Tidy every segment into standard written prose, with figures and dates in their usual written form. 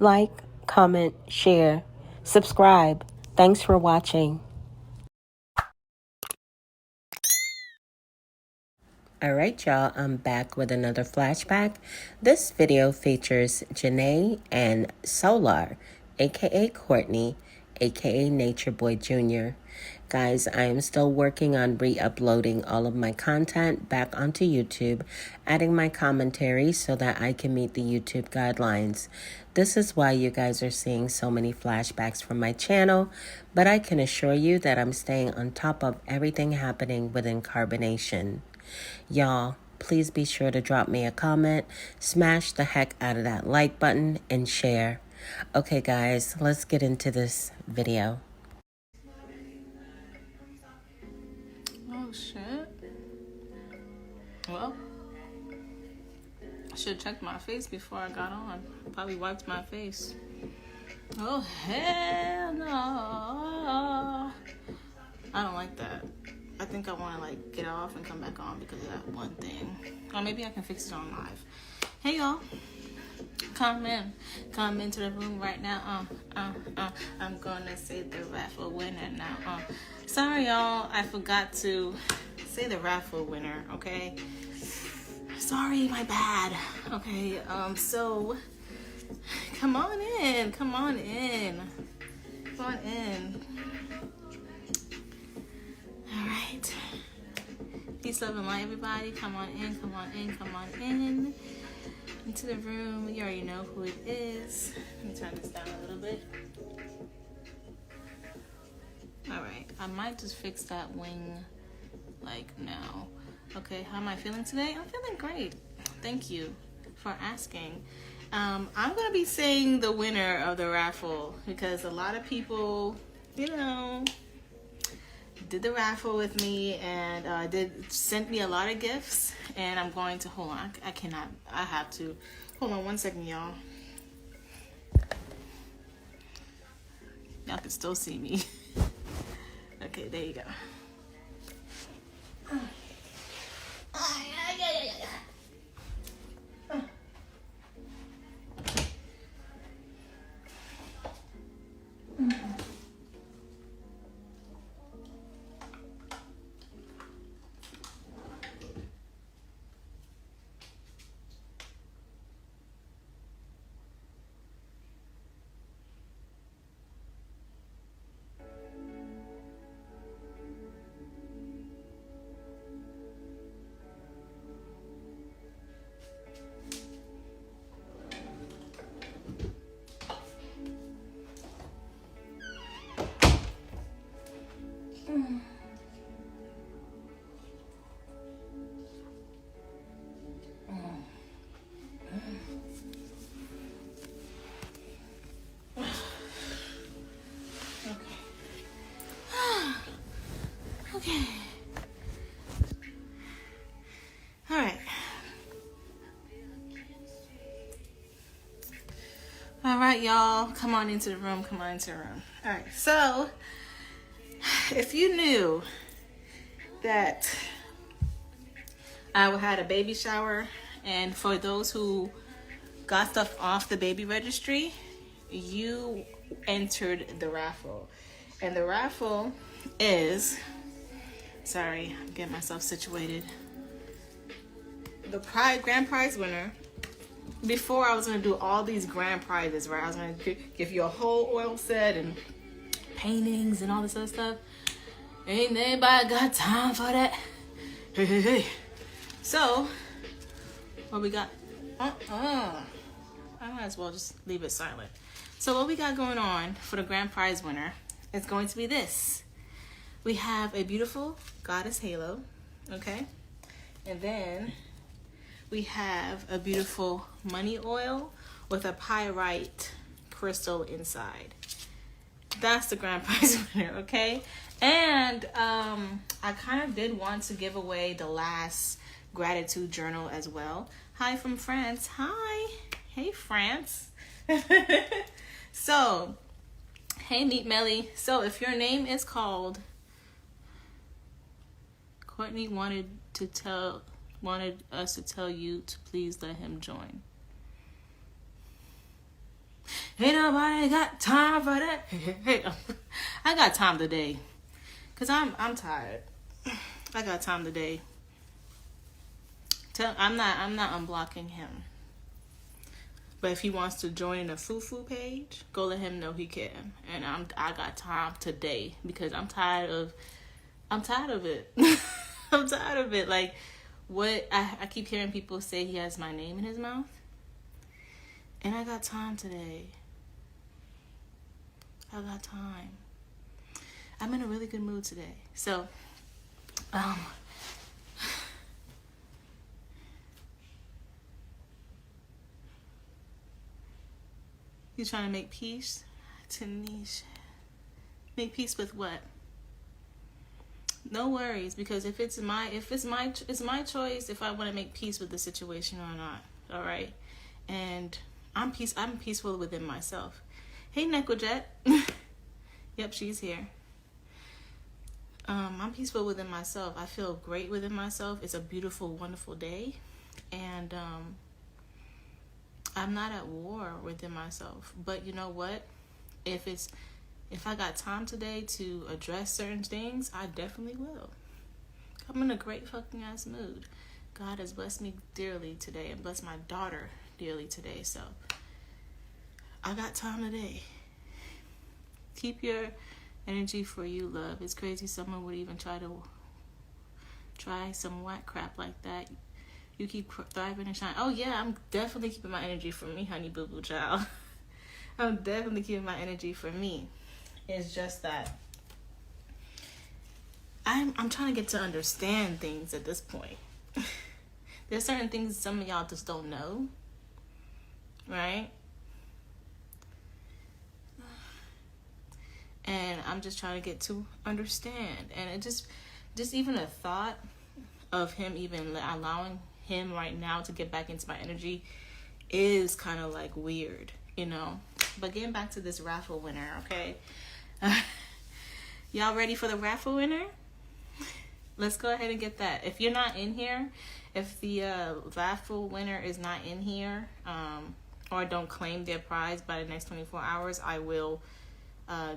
like, comment, share, subscribe. Thanks for watching. Alright y'all, I'm back with another flashback. This video features Janae and Solar, aka Courtney, aka Nature Boy Jr. Guys, I am still working on re-uploading all of my content back onto YouTube, adding my commentary so that I can meet the YouTube guidelines. This is why you guys are seeing so many flashbacks from my channel, but I can assure you that I'm staying on top of everything happening within carbonation. Y'all, please be sure to drop me a comment, smash the heck out of that like button, and share. Okay guys, let's get into this video. Oh shit. Well, I should have checked my face before I got on. Probably wiped my face. Oh hell no. I don't like that. I think I want to like get off and come back on because of that one thing. Or maybe I can fix it on live. Hey y'all, come into the room right now. I'm gonna say the raffle winner now. Sorry y'all, I forgot to say the raffle winner. Okay, sorry, my bad. Okay, so come on in. All right. Peace, love, and light, everybody. Come on in. Into the room. You already know who it is. Let me turn this down a little bit. All right. I might just fix that wing, like, now. Okay, how am I feeling today? I'm feeling great. Thank you for asking. I'm going to be saying the winner of the raffle because a lot of people, did the raffle with me and sent me a lot of gifts, and I'm going to hold on. I have to hold on 1 second, y'all. Y'all can still see me. Okay, there you go. Okay. All right. All right, y'all. Come on into the room. All right. So, if you knew that I had a baby shower, and for those who got stuff off the baby registry, you entered the raffle. And the raffle is... Sorry, I'm getting myself situated. The grand prize winner. Before I was gonna do all these grand prizes, right? I was gonna give you a whole oil set and paintings and all this other stuff. Ain't anybody got time for that? Hey. So, what we got? I might as well just leave it silent. So what we got going on for the grand prize winner is going to be this. We have a beautiful goddess halo, okay? And then we have a beautiful money oil with a pyrite crystal inside. That's the grand prize winner, okay? And I kind of did want to give away the last gratitude journal as well. Hi from France. Hi. Hey, France. So, hey, Neat Melly. So, if your name is called... Courtney wanted us to tell you to please let him join. Ain't nobody got time for that. I got time today. Cause I'm tired. I got time today. I'm not unblocking him. But if he wants to join the Fufu page, go let him know he can. And I got time today because I'm tired of it. I'm tired of it. Like, what I keep hearing people say he has my name in his mouth. And I got time today. I got time. I'm in a really good mood today. So, you trying to make peace? Tanisha. Make peace with what? No worries, because if it's my choice if I want to make peace with the situation or not. All right, and I'm peaceful within myself. Hey, Nekojet. Yep, she's here. I'm peaceful within myself. I feel great within myself. It's a beautiful, wonderful day, and I'm not at war within myself. But you know what? If I got time today to address certain things, I definitely will. I'm in a great fucking ass mood. God has blessed me dearly today and blessed my daughter dearly today. So I got time today. Keep your energy for you, love. It's crazy someone would even try some whack crap like that. You keep thriving and shining. Oh yeah, I'm definitely keeping my energy for me, honey boo boo child. I'm definitely keeping my energy for me. It's just that I'm trying to get to understand things at this point. There's certain things some of y'all just don't know, right? And I'm just trying to get to understand. And it just even a thought of him even allowing him right now to get back into my energy is kind of like weird, you know? But getting back to this raffle winner, okay? Y'all ready for the raffle winner? Let's go ahead and get that. If you're not in here, if the raffle winner is not in here, or don't claim their prize by the next 24 hours, I will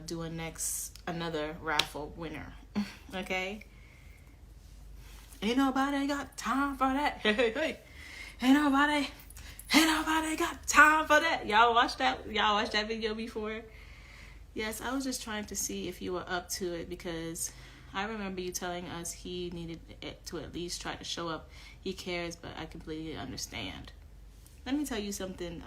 do another raffle winner. Okay? Ain't nobody got time for that. Hey. Ain't nobody got time for that. Y'all watched that video before? Yes, I was just trying to see if you were up to it, because I remember you telling us he needed to at least try to show up. He cares, but I completely understand. Let me tell you something,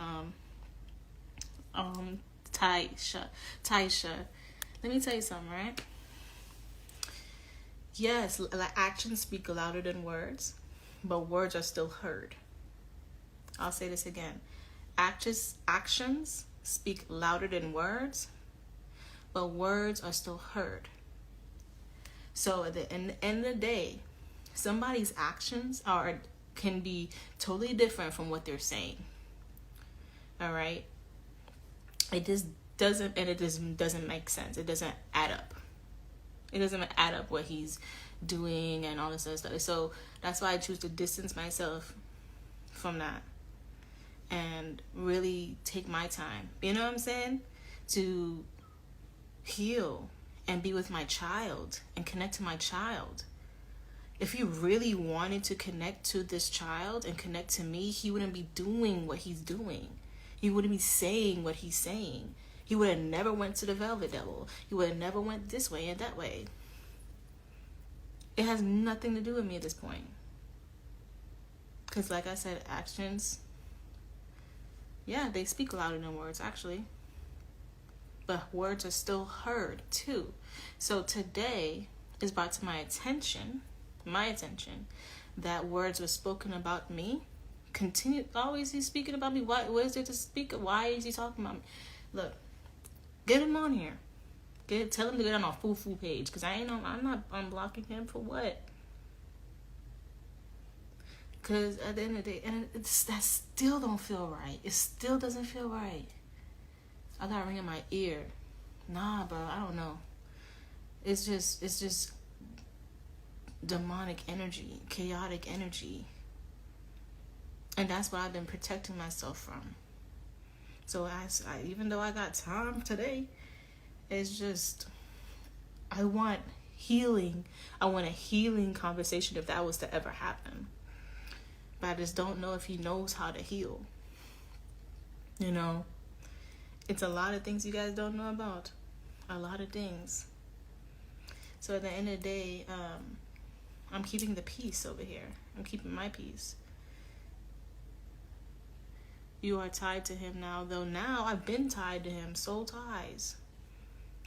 Taisha. Let me tell you something, right? Yes, actions speak louder than words, but words are still heard. I'll say this again. Actions speak louder than words, but words are still heard. So at the end of the day, somebody's actions can be totally different from what they're saying. All right? It just doesn't make sense. It doesn't add up. It doesn't add up what he's doing and all this other stuff. So that's why I choose to distance myself from that and really take my time. You know what I'm saying? To heal and be with my child and connect to my child. If he really wanted to connect to this child and connect to me, he wouldn't be doing what he's doing. He wouldn't be saying what he's saying. He would have never went to the Velvet Devil. He would have never went this way and that way. It has nothing to do with me at this point. Because like I said, actions, yeah, they speak louder than words, actually. But words are still heard, too. So today is brought to my attention, that words were spoken about me. Always he's speaking about me. What is there to speak? Why is he talking about me? Look, get him on here. Tell him to get on our Fufu page, because I'm not unblocking him for what? Because at the end of the day, and that still don't feel right. It still doesn't feel right. I got a ring in my ear. Nah, bro, I don't know. It's just demonic energy, chaotic energy. And that's what I've been protecting myself from. So even though I got time today, it's just, I want healing. I want a healing conversation if that was to ever happen. But I just don't know if he knows how to heal. You know, it's a lot of things you guys don't know about. A lot of things. So at the end of the day, I'm keeping the peace over here. I'm keeping my peace. You are tied to him now, though now I've been tied to him. Soul ties.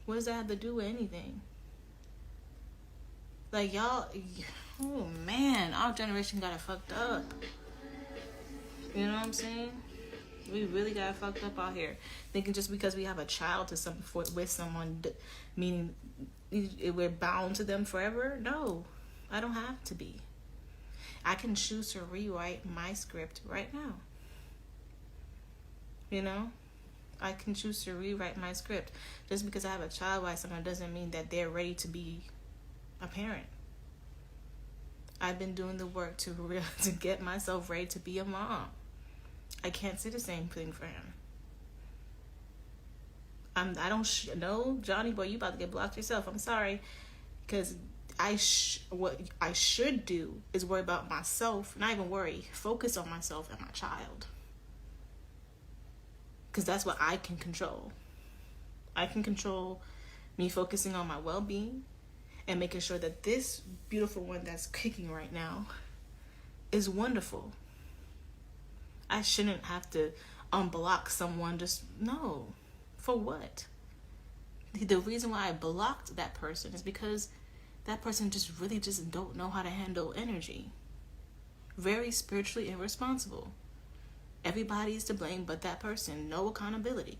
What does that have to do with anything? Like, y'all, oh man, our generation got it fucked up. You know what I'm saying? We really got it fucked up out here. Thinking just because we have a child with someone, meaning we're bound to them forever? No, I don't have to be. I can choose to rewrite my script right now. You know? I can choose to rewrite my script. Just because I have a child by someone doesn't mean that they're ready to be a parent. I've been doing the work to get myself ready to be a mom. I can't say the same thing for him. I don't know, Johnny boy, you about to get blocked yourself. I'm sorry, because what I should do is worry about myself. Not even worry, focus on myself and my child, because that's what I can control. I can control me focusing on my well-being and making sure that this beautiful one that's kicking right now is wonderful. I shouldn't have to unblock someone. Just no. For what? The reason why I blocked that person is because that person just really just don't know how to handle energy. Very spiritually irresponsible. Everybody's to blame but that person. No accountability.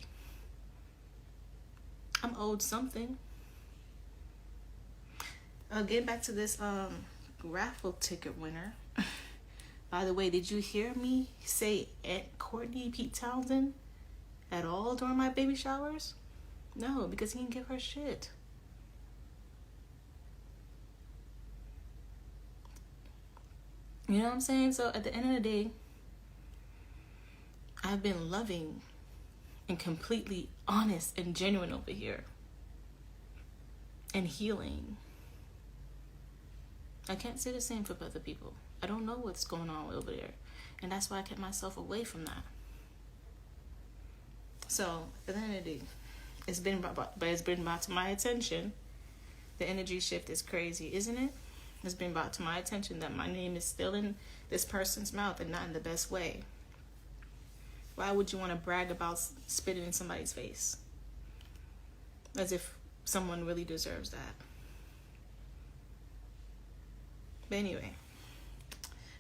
I'm owed something. Getting back to this raffle ticket winner. By the way, did you hear me say Aunt Courtney Pete Townsend at all during my baby showers? No, because he didn't give her shit. You know what I'm saying? So at the end of the day, I've been loving and completely honest and genuine over here. And healing. I can't say the same for other people. I don't know what's going on over there. And that's why I kept myself away from that. So, at the end of the day, it's been brought to my attention. The energy shift is crazy, isn't it? It's been brought to my attention that my name is still in this person's mouth and not in the best way. Why would you want to brag about spitting in somebody's face? As if someone really deserves that. But anyway,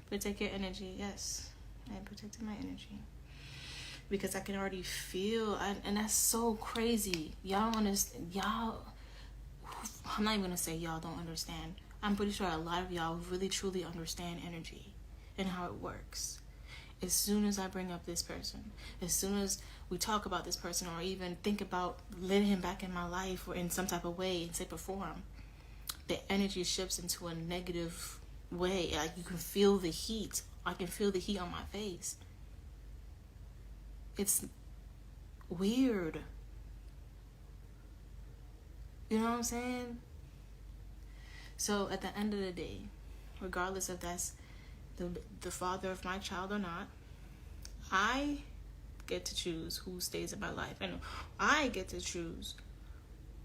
protect your energy. Yes, I protected my energy. Because I can already feel, and that's so crazy. Y'all understand, I'm not even going to say y'all don't understand. I'm pretty sure a lot of y'all really truly understand energy and how it works. As soon as I bring up this person, as soon as we talk about this person or even think about letting him back in my life or in some type of way, in shape or form, the energy shifts into a negative way. Like you can feel the heat. I can feel the heat on my face. It's weird. You know what I'm saying? So at the end of the day, regardless if that's the father of my child or not, I get to choose who stays in my life. And I get to choose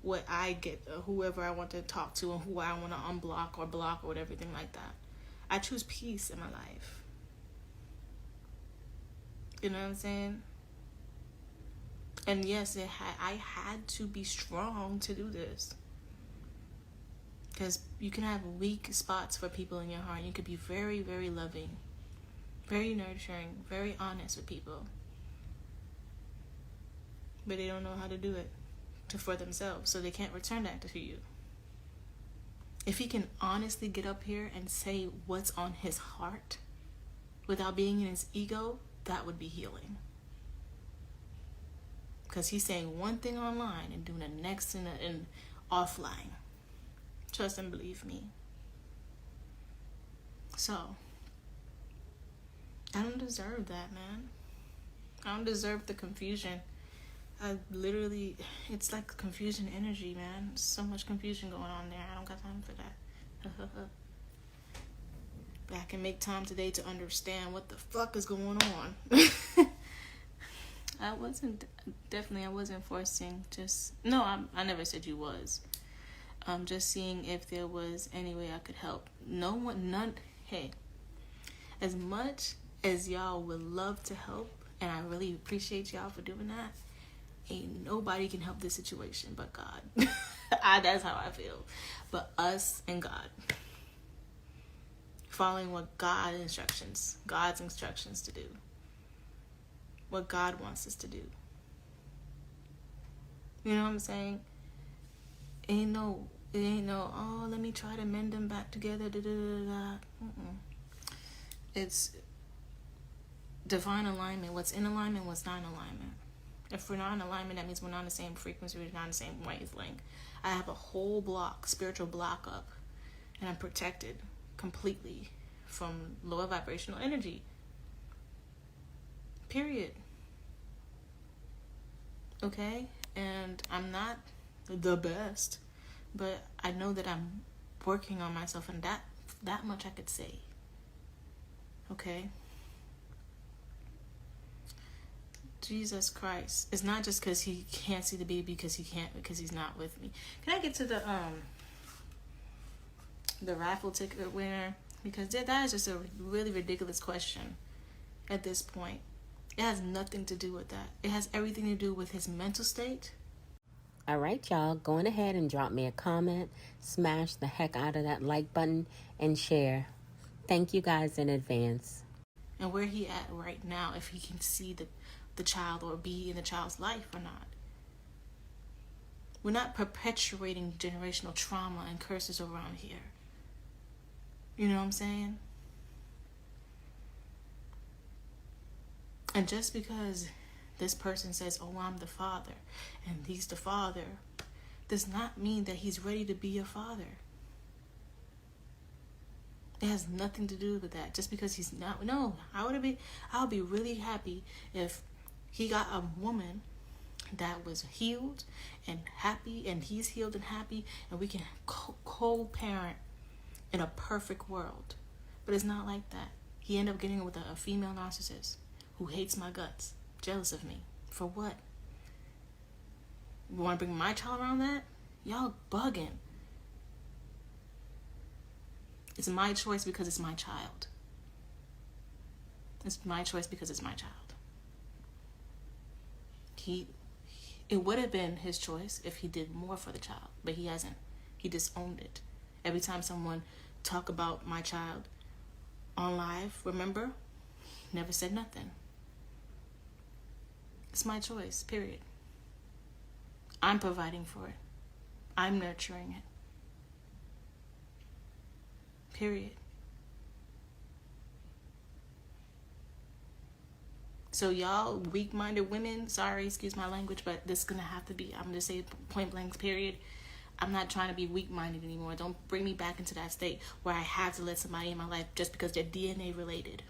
what I get, whoever I want to talk to and who I want to unblock or block or everything like that. I choose peace in my life. You know what I'm saying? And yes, I had to be strong to do this. Because you can have weak spots for people in your heart. You could be very, very loving, very nurturing, very honest with people. But they don't know how to do it for themselves, so they can't return that to you. If he can honestly get up here and say what's on his heart without being in his ego, that would be healing. Because he's saying one thing online and doing the next in offline. Trust and believe me. So, I don't deserve that, man. I don't deserve the confusion. I literally, it's like confusion energy, man. So much confusion going on there. I don't got time for that. But I can make time today to understand what the fuck is going on. I wasn't forcing, I never said you was. Just seeing if there was any way I could help. Hey, as much as y'all would love to help, and I really appreciate y'all for doing that, ain't nobody can help this situation but God. That's how I feel. But us and God. Following what God's instructions to do. What God wants us to do. You know what I'm saying? It ain't no, oh, let me try to mend them back together. It's divine alignment. What's in alignment, what's not in alignment. If we're not in alignment, that means we're not on the same frequency, we're not on the same wavelength. I have a whole spiritual block up, and I'm protected completely from lower vibrational energy. Period. Okay? And I'm not the best, but I know that I'm working on myself, and that much I could say. Okay? Jesus Christ. It's not just because he can't see the baby because he's not with me. Can I get to the raffle ticket winner? Because that is just a really ridiculous question at this point. It has nothing to do with that. It has everything to do with his mental state. All right, y'all. Go on ahead and drop me a comment. Smash the heck out of that like button and share. Thank you guys in advance. And where he at right now, if he can see the child or be in the child's life or not. We're not perpetuating generational trauma and curses around here. You know what I'm saying? And just because this person says, oh, I'm the father, and he's the father, does not mean that he's ready to be a father. It has nothing to do with that. Just because he's not, no, I'll be really happy if he got a woman that was healed and happy, and he's healed and happy, and we can co-parent in a perfect world. But it's not like that. He ended up getting with a female narcissist who hates my guts, jealous of me. For what? You want to bring my child around that? Y'all bugging. It's my choice because it's my child. It's my choice because it's my child. It would have been his choice if he did more for the child, but he hasn't. He disowned it. Every time someone talk about my child on live, remember, never said nothing. It's my choice, period. I'm providing for it. I'm nurturing it. Period. So y'all weak-minded women, sorry, excuse my language, but this is going to have to be, I'm going to say point blank, period. I'm not trying to be weak-minded anymore. Don't bring me back into that state where I have to let somebody in my life just because they're DNA related.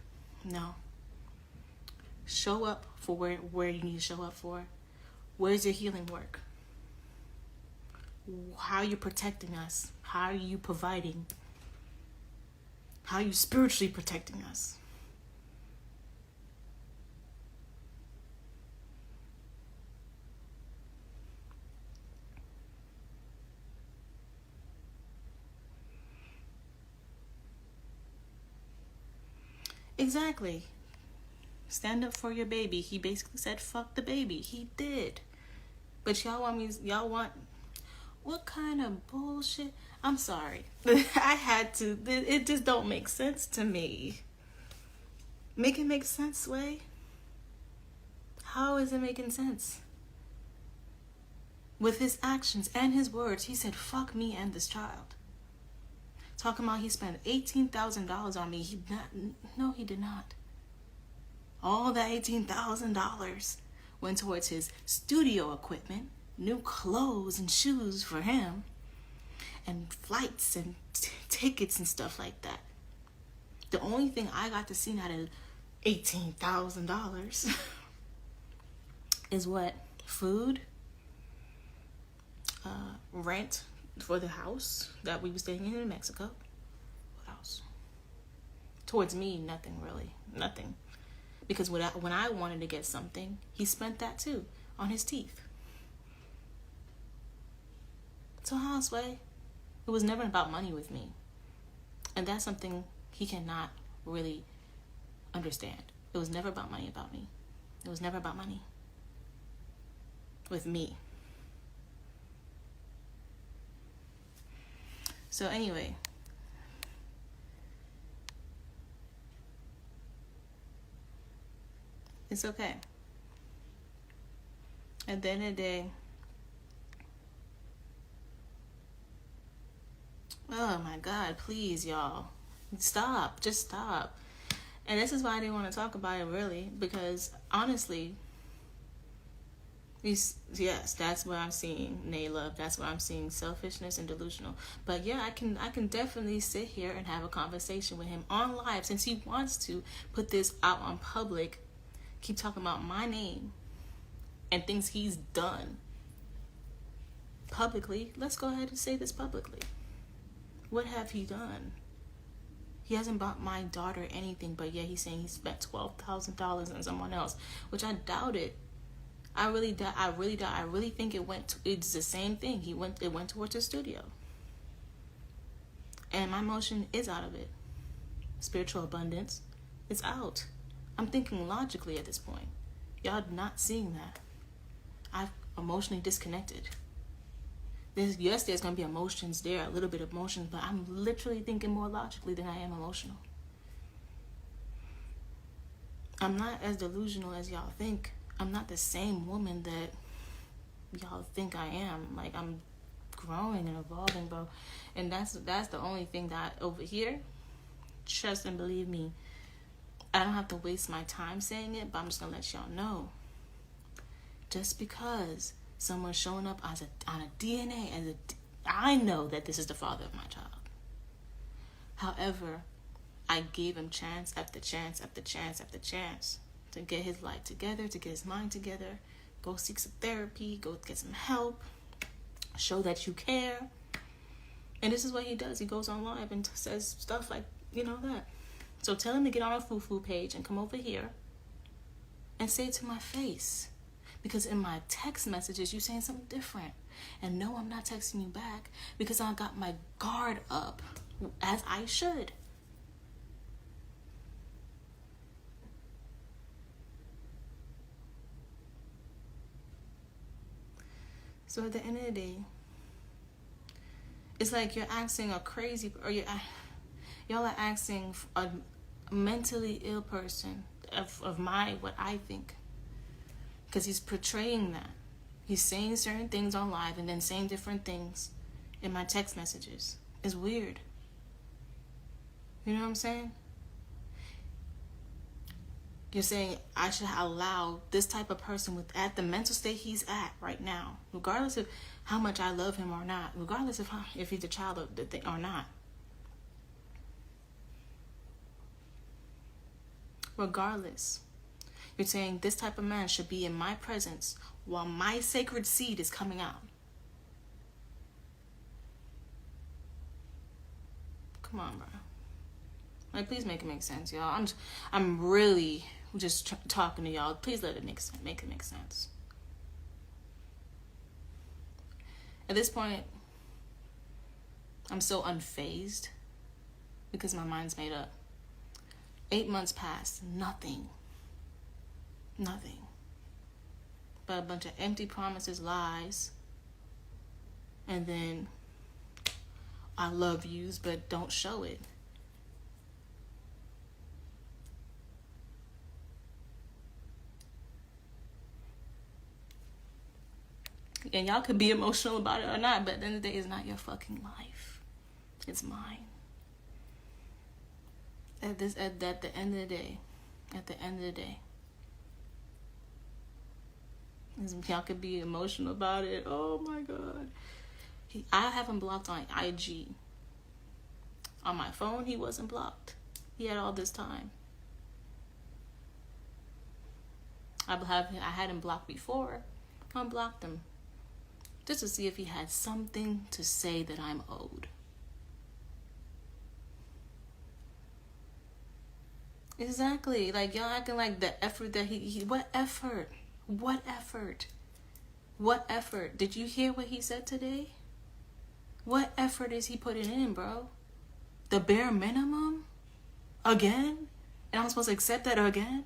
No. Show up for where you need to show up for. Where's your healing work? How are you protecting us? How are you providing? How are you spiritually protecting us? Exactly. Stand up for your baby. He basically said, fuck the baby. He did. But y'all want, what kind of bullshit? I'm sorry. I had to. It just don't make sense to me. Make it make sense, Sway. How is it making sense? With his actions and his words, he said, fuck me and this child. Talking about he spent $18,000 on me. No, he did not. All that $18,000 went towards his studio equipment, new clothes and shoes for him, and flights and tickets and stuff like that. The only thing I got to see out of $18,000 is what? Food, rent for the house that we were staying in Mexico. What else? Towards me, nothing really. Nothing. Because when I wanted to get something, he spent that too on his teeth. So houseway, it was never about money with me. And that's something he cannot really understand. It was never about money about me. It was never about money with me. So anyway, it's okay. At the end of the day, oh my God, please, y'all. Stop. Just stop. And this is why I didn't want to talk about it really, because honestly, yes, that's what I'm seeing, Nayla. That's what I'm seeing, selfishness and delusional. But yeah, I can definitely sit here and have a conversation with him on live, since he wants to put this out on public, keep talking about my name and things he's done publicly. Let's go ahead and say this publicly. What have he done? He hasn't bought my daughter anything, but yeah, he's saying he spent $12,000 on someone else, which I doubt it. I really doubt. I really think it's the same thing. It went towards the studio. And my emotion is out of it. Spiritual abundance is out. I'm thinking logically at this point. Y'all not seeing that. I've emotionally disconnected. There's going to be emotions there, a little bit of emotions, but I'm literally thinking more logically than I am emotional. I'm not as delusional as y'all think. I'm not the same woman that y'all think I am. Like, I'm growing and evolving, bro. And that's the only thing that over here, trust and believe me, I don't have to waste my time saying it, but I'm just going to let y'all know. Just because someone's showing up on a DNA, I know that this is the father of my child. However, I gave him chance after chance after chance after chance to get his life together, to get his mind together, go seek some therapy, go get some help, show that you care. And this is what he does. He goes on live and says stuff like, that. So tell him to get on our Fufu page and come over here and say it to my face. Because in my text messages, you're saying something different. And no, I'm not texting you back because I got my guard up, as I should. So at the end of the day, it's like you're asking a crazy, or y'all are asking a mentally ill person of what I think. Because he's portraying that. He's saying certain things on live and then saying different things in my text messages. It's weird. You know what I'm saying? You're saying I should allow this type of person at the mental state he's at right now, regardless of how much I love him or not, regardless of if he's a child or not. Regardless. You're saying this type of man should be in my presence while my sacred seed is coming out. Come on, bro. Like, please make it make sense, y'all. I'm really just talking to y'all. Please let it make it make sense. At this point, I'm so unfazed because my mind's made up. 8 months passed, nothing. But a bunch of empty promises, lies, and then I love yous, but don't show it. And y'all could be emotional about it or not, but at the end of the day, it's not your fucking life. It's mine. At the end of the day, y'all could be emotional about it. Oh my God. I have him blocked on IG. On my phone, he wasn't blocked. He had all this time. I had him blocked before. Unblocked him just to see if he had something to say that I'm owed. Exactly. Like, y'all acting like the effort that he what effort? What effort? What effort? Did you hear what he said today? What effort is he putting in, bro? The bare minimum? Again? And I'm supposed to accept that again?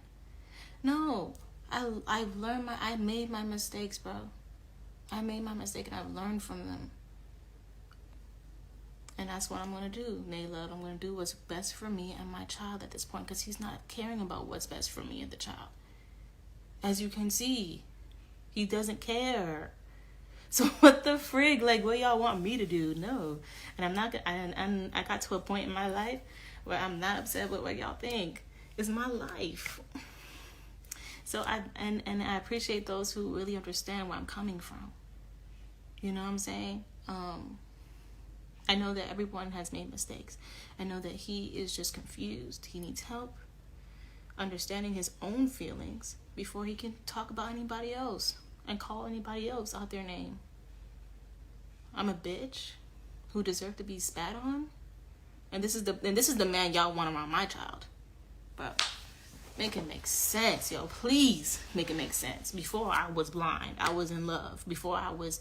No. I made my mistakes, bro. I made my mistake and I've learned from them. And that's what I'm going to do, Naylove. I'm going to do what's best for me and my child at this point, because he's not caring about what's best for me and the child. As you can see, he doesn't care. So what the frig? Like, what y'all want me to do? No. And I'm not, and I got to a point in my life where I'm not upset with what y'all think. It's my life. So I appreciate those who really understand where I'm coming from. You know what I'm saying? I know that everyone has made mistakes. I know that he is just confused. He needs help understanding his own feelings before he can talk about anybody else and call anybody else out their name. I'm a bitch who deserve to be spat on, and this is the man y'all want around my child. But make it make sense, yo. Please make it make sense. Before I was blind, I was in love. Before I was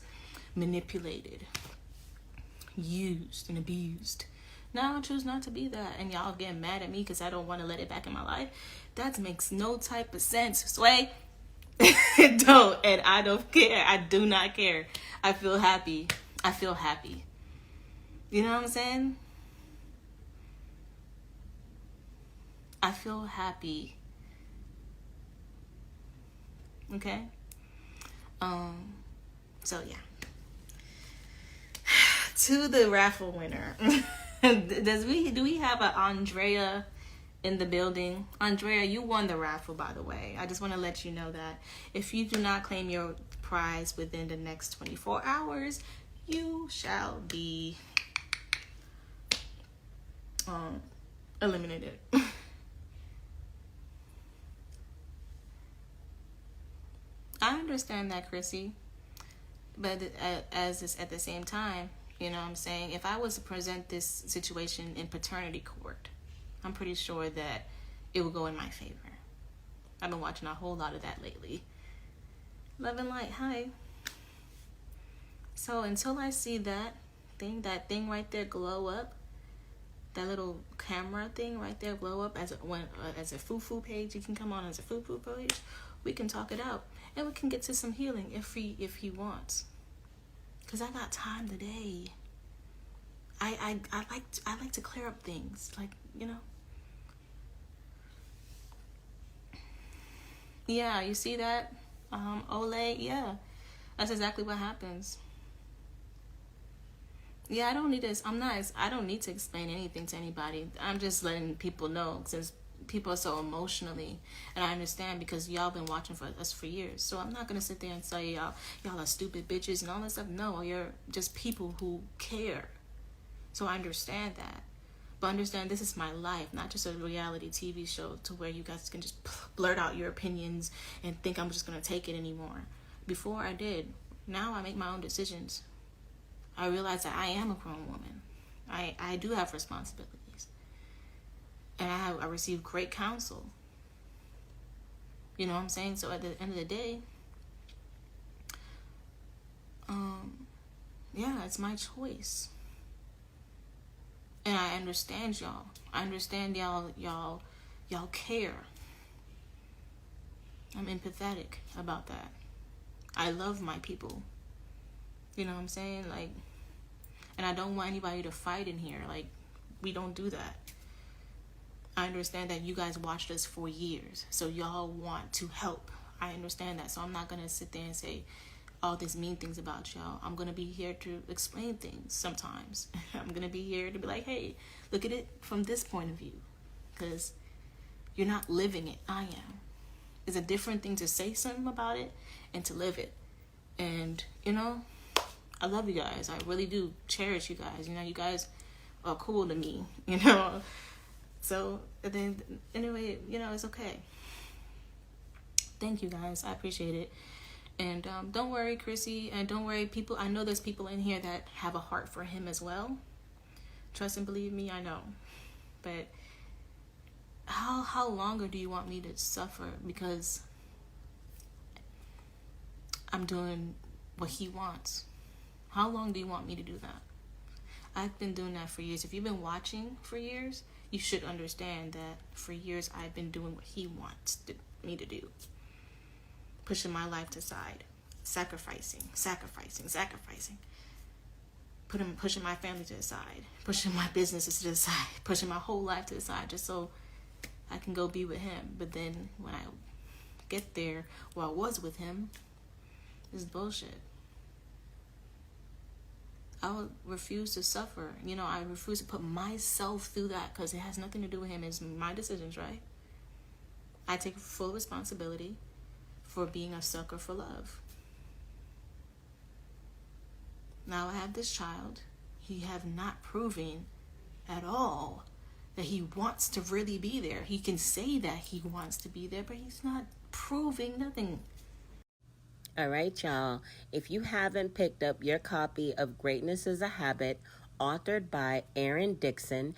manipulated, used and abused. Now I choose not to be that, and y'all getting mad at me because I don't want to let it back in my life. That makes no type of sense, Sway. Don't, and I don't care. I do not care. I feel happy. I feel happy. You know what I'm saying? I feel happy. Okay? So yeah. To the raffle winner. Do we have an Andrea in the building? Andrea, you won the raffle, by the way. I just want to let you know that if you do not claim your prize within the next 24 hours, you shall be eliminated. I understand that, Chrissy, but at the same time, you know what I'm saying, if I was to present this situation in paternity court, I'm pretty sure that it will go in my favor. I've been watching a whole lot of that lately. Love and light, hi. So until I see that thing right there glow up, that little camera thing right there glow up as a foo-foo page, you can come on as a foo-foo page, we can talk it out. And we can get to some healing if he wants. Cause I got time today. I like to clear up things, like, you know. Yeah, you see that, Ole? Yeah, that's exactly what happens. Yeah, I don't need to explain anything to anybody. I'm just letting people know, since people are so emotionally, and I understand because y'all been watching for us for years. So I'm not gonna sit there and say y'all are stupid bitches and all that stuff. No, you're just people who care. So I understand that, but understand this is my life, not just a reality TV show to where you guys can just blurt out your opinions and think I'm just gonna take it anymore. Before I did. Now I make my own decisions. I realize that I am a grown woman. I do have responsibilities. And I received great counsel. You know what I'm saying? So at the end of the day, yeah, it's my choice. And I understand y'all. I understand y'all care. I'm empathetic about that. I love my people. You know what I'm saying? Like, and I don't want anybody to fight in here. Like, we don't do that. I understand that you guys watched us for years, so y'all want to help. I understand that, so I'm not going to sit there and say all these mean things about y'all. I'm going to be here to explain things sometimes. I'm going to be here to be like, hey, look at it from this point of view, because you're not living it. I am. It's a different thing to say something about it and to live it. And, you know, I love you guys. I really do cherish you guys. You know, you guys are cool to me, you know. So then, anyway, you know, it's okay. Thank you guys. I appreciate it. And don't worry, Chrissy, and don't worry, people. I know there's people in here that have a heart for him as well. Trust and believe me, I know. But how longer do you want me to suffer because I'm doing what he wants? How long do you want me to do that? I've been doing that for years. If you've been watching for years, you should understand that for years I've been doing what he wants me to do. Pushing my life to the side. Sacrificing. Pushing my family to the side. Pushing my businesses to the side. Pushing my whole life to the side just so I can go be with him. But then when I get there where I was with him, it's bullshit. I would refuse to suffer. I refuse to put myself through that because it has nothing to do with him. It's my decisions, right? I take full responsibility for being a sucker for love. Now I have this child. He have not proven at all that he wants to really be there. He can say that he wants to be there, but he's not proving nothing. All right, y'all. If you haven't picked up your copy of Greatness is a Habit, authored by Aaron Dixon,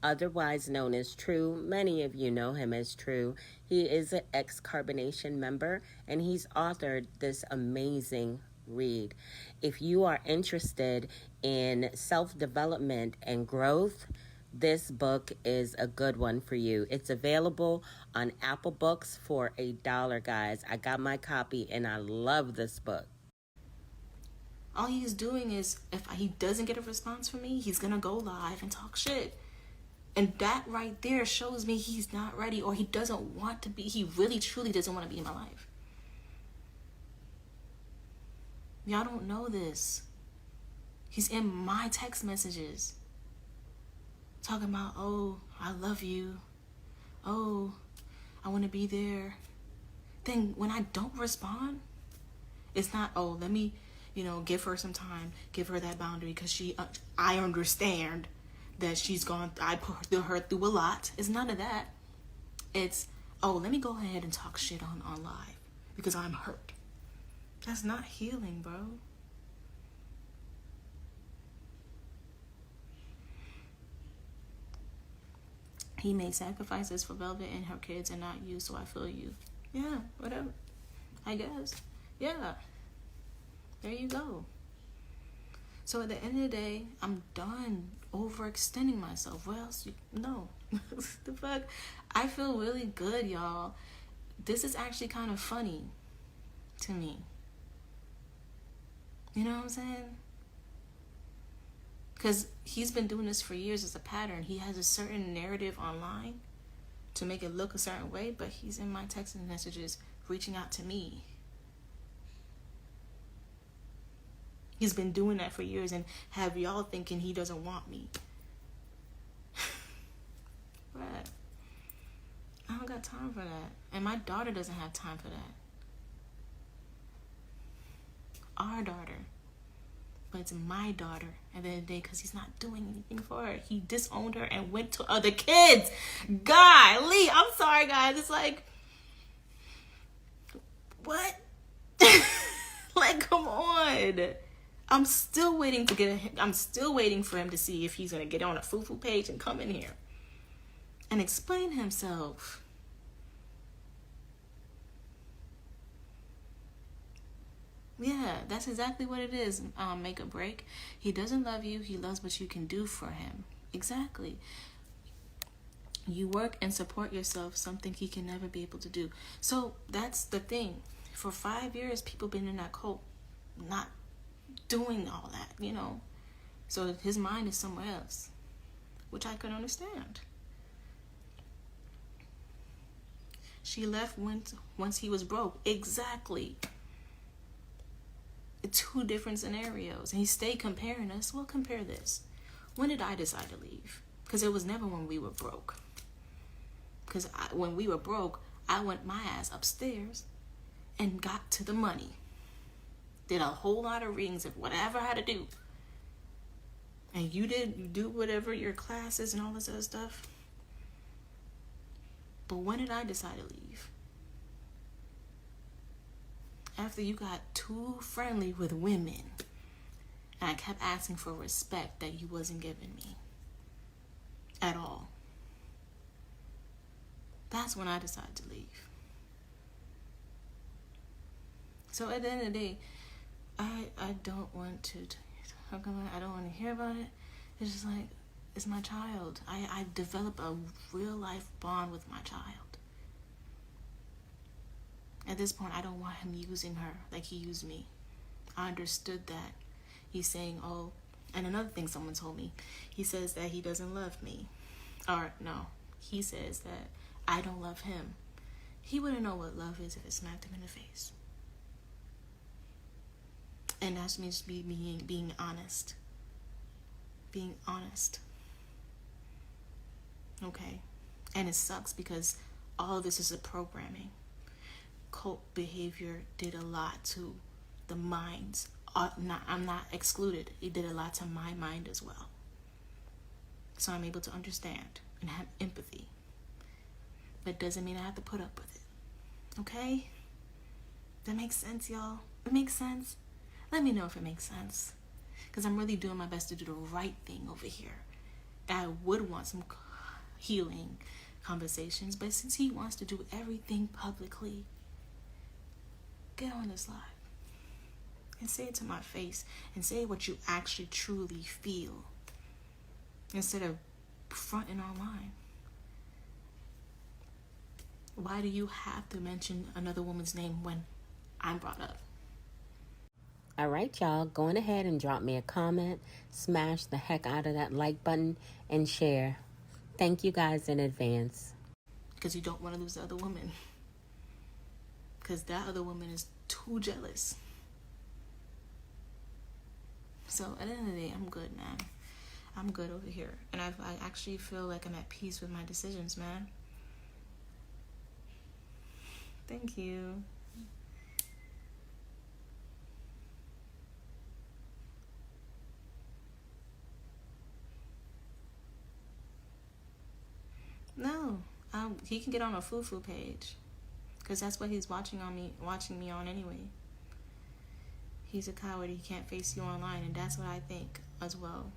otherwise known as True. Many of you know him as True. He is an ex-Carbonation member, and he's authored this amazing read. If you are interested in self-development and growth, this book is a good one for you. It's available on Apple Books for $1, guys. I got my copy and I love this book. All he's doing is, if he doesn't get a response from me, he's gonna go live and talk shit. And that right there shows me he's not ready, or he doesn't want to be. He really truly doesn't want to be in my life. Y'all don't know this. He's in my text messages talking about, oh, I love you. Oh, I want to be there. Then when I don't respond, it's not, oh, let me, give her some time, give her that boundary because I understand that she's gone, I put her through a lot. It's none of that. It's, oh, let me go ahead and talk shit on live because I'm hurt. That's not healing, bro. He made sacrifices for Velvet and her kids and not you, so I feel you. Yeah, whatever. I guess. Yeah. There you go. So at the end of the day, I'm done overextending myself. What else? No. The fuck? I feel really good, y'all. This is actually kind of funny to me. You know what I'm saying? Because he's been doing this for years as a pattern. He has a certain narrative online to make it look a certain way, but he's in my text messages reaching out to me. He's been doing that for years and have y'all thinking he doesn't want me. But I don't got time for that. And my daughter doesn't have time for that. Our daughter. But it's my daughter at the end of the day because he's not doing anything for her. He disowned her and went to other kids. Golly, I'm sorry, guys. It's like, what? Like, come on. I'm still waiting for him to see if he's going to get on a Fufu page and come in here and explain himself. Yeah, that's exactly what it is. Make a break. He doesn't love you. He loves what you can do for him. Exactly. You work and support yourself, something he can never be able to do. So that's the thing. For 5 years, people been in that cult, not doing all that, So his mind is somewhere else, which I could understand. She left once he was broke. Exactly. Two different scenarios, and he stayed comparing us. Well, compare this. When did I decide to leave? Because it was never when we were broke. Because when we were broke, I went my ass upstairs and got to the money. Did a whole lot of readings of whatever I had to do. And you do whatever, your classes and all this other stuff. But when did I decide to leave? after you got too friendly with women, and I kept asking for respect that you wasn't giving me at all. That's when I decided to leave. So at the end of the day, I don't want to, how come I don't want to hear about it? It's just like, it's my child. I develop a real life bond with my child. At this point, I don't want him using her like he used me. I understood that. He's saying, oh, and another thing someone told me, he says that he doesn't love me. Or no, he says that I don't love him. He wouldn't know what love is if it smacked him in the face. And that's me just being honest. Being honest. Okay? And it sucks because all of this is a programming. Cult behavior did a lot to the minds. I'm not excluded. It did a lot to my mind as well. So I'm able to understand and have empathy. But doesn't mean I have to put up with it. Okay? That makes sense, y'all? It makes sense? Let me know if it makes sense. Because I'm really doing my best to do the right thing over here. I would want some healing conversations, but since he wants to do everything publicly, get on this live and say it to my face and say what you actually truly feel instead of fronting online. Why do you have to mention another woman's name when I'm brought up? All right, y'all, go on ahead and drop me a comment, smash the heck out of that like button, and share. Thank you guys in advance. Because you don't want to lose the other woman. Because that other woman is too jealous. So at the end of the day, I'm good, man. I'm good over here. And I actually feel like I'm at peace with my decisions, man. Thank you. No, he can get on a foo-foo page, because that's what he's watching me on anyway. He's a coward. He can't face you online, and that's what I think as well.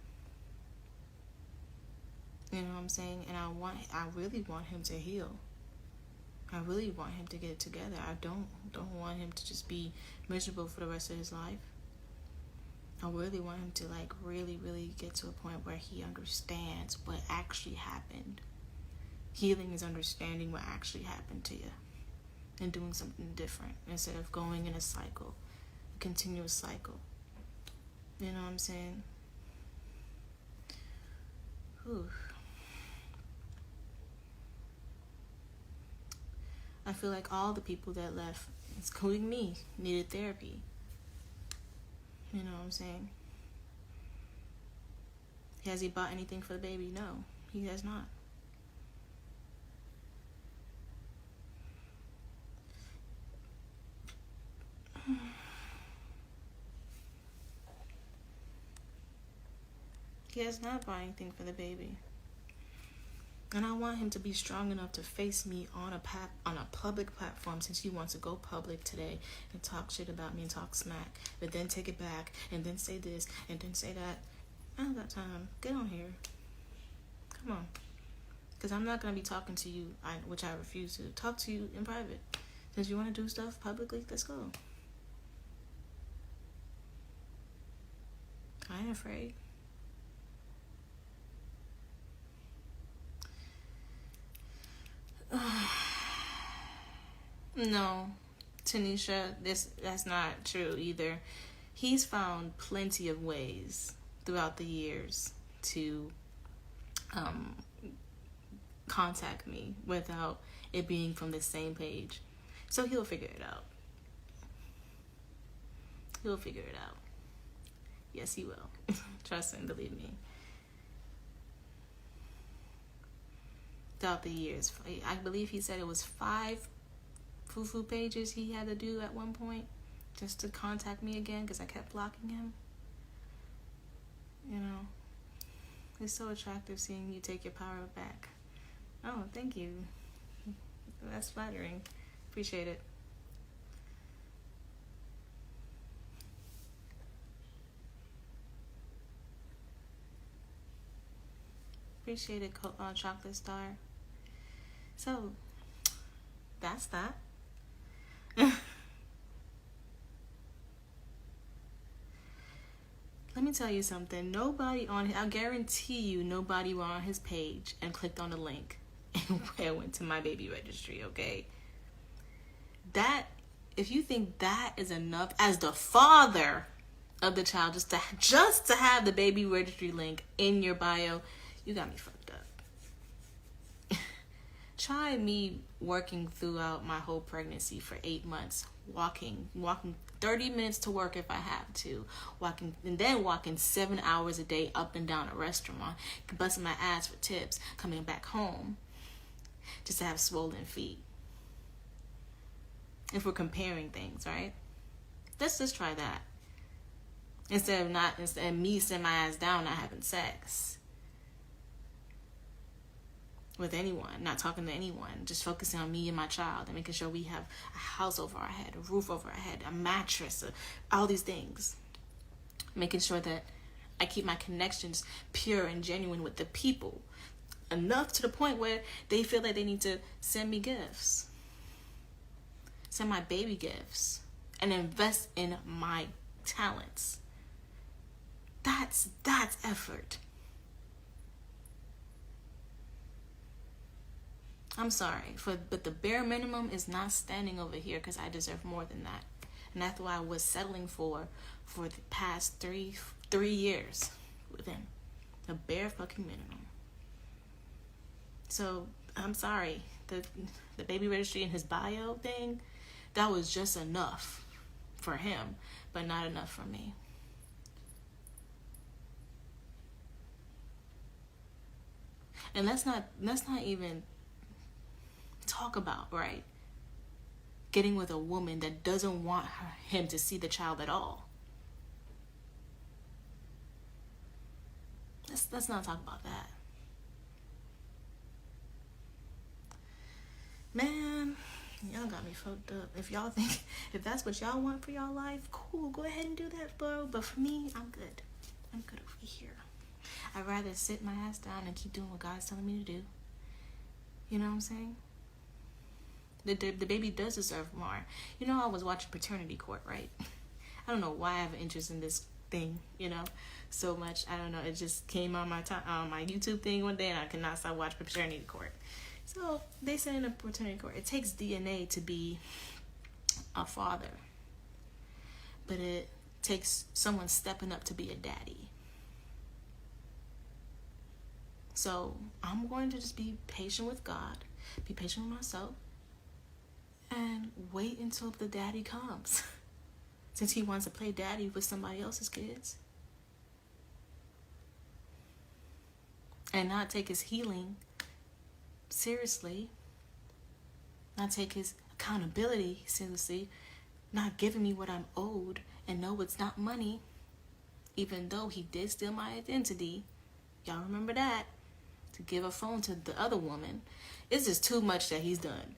You know what I'm saying? And I really want him to heal. I really want him to get it together. I don't want him to just be miserable for the rest of his life. I really want him to really, really get to a point where he understands what actually happened. Healing is understanding what actually happened to you and doing something different instead of going in a cycle, a continuous cycle. You know what I'm saying? Whew. I feel like all the people that left, including me, needed therapy. You know what I'm saying? Has he bought anything for the baby? No, he has not. He has not bought anything for the baby. And I want him to be strong enough to face me on a public platform, since he wants to go public today and talk shit about me and talk smack, but then take it back and then say this and then say that. I don't got time. Get on here. Come on. Because I'm not going to be talking to you, which I refuse to. Talk to you in private. Since you want to do stuff publicly, let's go. I ain't afraid. No, Tanisha, that's not true either. He's found plenty of ways throughout the years to contact me without it being from the same page. So he'll figure it out. He'll figure it out. Yes, he will. Trust and believe me. Throughout the years, I believe he said it was 5 foo-foo pages he had to do at one point just to contact me again because I kept blocking him. You know, it's so attractive seeing you take your power back. Oh, thank you. That's flattering. Appreciate it. appreciate it, Chocolate Star. So, that's that. Let me tell you something. I guarantee you, nobody went on his page and clicked on the link and went to my baby registry, okay? If you think that is enough as the father of the child, just to have the baby registry link in your bio, you got me fucked up. Try me working throughout my whole pregnancy for 8 months, walking 30 minutes to work if I have to, walking 7 hours a day up and down a restaurant, busting my ass for tips, coming back home just to have swollen feet. If we're comparing things, right? Let's just try that. Instead of me sitting my ass down not having sex with anyone, not talking to anyone, just focusing on me and my child and making sure we have a house over our head, a roof over our head, a mattress, all these things. Making sure that I keep my connections pure and genuine with the people, enough to the point where they feel like they need to send me gifts, send my baby gifts, and invest in my talents. That's effort. I'm sorry, but the bare minimum is not standing over here because I deserve more than that. And that's why I was settling for the past three years with him. The bare fucking minimum. So, I'm sorry. The baby registry and his bio thing, that was just enough for him, but not enough for me. And let's not even talk about, right, getting with a woman that doesn't want him to see the child at all. Let's not talk about that. Man, y'all got me fucked up. If that's what y'all want for y'all life, cool, go ahead and do that, bro. But for me, I'm good. I'm good over here. I'd rather sit my ass down and keep doing what God's telling me to do. You know what I'm saying? The baby does deserve more. You know, I was watching Paternity Court, right? I don't know why I have an interest in this thing, so much. I don't know. It just came on my my YouTube thing one day, and I could not stop watching Paternity Court. So they said in a Paternity Court, it takes DNA to be a father, but it takes someone stepping up to be a daddy. So I'm going to just be patient with God, be patient with myself, and wait until the daddy comes. Since he wants to play daddy with somebody else's kids. And not take his healing seriously. Not take his accountability seriously. Not giving me what I'm owed and know it's not money. Even though he did steal my identity. Y'all remember that? To give a phone to the other woman. It's just too much that he's done.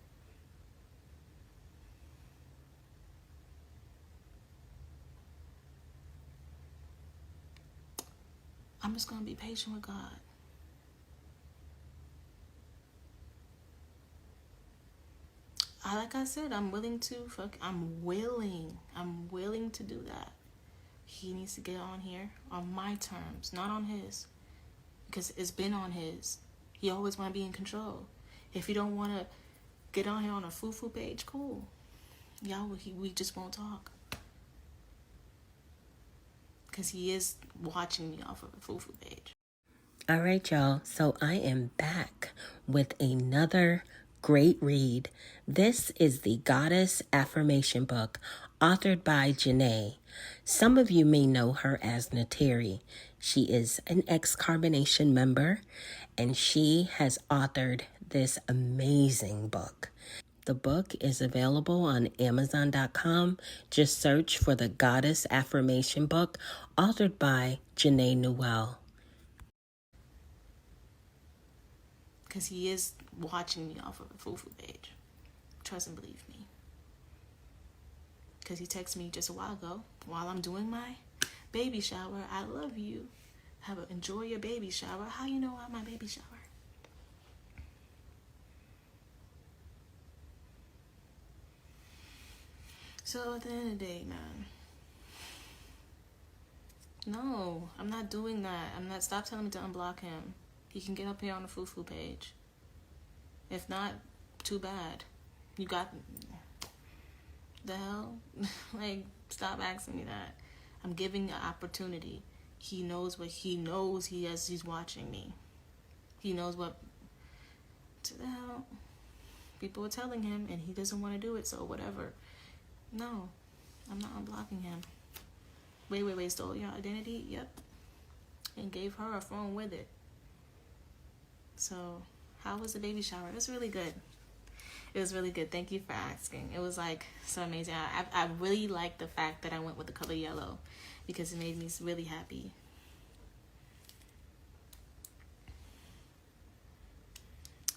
I'm just going to be patient with God. Like I said, I'm willing to do that. He needs to get on here on my terms, not on his. Because it's been on his. He always want to be in control. If you don't want to get on here on a foo-foo page, cool. We just won't talk. Because he is watching me off of a foo-foo page. All right, y'all. So I am back with another great read. This is the Goddess Affirmation book, authored by Janae. Some of you may know her as Nateri. She is an Excarbonation member, and she has authored this amazing book. The book is available on Amazon.com. Just search for the Goddess Affirmation book, authored by Janae Newell. Because he is watching me off of a foo-foo page. Trust and believe me. Because he texted me just a while ago while I'm doing my baby shower. I love you. enjoy your baby shower. How you know about my baby shower? So at the end of the day, man, no, I'm not doing that. Stop telling me to unblock him. He can get up here on the Fufu page. If not, too bad. You got the hell? Like, stop asking me that. I'm giving an opportunity. He knows what he knows. He's watching me. He knows what to the hell people are telling him, and he doesn't want to do it. So whatever. No, I'm not unblocking him. Wait, stole your identity? Yep. And gave her a phone with it. So, how was the baby shower? It was really good. It was really good. Thank you for asking. It was like so amazing. I really like the fact that I went with the color yellow because it made me really happy.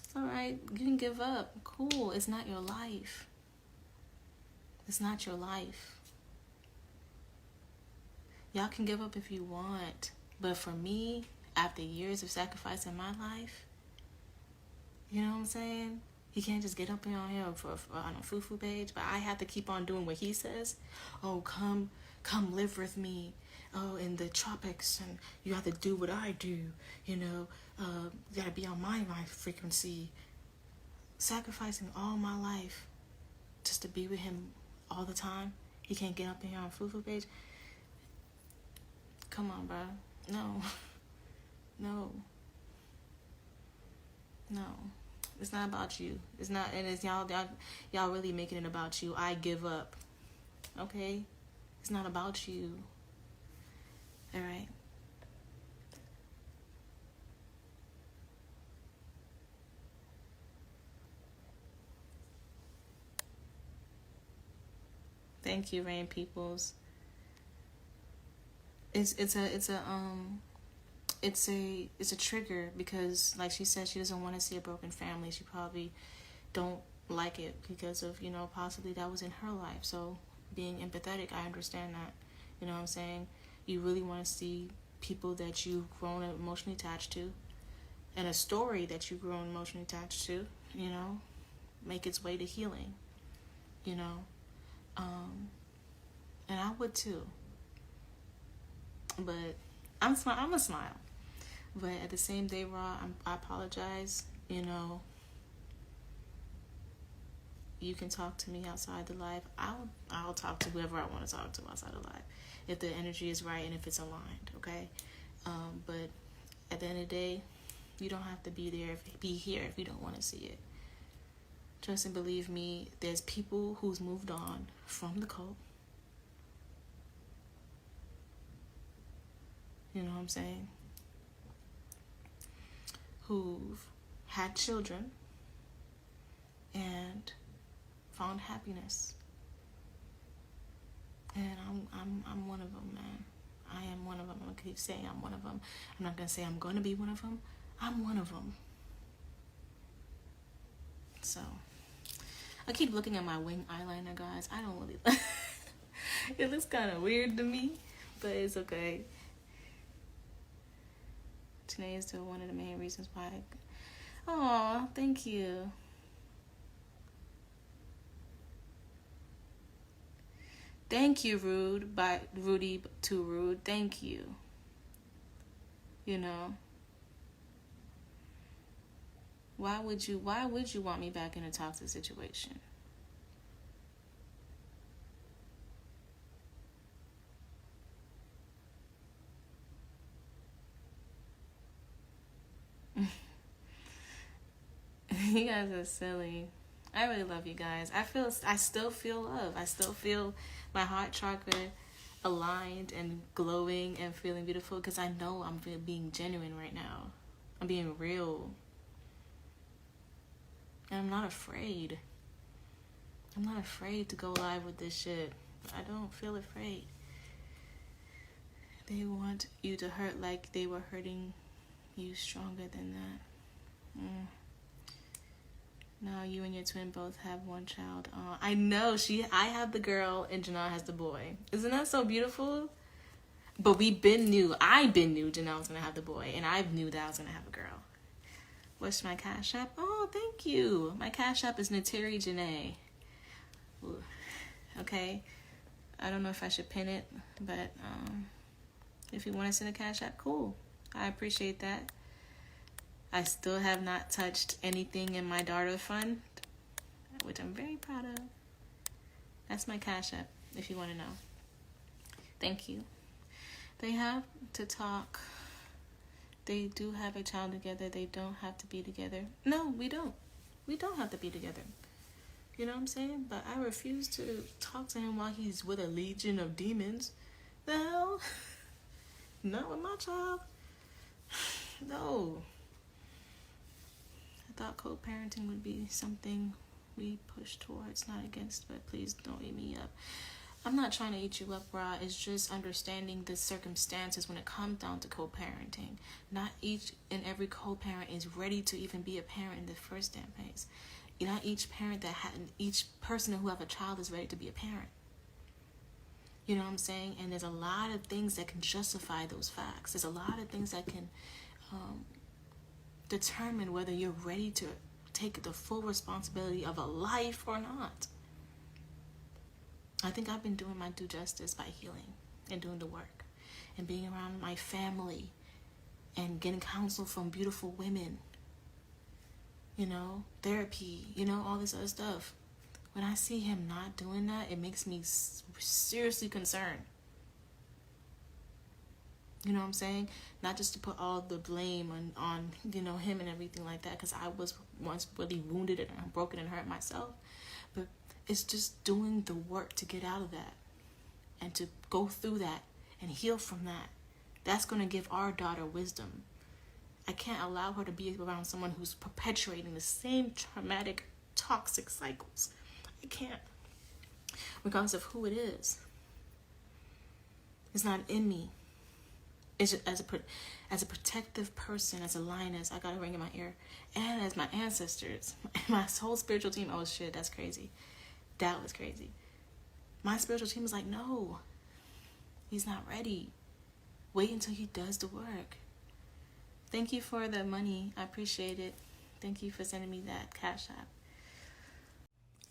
It's alright. You can give up. Cool. It's not your life. It's not your life. Y'all can give up if you want. But for me, after years of sacrifice in my life, you know what I'm saying? He can't just get up here on here on a Fufu page, but I have to keep on doing what he says. Oh, come live with me. Oh, in the tropics, and you have to do what I do. You know, you gotta be on my frequency. Sacrificing all my life just to be with him all the time. He can't get up here on a Fufu page. Come on, bro. No. It's not about you. It's not, and it's y'all really making it about you. I give up. Okay? It's not about you. All right. Thank you, Rain Peoples. It's a trigger because, like she said, she doesn't want to see a broken family. She probably don't like it because of, you know, possibly that was in her life. So being empathetic, I understand that. You know what I'm saying? You really want to see people that you've grown emotionally attached to and a story that you've grown emotionally attached to, you know, make its way to healing, you know. And I would too. But I'm a smile. But at the same day, Raw, I apologize. You know, you can talk to me outside the live. I'll talk to whoever I want to talk to outside the live, if the energy is right and if it's aligned. Okay, but at the end of the day, you don't have to be here if you don't want to see it. Trust and believe me. There's people who's moved on from the cult. You know what I'm saying? Who've had children and found happiness. And I'm one of them, man. I am one of them. I'm gonna keep saying I'm one of them. I'm not gonna say I'm gonna be one of them. I'm one of them. So I keep looking at my wing eyeliner, guys. I don't really it looks kind of weird to me, but it's okay. Today is still one of the main reasons why. Oh, thank you. Thank you, Rude, by Rudy to Rude. Thank you. You know, why would you want me back in a toxic situation? You guys are silly. I really love you guys. I still feel love. I still feel my heart chakra aligned and glowing and feeling beautiful because I know I'm being genuine right now. I'm being real. And I'm not afraid. I'm not afraid to go live with this shit. I don't feel afraid. They want you to hurt like they were hurting you stronger than that. No, you and your twin both have one child. I know. I have the girl and Janelle has the boy. Isn't that so beautiful? But I've been knew Janelle was gonna have the boy, and I knew that I was gonna have a girl. What's my Cash App? Oh, thank you. My Cash App is Nateri Janae. Ooh. Okay. I don't know if I should pin it, but if you want to send a Cash App, cool. I appreciate that. I still have not touched anything in my daughter fund, which I'm very proud of. That's my Cash App, if you want to know. Thank you. They have to talk. They do have a child together. They don't have to be together. No, we don't. We don't have to be together. You know what I'm saying? But I refuse to talk to him while he's with a legion of demons. The hell? Not with my child. No. I thought co-parenting would be something we push towards, not against, but please don't eat me up. I'm not trying to eat you up, Ra. It's just understanding the circumstances when it comes down to co-parenting. Not each and every co-parent is ready to even be a parent in the first damn place. Not each person who have a child is ready to be a parent. You know what I'm saying? And there's a lot of things that can justify those facts. There's a lot of things that can determine whether you're ready to take the full responsibility of a life or not. I think I've been doing my due justice by healing and doing the work and being around my family and getting counsel from beautiful women, therapy, all this other stuff. When I see him not doing that, it makes me seriously concerned. You know what I'm saying? Not just to put all the blame on him and everything like that, because I was once really wounded and broken and hurt myself. But it's just doing the work to get out of that and to go through that and heal from that. That's going to give our daughter wisdom. I can't allow her to be around someone who's perpetuating the same traumatic, toxic cycles. I can't. Regardless of who it is. It's not in me. It's just as a protective person, as a lioness, I got a ring in my ear. And as my ancestors, my whole spiritual team, oh shit, that's crazy. That was crazy. My spiritual team was like, no, he's not ready. Wait until he does the work. Thank you for the money. I appreciate it. Thank you for sending me that Cash App.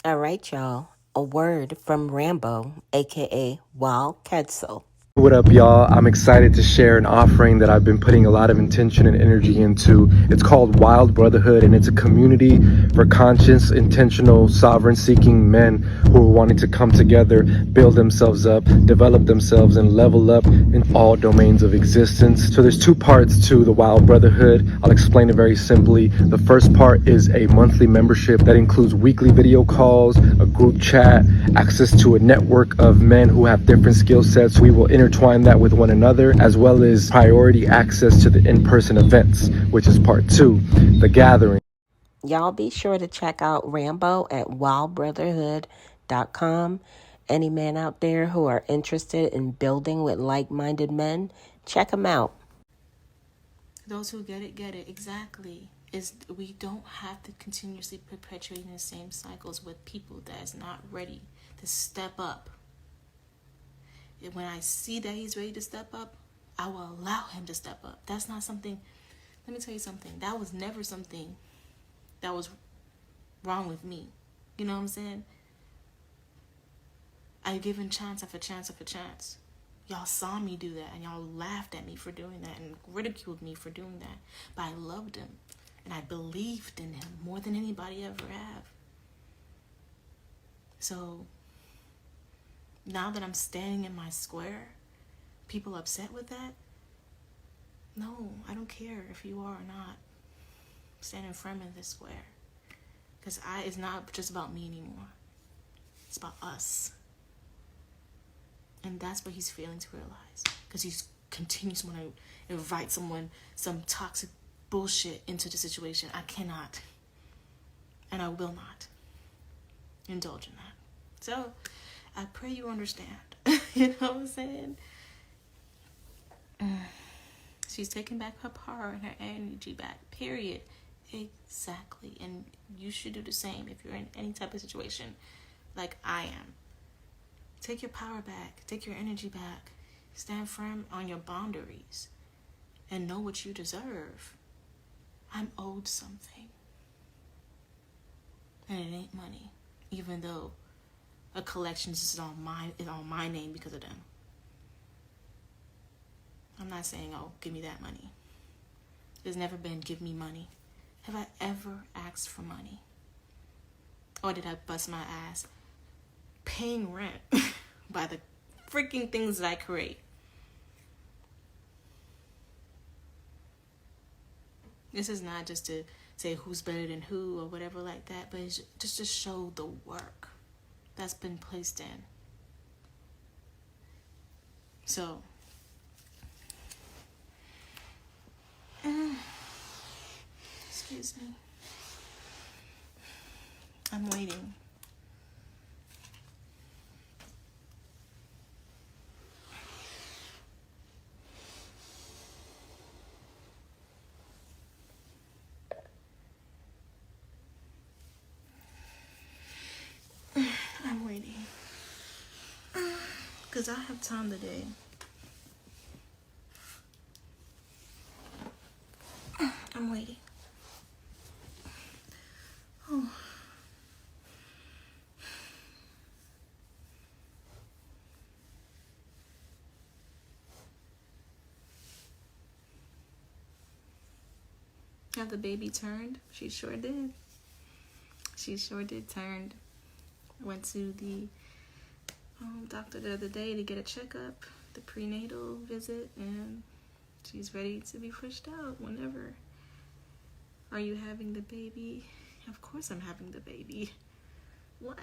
All right, y'all. A word from Rambo, aka Wild Quetzal. What up, y'all? I'm excited to share an offering that I've been putting a lot of intention and energy into. It's called Wild Brotherhood, and it's a community for conscious, intentional, sovereign-seeking men who are wanting to come together, build themselves up, develop themselves, and level up in all domains of existence. So there's two parts to the Wild Brotherhood. I'll explain it very simply. The first part is a monthly membership that includes weekly video calls, a group chat, access to a network of men who have different skill sets. We will intertwine that with one another, as well as priority access to the in-person events, which is part two, the gathering. Y'all be sure to check out Rambo at wildbrotherhood.com. Any men out there who are interested in building with like-minded men, check them out. Those who get it. Exactly. We don't have to continuously perpetuating the same cycles with people that is not ready to step up. When I see that he's ready to step up, I will allow him to step up. That's not something, let me tell you something, that was never something that was wrong with me. You know what I'm saying? I given chance after chance after chance. Y'all saw me do that, and y'all laughed at me for doing that and ridiculed me for doing that. But I loved him, and I believed in him more than anybody ever have. So now that I'm standing in my square, people upset with that? No, I don't care if you are or not. Standing firm in this square. Because it's not just about me anymore. It's about us. And that's what he's failing to realize. Because he continues to want to invite some toxic bullshit into the situation. I cannot. And I will not indulge in that. So, I pray you understand. You know what I'm saying? She's taking back her power and her energy back. Period. Exactly. And you should do the same if you're in any type of situation like I am. Take your power back. Take your energy back. Stand firm on your boundaries and know what you deserve. I'm owed something. And it ain't money, even though a collections is on my name because of them. I'm not saying, oh, give me that money. There's never been give me money. Have I ever asked for money? Or did I bust my ass paying rent by the freaking things that I create? This is not just to say who's better than who or whatever like that, but it's just to show the work that's been placed in. So, excuse me. I'm waiting. I'm waiting. Because I have time today. I'm waiting. Oh. Have the baby turned? She sure did. She sure did turned. Went to the doctor the other day to get a checkup, the prenatal visit, and she's ready to be pushed out whenever. Are you having the baby? Of course I'm having the baby. What?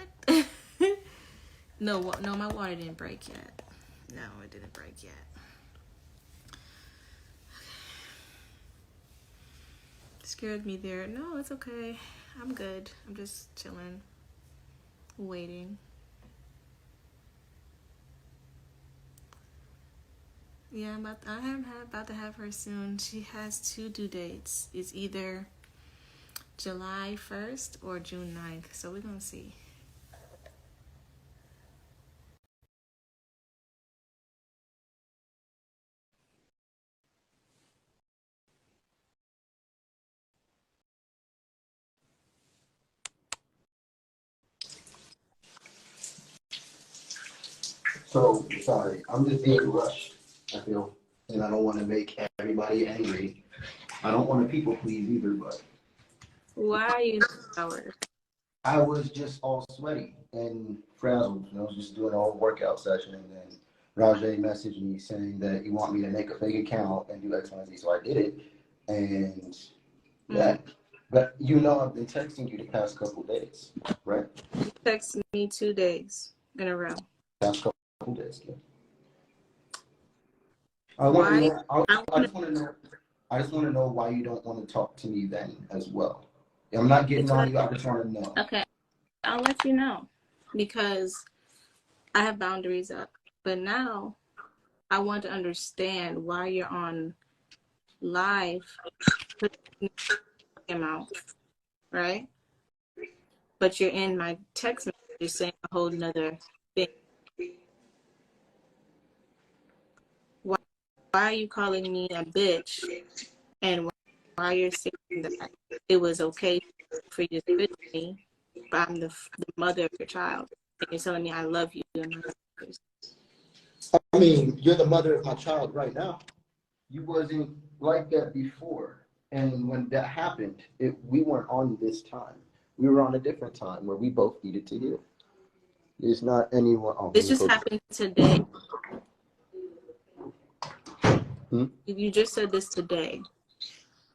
No, my water didn't break yet. No, it didn't break yet. Scared me there. No, it's okay. I'm good. I'm just chilling, waiting. Yeah, I am about to have her soon. She has 2 due dates. It's either July 1st or June 9th. So we're going to see. So, sorry, I'm just being rushed, I feel, and I don't want to make everybody angry. I don't want to people please either, but Why are you in the shower? I was just all sweaty and frazzled. I was just doing a whole workout session, and then Rajay messaged me saying that he want me to make a fake account and do X, Y, and Z. So I did it, and yeah. But you know, I've been texting you the past couple days, right? You texted me 2 days in a row. Past couple days, yeah. Why? I just want to know why you don't want to talk to me then as well. I'm not getting on you. I just want to know. Okay, I'll let you know because I have boundaries up. But now I want to understand why you're on live putting your mouth, right? But you're in my text message saying a whole nother thing. Why are you calling me a bitch? And why you're saying that it was okay for you to spit me, but I'm the mother of your child, and you're telling me I love you and I mean, you're the mother of my child right now. You wasn't like that before, and when that happened, we weren't on this time. We were on a different time where we both needed to heal. It's not anyone. Oh, this just happened today. You just said this today.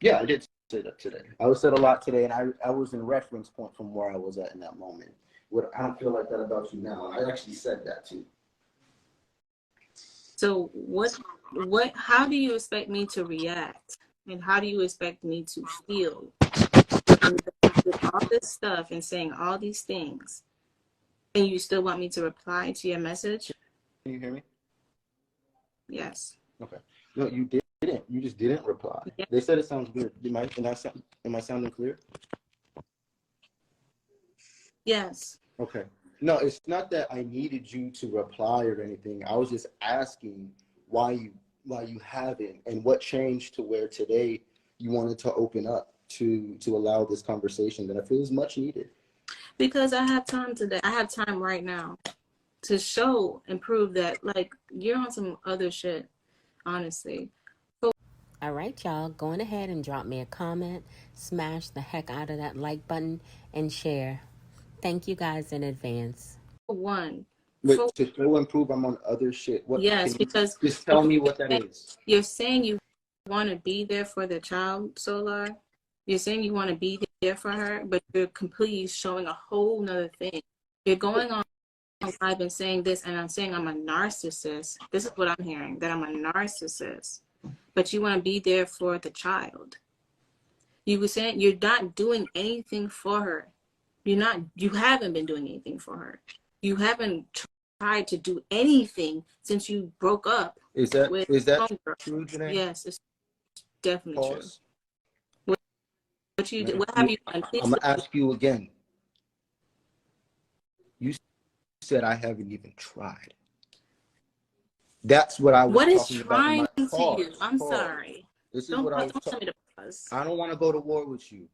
Yeah, I did say that today. I said a lot today, and I was in reference point from where I was at in that moment. I don't feel like that about you now. I actually said that too. So how do you expect me to react? And how do you expect me to feel with all this stuff and saying all these things? And you still want me to reply to your message? Can you hear me? Yes. Okay. No, you didn't. You just didn't reply. Yeah. They said it sounds weird. Am I sounding clear? Yes. Okay. No, it's not that I needed you to reply or anything. I was just asking why you haven't, and what changed to where today you wanted to open up to allow this conversation that I feel is much needed. Because I have time today. I have time right now to show and prove that, like, you're on some other shit, honestly. All right, y'all, going ahead and drop me a comment, smash the heck out of that like button, and share. Thank you guys in advance. One. Wait, For, to show and prove I'm on other shit. What? yes, Can you because just tell me what that is? you're saying you want to be there for the child, Solar. You're saying you want to be there for her, but you're completely showing a whole nother thing. You're going on live and saying this, and I'm saying I'm a narcissist. This is what I'm hearing, that I'm a narcissist. But you want to be there for the child. You were saying you're not doing anything for her. You haven't been doing anything for her. You haven't tried to do anything since you broke up. Is that with true, Janae? Yes, it's definitely Pause. true. What you what have you done? Please, I'm gonna ask you again. You said I haven't even tried. That's what I was what is talking trying about in my to you? pause. I'm Pause. sorry. This is Don't what I was tell me talking. to pause. I don't want to go to war with you.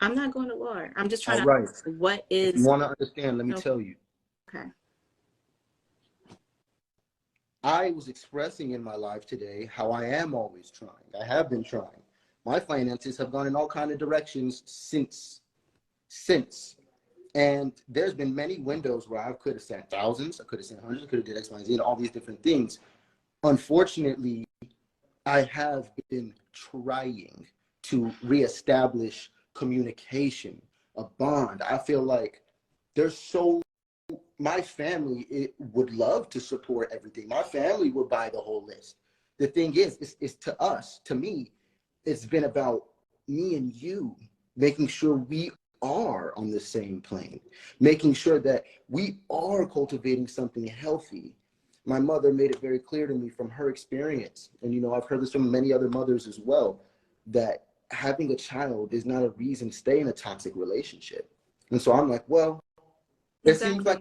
I'm not going to war. I'm just trying All to right. what is. If you want to understand, let me tell you. Okay. I was expressing in my life today how I am always trying. I have been trying. My finances have gone in all kinds of directions since. And there's been many windows where I could have sent thousands, I could have sent hundreds, I could have did X, Y, and Z, and all these different things. Unfortunately, I have been trying to reestablish communication, a bond. I feel like my family would love to support everything. My family would buy the whole list. The thing is to us, to me, it's been about me and you making sure we are on the same plane, making sure that we are cultivating something healthy. My mother made it very clear to me from her experience, and I've heard this from many other mothers as well, that having a child is not a reason to stay in a toxic relationship. And so I'm like, well, it seems like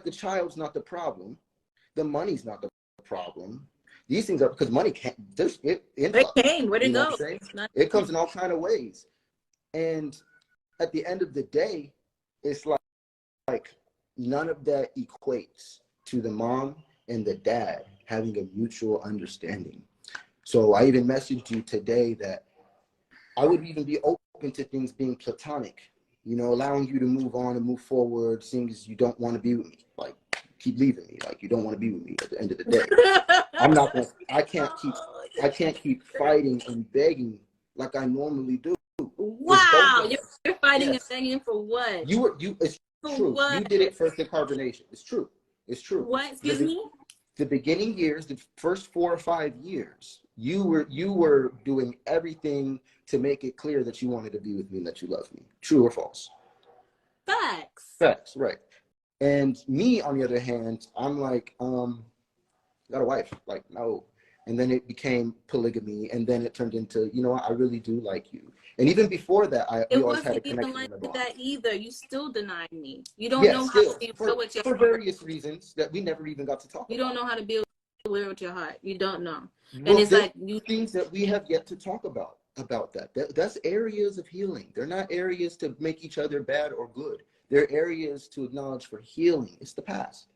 the child's not the problem, the money's not the problem. These things are because money can't. It came. Where'd it go? It comes in all kind of ways, and at the end of the day, it's like none of that equates to the mom and the dad having a mutual understanding. So I even messaged you today that I would even be open to things being platonic, allowing you to move on and move forward, seeing as you don't want to be with me. Like, keep leaving me. Like, you don't want to be with me at the end of the day. I can't keep fighting and begging like I normally do. Wow, you're fighting and begging for what? It's true. What? You did it first in carbonation. It's true. What? Excuse me? The beginning years, the first 4 or 5 years, you were doing everything to make it clear that you wanted to be with me and that you love me. True or false? Facts, right. And me, on the other hand, I'm like, got a wife. Like, no. And then it became polygamy, and then it turned into, I really do like you. And even before that, we always had a connection. It wasn't even like that either. You still denied me. You don't know how to deal with your heart. For various reasons that we never even got to talk about. You don't know how to deal with your heart. You don't know. Well, and it's like things that we have yet to talk about that. That's areas of healing. They're not areas to make each other bad or good. They're areas to acknowledge for healing. It's the past.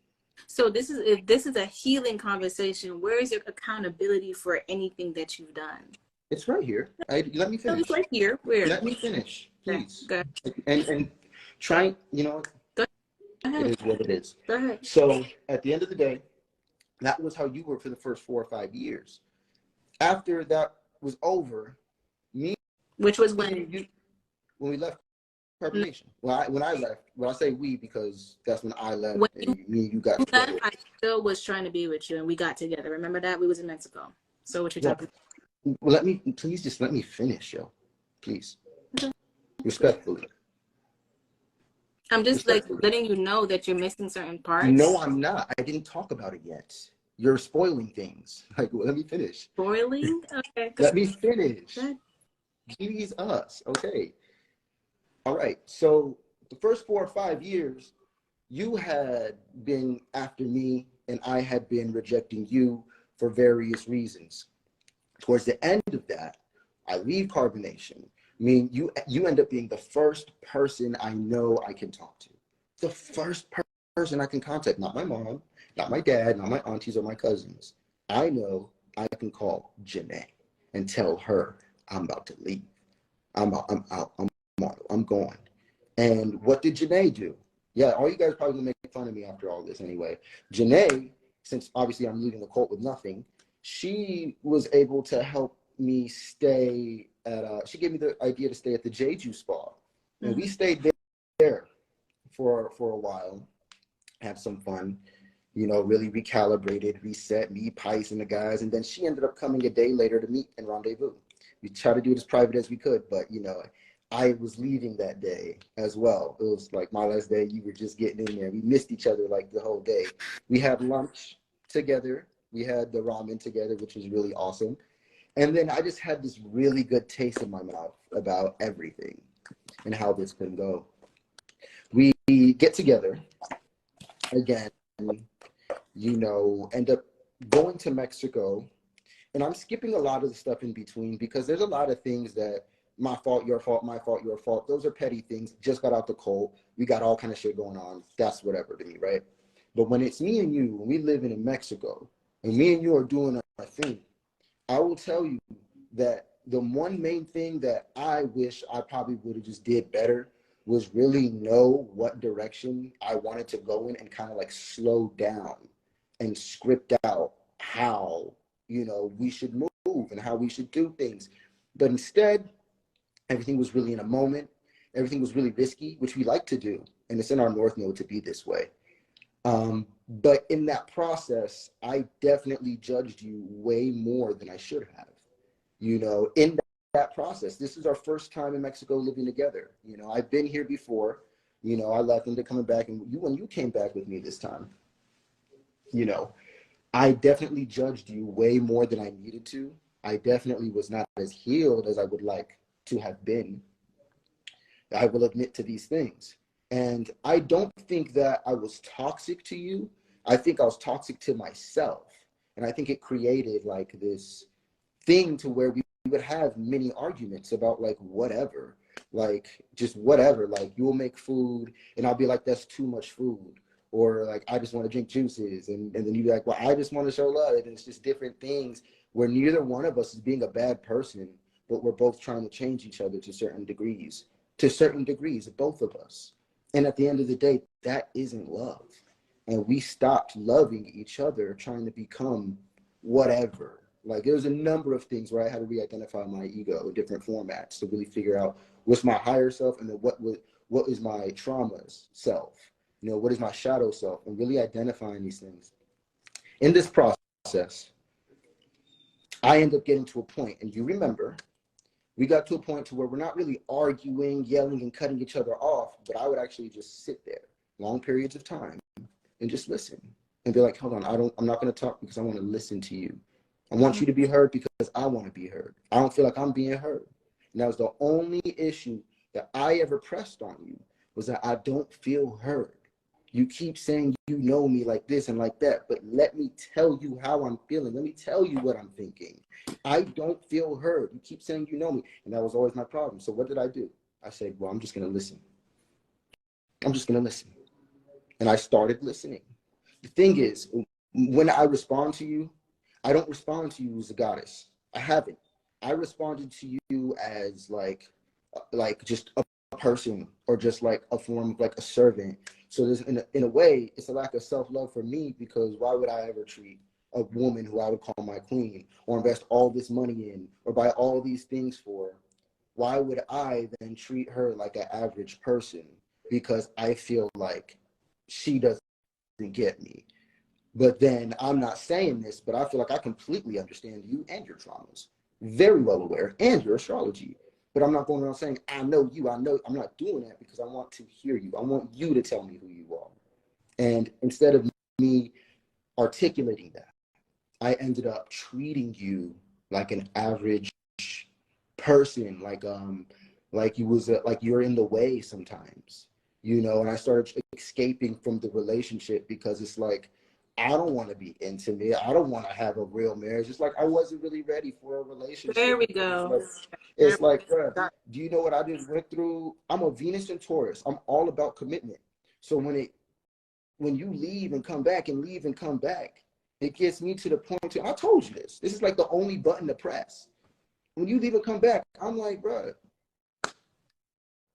So if this is a healing conversation, where is your accountability for anything that you've done? It's right here. Let me finish. It's right here. Where? Let me finish, please. Okay. And try, Go ahead. It is what it is. Go ahead. So at the end of the day, that was how you were for the first 4 or 5 years. After that was over, which was when we left carbonation. When I left, well, I say we because that's when I left. You got together. I still was trying to be with you, and we got together. Remember that? We was in Mexico. So what you talking about? Well, please just let me finish, yo. Please. Respectfully. I'm just like letting you know that you're missing certain parts. No, I'm not. I didn't talk about it yet. You're spoiling things. Like, let me finish. Spoiling? Okay. Let me finish. Geez, us. Okay. All right. So the first 4 or 5 years, you had been after me and I had been rejecting you for various reasons. Towards the end of that, I leave Carbonation. I mean, you end up being the first person I know I can talk to. The first person I can contact, not my mom, not my dad, not my aunties or my cousins. I know I can call Janae and tell her I'm about to leave. I'm out. I'm going. And what did Janae do? Yeah, all you guys probably gonna make fun of me after all this anyway. Janae, since obviously I'm leaving the cult with nothing, she was able to help me stay at, she gave me the idea to stay at the Jeju Spa. And we stayed there for a while, have some fun, you know, really recalibrated, reset, me, Pice, and the guys. And then she ended up coming a day later to meet and rendezvous. We tried to do it as private as we could, but, you know, I was leaving that day as well. It was like my last day. You were just getting in there. We missed each other like the whole day. We had lunch together. We had the ramen together, which was really awesome. And then I just had this really good taste in my mouth about everything and how this can go. We get together again, you know, end up going to Mexico. And I'm skipping a lot of the stuff in between because there's a lot of things that my fault, your fault, my fault, your fault. Those are petty things. Just got out the cold. We got all kind of shit going on. That's whatever to me, right? But when it's me and you, when we living in Mexico, and me and you are doing our thing, I will tell you that the one main thing that I wish I probably would have just did better was really know what direction I wanted to go in and kind of like slow down and script out how, you know, we should move and how we should do things. But instead, everything was really in a moment. Everything was really risky, which we like to do. And it's in our North Node to be this way. But in that process, I definitely judged you way more than I should have. You know, in that process, this is our first time in Mexico living together. You know, I've been here before. You know, I left into coming back. And when you came back with me this time, you know, I definitely judged you way more than I needed to. I definitely was not as healed as I would like to have been. I will admit to these things. And I don't think that I was toxic to you. I think I was toxic to myself. And I think it created like this thing to where we would have many arguments about like whatever, like just whatever. Like you'll make food and I'll be like, that's too much food. Or like, I just want to drink juices. And then you'd be like, well, I just want to show love. And it's just different things where neither one of us is being a bad person, but we're both trying to change each other to certain degrees, both of us. And at the end of the day, that isn't love. And we stopped loving each other, trying to become whatever. Like there's a number of things where I had to re-identify my ego in different formats to really figure out what's my higher self and then what is my trauma's self. You know, what is my shadow self, and really identifying these things. In this process, I end up getting to a point, and you remember, we got to a point to where we're not really arguing, yelling, and cutting each other off, but I would actually just sit there long periods of time and just listen and be like, hold on, I'm not going to talk because I want to listen to you. I want you to be heard because I want to be heard. I don't feel like I'm being heard. And that was the only issue that I ever pressed on you, was that I don't feel heard. You keep saying you know me like this and like that, but let me tell you how I'm feeling. Let me tell you what I'm thinking. I don't feel heard. You keep saying you know me. And that was always my problem. So what did I do? I said, well, I'm just going to listen. I'm just going to listen. And I started listening. The thing is, when I respond to you, I don't respond to you as a goddess. I haven't. I responded to you as like just a person, or just like a form of like a servant. So there's in a way, it's a lack of self-love for me, because why would I ever treat a woman who I would call my queen, or invest all this money in, or buy all these things for? Why would I then treat her like an average person? Because I feel like she doesn't get me. But then I'm not saying this, but I feel like I completely understand you and your traumas. Very well aware, and your astrology. But I'm not going around saying, I know you, I know. I'm not doing that, because I want to hear you. I want you to tell me who you are. And instead of me articulating that, I ended up treating you like an average person, like you was like you're in the way sometimes, you know. And I started escaping from the relationship, because it's like I don't want to be intimate. I don't want to have a real marriage. It's like I wasn't really ready for a relationship. There we go. It's like, bro, do you know what I just went through? I'm a Venus and Taurus. I'm all about commitment. So when you leave and come back and leave and come back, it gets me to the point I told you this. This is like the only button to press. When you leave and come back, I'm like, bro,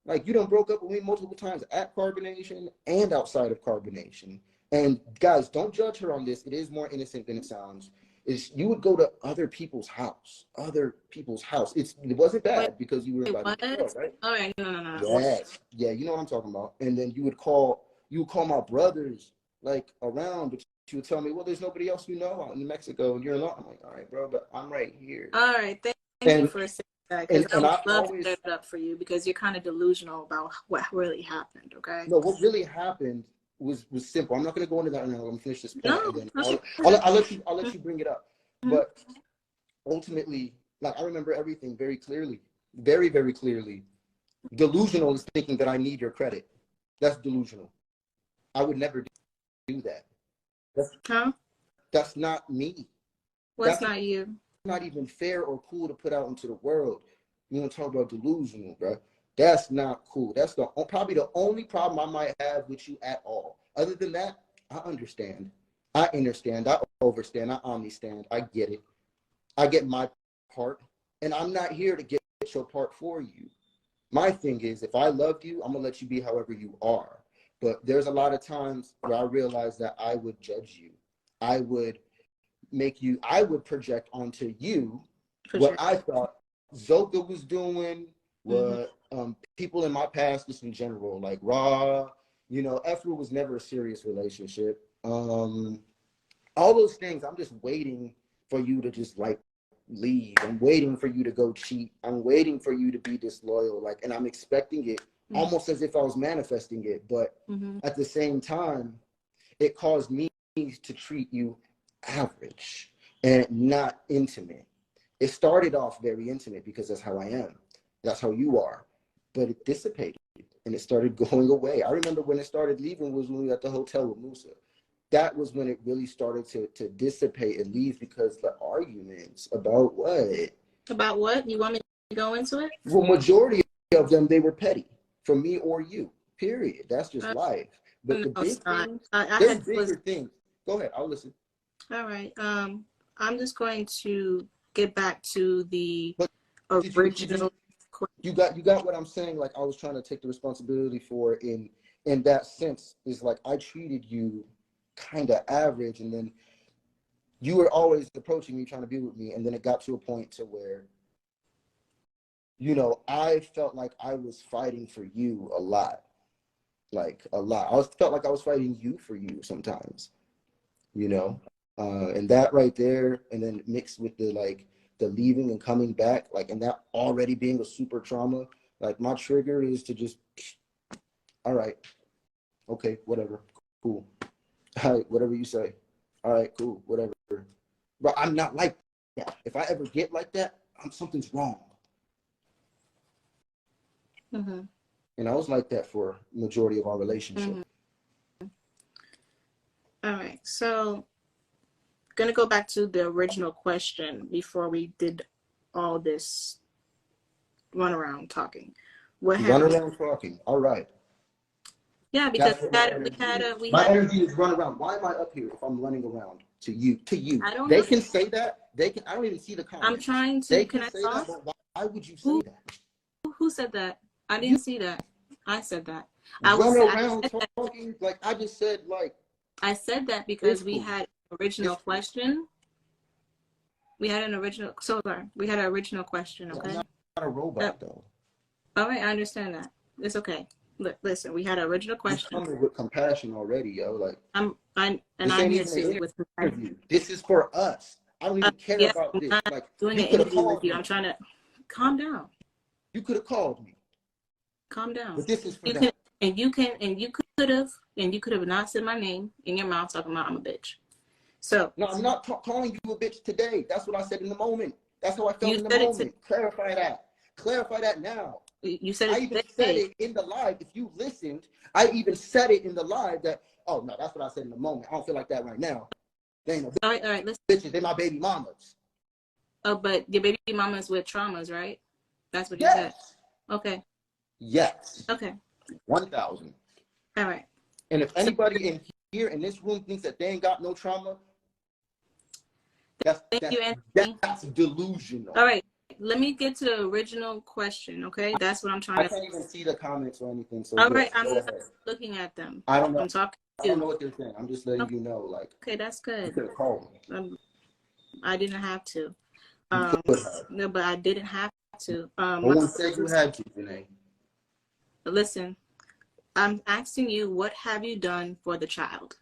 like you done broke up with me multiple times at Carbonation and outside of Carbonation. And guys, don't judge her on this. It is more innocent than it sounds. Is you would go to other people's house. It wasn't bad because you were invited to go, right? All right, no. Yes. Yeah, you know what I'm talking about. And then you would call my brothers like around, but you would tell me, well, there's nobody else you know out in Mexico, and you're alone. I'm like, all right, bro, but I'm right here. All right, thank you for saying that, because I would love to set it up for you because you're kind of delusional about what really happened, okay? No, what really happened was simple. I'm not going to go into that right now. I'm going to finish this point, No, and then I'll let you bring it up. But ultimately, like I remember everything very clearly, very, very clearly. Delusional is thinking that I need your credit. That's delusional. I would never do that. That's not me. What's not you? Not even fair or cool to put out into the world. You want to talk about delusional, bro? That's not cool. That's probably the only problem I might have with you at all. Other than that, I understand. I understand. I overstand. I omnistand. I get it. I get my part. And I'm not here to get your part for you. My thing is, if I love you, I'm going to let you be however you are. But there's a lot of times where I realize that I would judge you. I would project onto you what I thought Zoka was doing, what people in my past, just in general, like Raw, Efra was never a serious relationship. All those things, I'm just waiting for you to just like leave. I'm waiting for you to go cheat. I'm waiting for you to be disloyal. And I'm expecting it almost as if I was manifesting it. But at the same time, it caused me to treat you average and not intimate. It started off very intimate because that's how I am. That's how you are. But it dissipated and it started going away. I remember when it started leaving was when we were at the hotel with Musa. That was when it really started to dissipate and leave because the arguments about what? About what? You want me to go into it? Well, majority of them, they were petty from me or you, period. That's just life. But the big things, there's bigger things. Go ahead, I'll listen. All right. I'm just going to get back to the original. You got what I'm saying. Like I was trying to take the responsibility for in that sense is like I treated you kind of average, and then you were always approaching me trying to be with me, and then it got to a point to where I felt like I was fighting for you a lot. I felt like I was fighting you for you sometimes, and that right there, and then mixed with the leaving and coming back, and that already being a super trauma, my trigger is to just, all right, okay, whatever, cool. All right, whatever you say. All right, cool, whatever. But I'm not like that. If I ever get like that, something's wrong. And I was like that for majority of our relationship. All right, so going to go back to the original question before we did all this runaround talking. Runaround talking, all right. Yeah, because my energy is run around. Why am I up here if I'm running around to you? I don't know. Can say that. I don't even see the comments. I'm trying to. Can I talk? Why would you say that? Who said that? I didn't see that. I said that. Talking like I just said. I said that because we had original question. We had an original. So sorry. We had an original question. Okay. I'm not a robot though. All right, I understand that. It's okay. Listen, we had an original question. You're coming with compassion already, yo. I'm here too with compassion. This is for us. I don't even care about this. I'm not doing an interview with you. I'm trying to calm down. You could have called me. Calm down. But this is for them. You could have not said my name in your mouth talking about I'm a bitch. So no, I'm not calling you a bitch today. That's what I said in the moment. That's how I felt in the moment. Clarify that. Clarify that now. You said I it's even said big. it in the live. If you listened, I even said it in the live that, oh no, that's what I said in the moment. I don't feel like that right now. They ain't no All right, listen. bitches. They my baby mamas. Oh, but your baby mama's with traumas, right? That's what you said. Yes. Okay. Yes. Okay. 1,000. All right. And if So anybody in here in this room thinks that they ain't got no trauma, thank you, Anthony. that's delusional. All right. Let me get to the original question, okay? That's what I'm trying I to. can't even see the comments or anything. So All yes, right, I'm go not ahead. looking at them. I don't know. I'm talking I to don't you. know what they're saying. I'm just letting Okay. you know. Like, Okay, that's you good. could have called me. I didn't have to. You could have. No, but I didn't have to. No one said you had to, Janae. Listen, I'm asking you, what have you done for the child?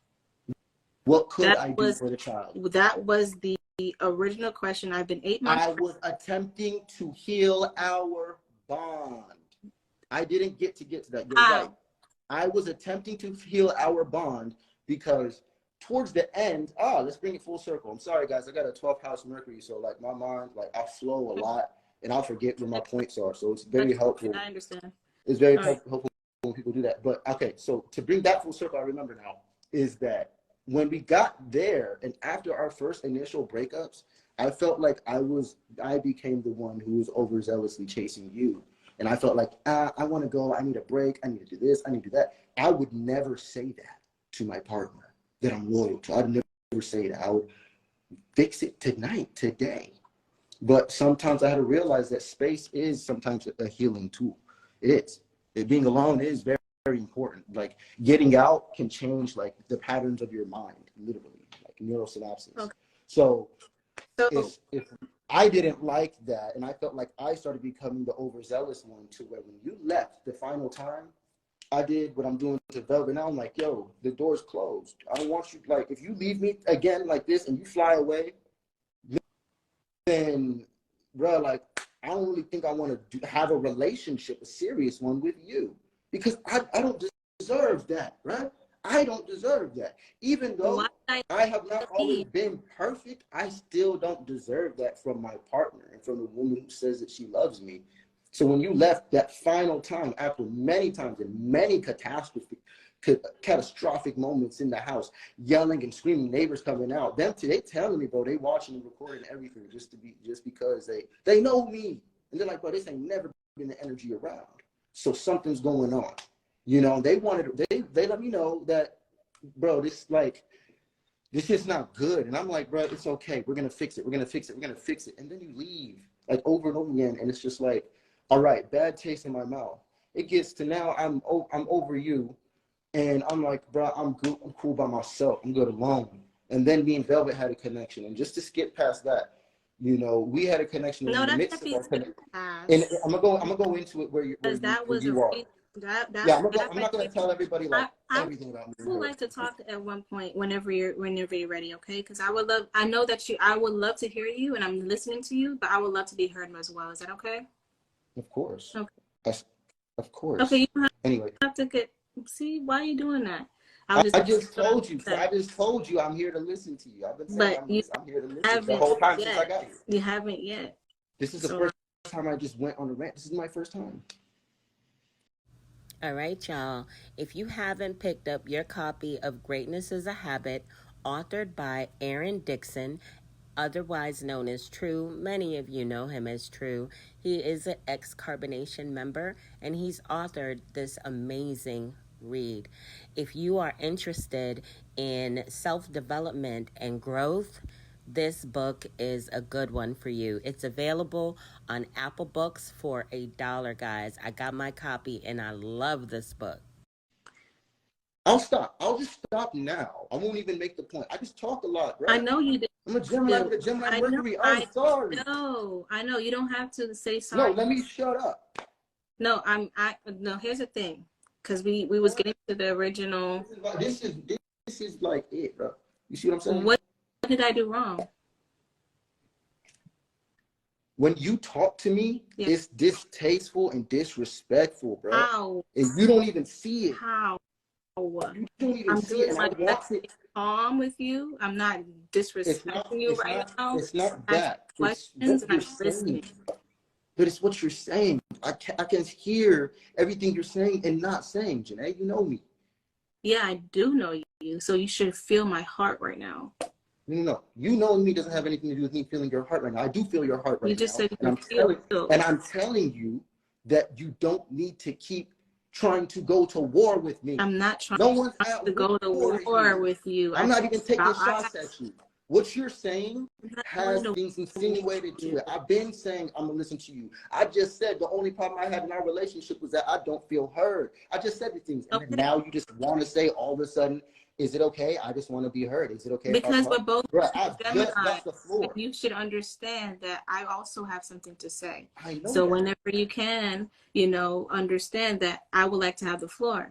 What could That I do was for the child? that was the original question. I've been 8 months. I was attempting to heal our bond. I didn't get to that. You're right. I was attempting to heal our bond because towards the end, let's bring it full circle. I'm sorry, guys. I got a 12th house Mercury, so like my mind, like I flow a lot and I'll forget where my points are. So it's very helpful. I understand. It's very helpful when people do that. But okay, so to bring that full circle, I remember now, is that when we got there and after our first initial breakups, I felt like I became the one who was overzealously chasing you. And I felt like, I want to go, I need a break, I need to do this, I need to do that. I would never say that to my partner that I'm loyal to. I'd never say that. I would fix it tonight, today. But sometimes I had to realize that space is sometimes a healing tool. It is. Being alone is very, very important. Like getting out can change like the patterns of your mind, literally, like neurosynapses. Okay. So if I didn't like that, and I felt like I started becoming the overzealous one to where when you left the final time, I did what I'm doing to Velvet. Now I'm like, yo, the door's closed. I don't want you, like, if you leave me again like this and you fly away, then, bro, like, I don't really think I want to have a relationship, a serious one with you, because I don't deserve that, right? I don't deserve that. Even though I have not always been perfect, I still don't deserve that from my partner and from the woman who says that she loves me. So when you left that final time, after many times and many catastrophic moments in the house, yelling and screaming, neighbors coming out, they telling me, bro, they watching and recording everything just because they know me. And they're like, bro, this ain't never been the energy around. So something's going on. You know, they let me know that, bro, this is not good. And I'm like, bro, it's okay. We're going to fix it. We're going to fix it. We're going to fix it. And then you leave like over and over again. And it's just like, all right, bad taste in my mouth. It gets to now I'm over you. And I'm like, bro, I'm cool by myself. I'm good alone. And then me and Velvet had a connection. And just to skip past that, you know, we had a connection in the midst of our connection. And I'm gonna go into it where you are. Yeah, I'm not gonna tell everybody like everything about me. I would like to talk at one point whenever you're ready, okay? Because I would love to hear you, and I'm listening to you, but I would love to be heard as well. Is that okay? Of course. Okay. Of course. Okay. You anyway, have to get. See, why are you doing that? I just told you I'm here to listen to you. I've been saying I'm here to listen the whole time since I got here. You haven't yet. This is the first time I just went on a rant. This is my first time. All right, y'all. If you haven't picked up your copy of Greatness is a Habit, authored by Aaron Dixon, otherwise known as True. Many of you know him as True. He is an ex-Carbonation member, and he's authored this amazing read. If you are interested in self-development and growth, this book is a good one for you. It's available on Apple Books for $1, guys. I got my copy, and I love this book. I'll stop. I'll just stop now. I won't even make the point. I just talk a lot, right? I know you did. I'm a Gemini with a Gemini Mercury. I'm sorry. No, I know. You don't have to say sorry. No, let me shut up. No, no, here's the thing. Because we was getting to the original. This is like it, bro. You see what I'm saying? What did I do wrong? When you talk to me, it's distasteful and disrespectful, bro. How? And you don't even see it. How? You don't even see it. And I want it. Calm with you. I'm not disrespecting you right now. It's not that. Questions and I'm listening. But it's what you're saying. I can hear everything you're saying and not saying, Janae. You know me. Yeah, I do know you, so you should feel my heart right now. No. You knowing me doesn't have anything to do with me feeling your heart right now. I do feel your heart You right just now. said you And can feel. I'm telling you that you don't need to keep trying to go to war with me. I'm not trying No one's at to go to war war here. with you. I'm not even taking I shots at you. What you're saying has to things insinuated to it. I've been saying I'm gonna listen to you. I just said the only problem I had in our relationship was that I don't feel heard. I just said the things, and then now you just want to say all of a sudden, is it okay? I just want to be heard. Is it okay if I because talk? we're both Bro, I've Gemini, just left the floor. and you should understand that I also have something to say. I know So that. whenever you can, understand that I would like to have the floor.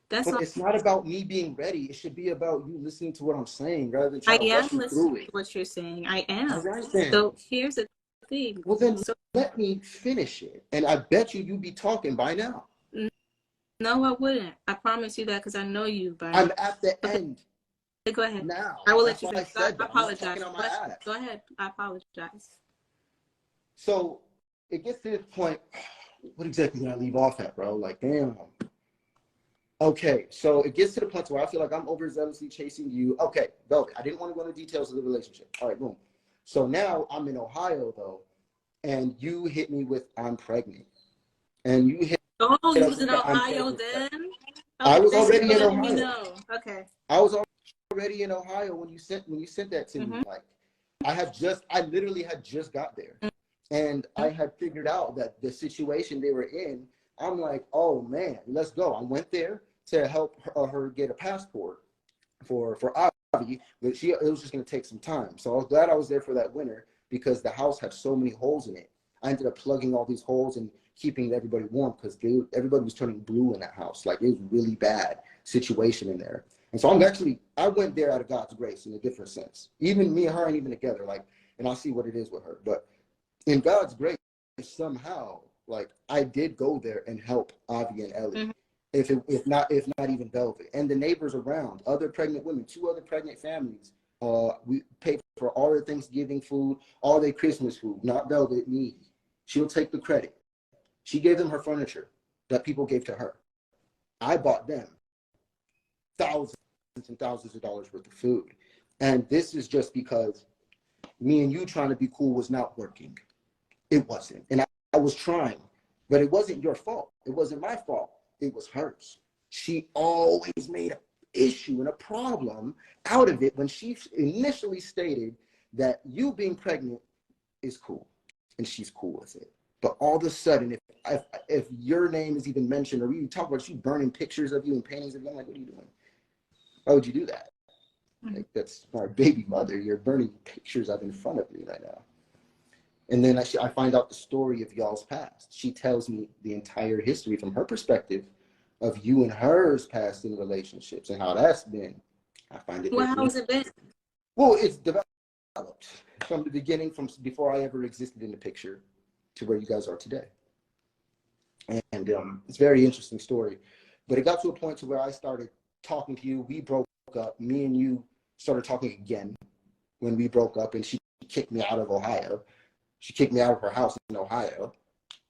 That's But all. it's not about me being ready. It should be about you listening to what I'm saying rather than I trying to am rush me through listening to it. what you're saying. I am. All right then. So here's the thing. Well then, So let me finish it, and I bet you'd be talking by now. no, I wouldn't. I promise you that because I know you. But I'm at the end go ahead. now. I will That's let you why I finish. said I that. I'm not apologize. talking on my ass. Go ahead. I apologize. So it gets to this point. What exactly did I leave off at, bro? Like, damn. Okay, so it gets to the point where I feel like I'm overzealously chasing you. Okay, Velvet, I didn't want to go into details of the relationship. All right, boom. So now I'm in Ohio, though, and you hit me with I'm pregnant. And you hit Oh, you us was in with I'm Ohio pregnant. then? I was thanks already for in letting me Ohio. know. Okay. I was already in Ohio when you sent that to me. Like, I literally had just got there, and I had figured out that the situation they were in. I'm like, oh man, let's go. I went there to help her get a passport for Avi, but it was just gonna take some time. So I was glad I was there for that winter because the house had so many holes in it. I ended up plugging all these holes and keeping everybody warm because everybody was turning blue in that house. Like, it was really bad situation in there. And so I went there out of God's grace in a different sense. Even me and her ain't even together. Like, and I'll see what it is with her. But in God's grace, somehow, like, I did go there and help Avi and Ellie. If not even Velvet. And the neighbors around, other pregnant women, 2 other pregnant families. We paid for all their Thanksgiving food, all their Christmas food, not Velvet, me. She'll take the credit. She gave them her furniture that people gave to her. I bought them thousands and thousands of dollars worth of food. And this is just because me and you trying to be cool was not working. It wasn't. And I was trying, but it wasn't your fault. It wasn't my fault. It was hers. She always made an issue and a problem out of it when she initially stated that you being pregnant is cool and she's cool with it. But all of a sudden, if your name is even mentioned or we talk about you burning pictures of you and paintings of you, I'm like, what are you doing? Why would you do that? Like, that's my baby mother. You're burning pictures of in front of me right now. And then I find out the story of y'all's past. She tells me the entire history from her perspective of you and hers past in relationships and how that's been. I find it. Well, how has it been? Well, it's developed from the beginning, from before I ever existed in the picture to where you guys are today. And it's a very interesting story. But it got to a point to where I started talking to you. We broke up. Me and you started talking again when we broke up, and she kicked me out of Ohio. She kicked me out of her house in Ohio.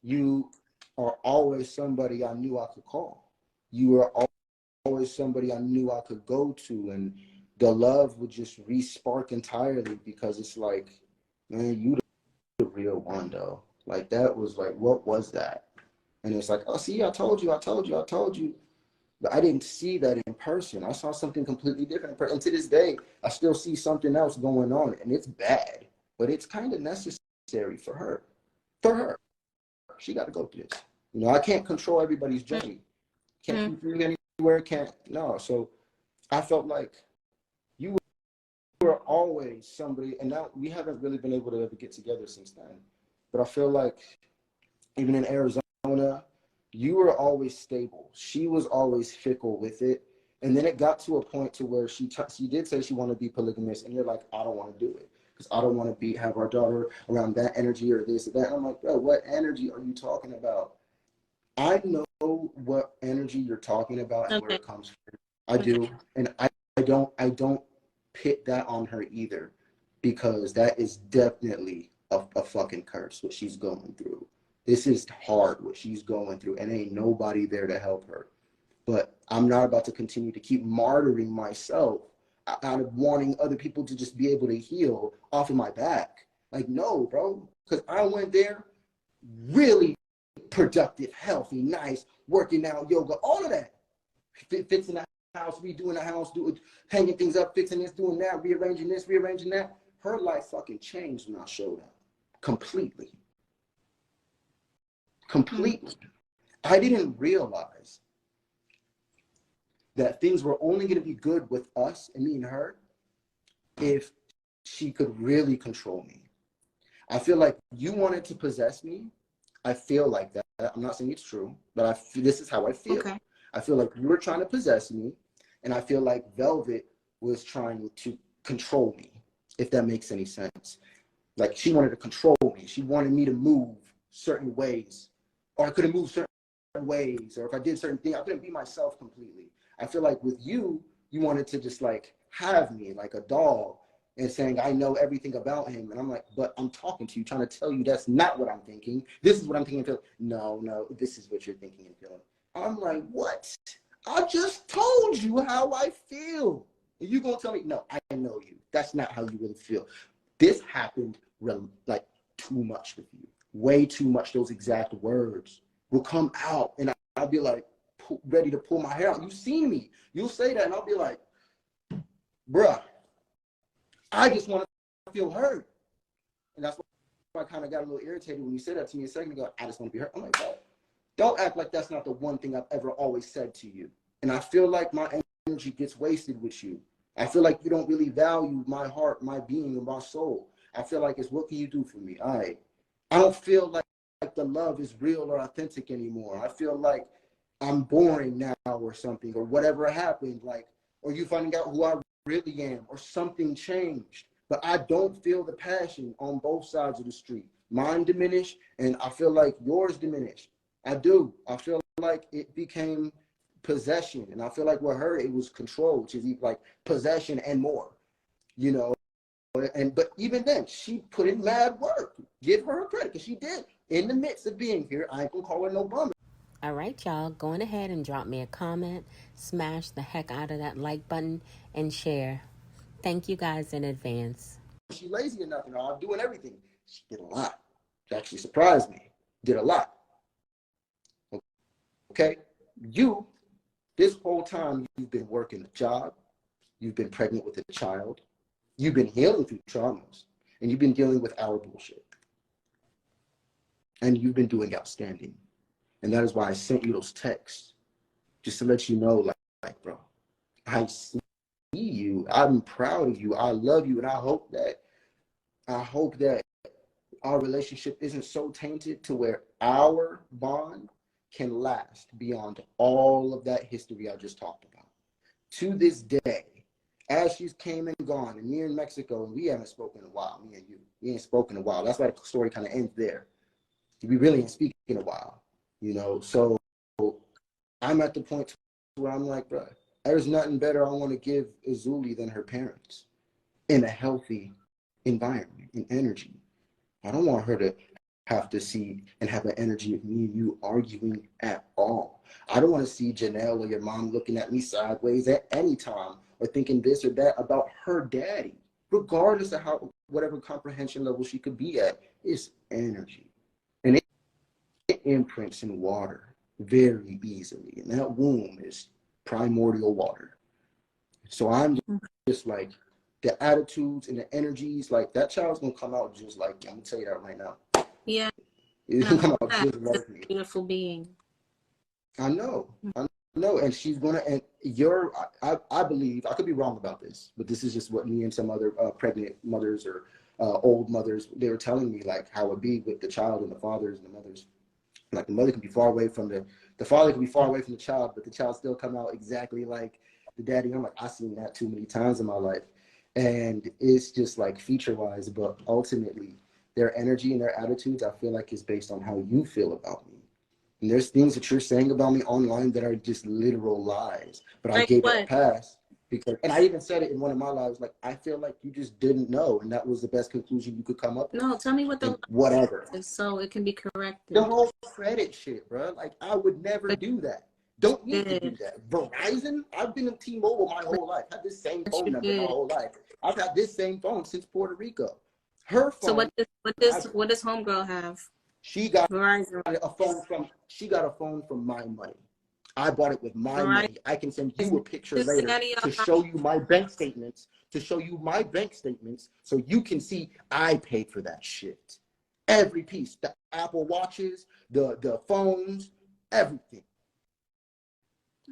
You are always somebody I knew I could call. You were always somebody I knew I could go to, and the love would just re-spark entirely because it's like, man, you the real one though. Like, that was like, what was that? And it's like, oh, see, I told you. But I didn't see that in person. I saw something completely different. And to this day, I still see something else going on, and it's bad, but it's kind of necessary for her. For her. She got to go through this. You know, I can't control everybody's journey. Can't keep you anywhere, no. So I felt like you were always somebody, and now we haven't really been able to ever get together since then. But I feel like even in Arizona, you were always stable. She was always fickle with it. And then it got to a point to where she did say she wanted to be polygamous, and you're like, I don't want to do it because I don't want to have our daughter around that energy or this or that. And I'm like, bro, what energy are you talking about? I know what energy you're talking about and where it comes from. I do. And I don't pit that on her either, because that is definitely a fucking curse, what she's going through. This is hard what she's going through, and ain't nobody there to help her. But I'm not about to continue to keep martyring myself out of wanting other people to just be able to heal off of my back. Like, no, bro, because I went there really productive, healthy, nice, working out, yoga, all of that. Fixing the house, redoing the house, hanging things up, fixing this, doing that, rearranging this, rearranging that. Her life fucking changed when I showed up. Completely. Completely. I didn't realize that things were only going to be good with us and me and her if she could really control me. I feel like you wanted to possess me. I feel like that. I'm not saying it's true, but this is how I feel. Okay. I feel like you were trying to possess me, and I feel like Velvet was trying to control me, if that makes any sense. Like, she wanted to control me. She wanted me to move certain ways, or I couldn't move certain ways, or if I did certain things, I couldn't be myself completely. I feel like with you, you wanted to just like have me like a doll and saying, I know everything about him. And I'm like, but I'm talking to you, trying to tell you that's not what I'm thinking. This is what I'm thinking and feeling. No, this is what you're thinking and feeling. I'm like, what? I just told you how I feel. And you gonna tell me, no, I know you. That's not how you really feel. This happened like too much with you. Way too much. Those exact words will come out and I'll be like, ready to pull my hair out. You've seen me. You'll say that and I'll be like, bruh, I just want to feel heard. And that's why I kind of got a little irritated when you said that to me a second ago. I just want to be heard. I'm like, bro, don't act like that's not the one thing I've ever always said to you. And I feel like my energy gets wasted with you. I feel like you don't really value my heart, my being, and my soul. I feel like it's, what can you do for me? I don't feel like the love is real or authentic anymore. I feel like I'm boring now or something, or whatever happened, like, or you finding out who I really am, or something changed. But I don't feel the passion on both sides of the street. Mine diminished, and I feel like yours diminished. I do. I feel like it became possession, and I feel like with her it was control, which is like possession and more, you know. But even then, she put in mad work. Give her credit, because she did. In the midst of being here, I ain't gonna call her no bum. All right, y'all, go on ahead and drop me a comment, smash the heck out of that like button, and share. Thank you guys in advance. She lazy or nothing, or I'm doing everything. She did a lot. She actually surprised me. Did a lot. Okay? You, this whole time, you've been working a job. You've been pregnant with a child. You've been healing through traumas. And you've been dealing with our bullshit. And you've been doing outstanding. And that is why I sent you those texts. Just to let you know, like bro, I see you. I'm proud of you. I love you. And I hope that our relationship isn't so tainted to where our bond can last beyond all of that history I just talked about. To this day, as she's came and gone, and me in Mexico, and we haven't spoken in a while, me and you. We ain't spoken in a while. That's why the story kind of ends there. We really ain't speaking in a while, you know? So I'm at the point where I'm like, bro, there's nothing better I want to give Azuli than her parents in a healthy environment and energy. I don't want her to have to see and have an energy of me and you arguing at all. I don't want to see Janelle or your mom looking at me sideways at any time or thinking this or that about her daddy, regardless of whatever comprehension level she could be at. It's energy. And it imprints in water very easily. And that womb is primordial water. So I'm just like, the attitudes and the energies, like that child's gonna come out just like me. I'm gonna tell you that right now. Yeah. It's gonna come out just like me. Beautiful being. I know. And she's gonna, and I believe, I could be wrong about this, but this is just what me and some other pregnant mothers or old mothers, they were telling me, like how it be with the child and the fathers and the mothers. Like the mother can be far away from the father can be far away from the child, but the child still come out exactly like the daddy. I'm like, I've seen that too many times in my life. And it's just like feature wise, but ultimately their energy and their attitudes, I feel like is based on how you feel about me. And there's things that you're saying about me online that are just literal lies, but I gave it a pass. Because, and I even said it in one of my lives, like, I feel like you just didn't know, and that was the best conclusion you could come up with. No, tell me what the Whatever. is so it can be corrected. The whole credit shit, bro. Like, I would never do that. Don't need to do that. Verizon, I've been in T-Mobile my whole life. I've had this same phone number my whole life. I've had this same phone since Puerto Rico. Her phone. So what does homegirl have? She got Verizon. She got a phone from my money. I bought it with my money. I can send you a picture later to show you my bank statements, so you can see I paid for that shit. Every piece, the Apple Watches, the phones, everything.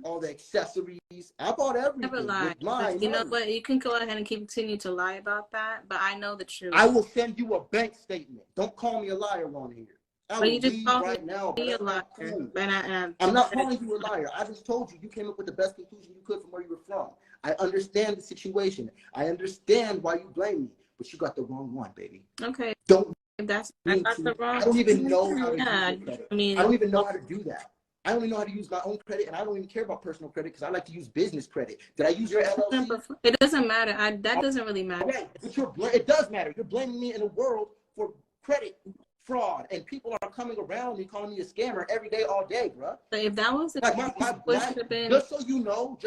All the accessories. I bought everything. Never lied. You know what? You can go ahead and continue to lie about that, but I know the truth. I will send you a bank statement. Don't call me a liar on here. But you just called right now, me a liar. Cool. I'm not calling you a liar. I just told you came up with the best conclusion you could from where you were from. I understand the situation. I understand why you blame me, but you got the wrong one, baby. Okay. Don't. I got the wrong. I don't even know how to do that. I mean, I don't even know how to do that. I only know how to use my own credit, and I don't even care about personal credit because I like to use business credit. Did I use your LLC? It doesn't matter. That doesn't really matter. Okay, but it does matter. You're blaming me in a world for credit fraud, and people are coming around me calling me a scammer every day, all day, bro. But if that was just so you know,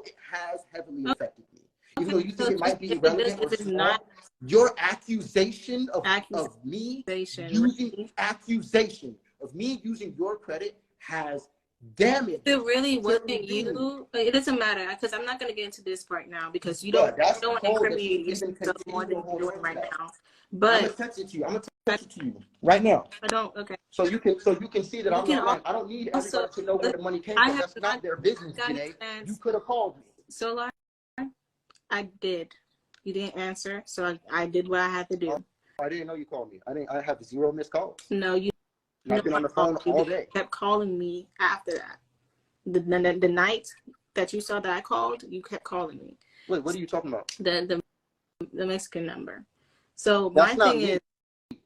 it has heavily affected me. Even though you think it might be irrelevant or small, your accusation of me using your credit has damaged. It really wasn't you. It doesn't matter because I'm not going to get into this right now because you don't incriminate yourself more than you're doing right now. But I'm gonna text it to you. Right now. I don't. Okay. So you can see that I'm not lying. I don't need everybody to know where the money came from. That's not their business, Janae. You could have called me. So, like, I did. You didn't answer, so I did what I had to do. I didn't know you called me. I have 0 missed calls. No, you. I've been on the phone all day. You kept calling me after that. The night that you saw that I called, you kept calling me. Wait, what are you talking about? The Mexican number. So my thing is,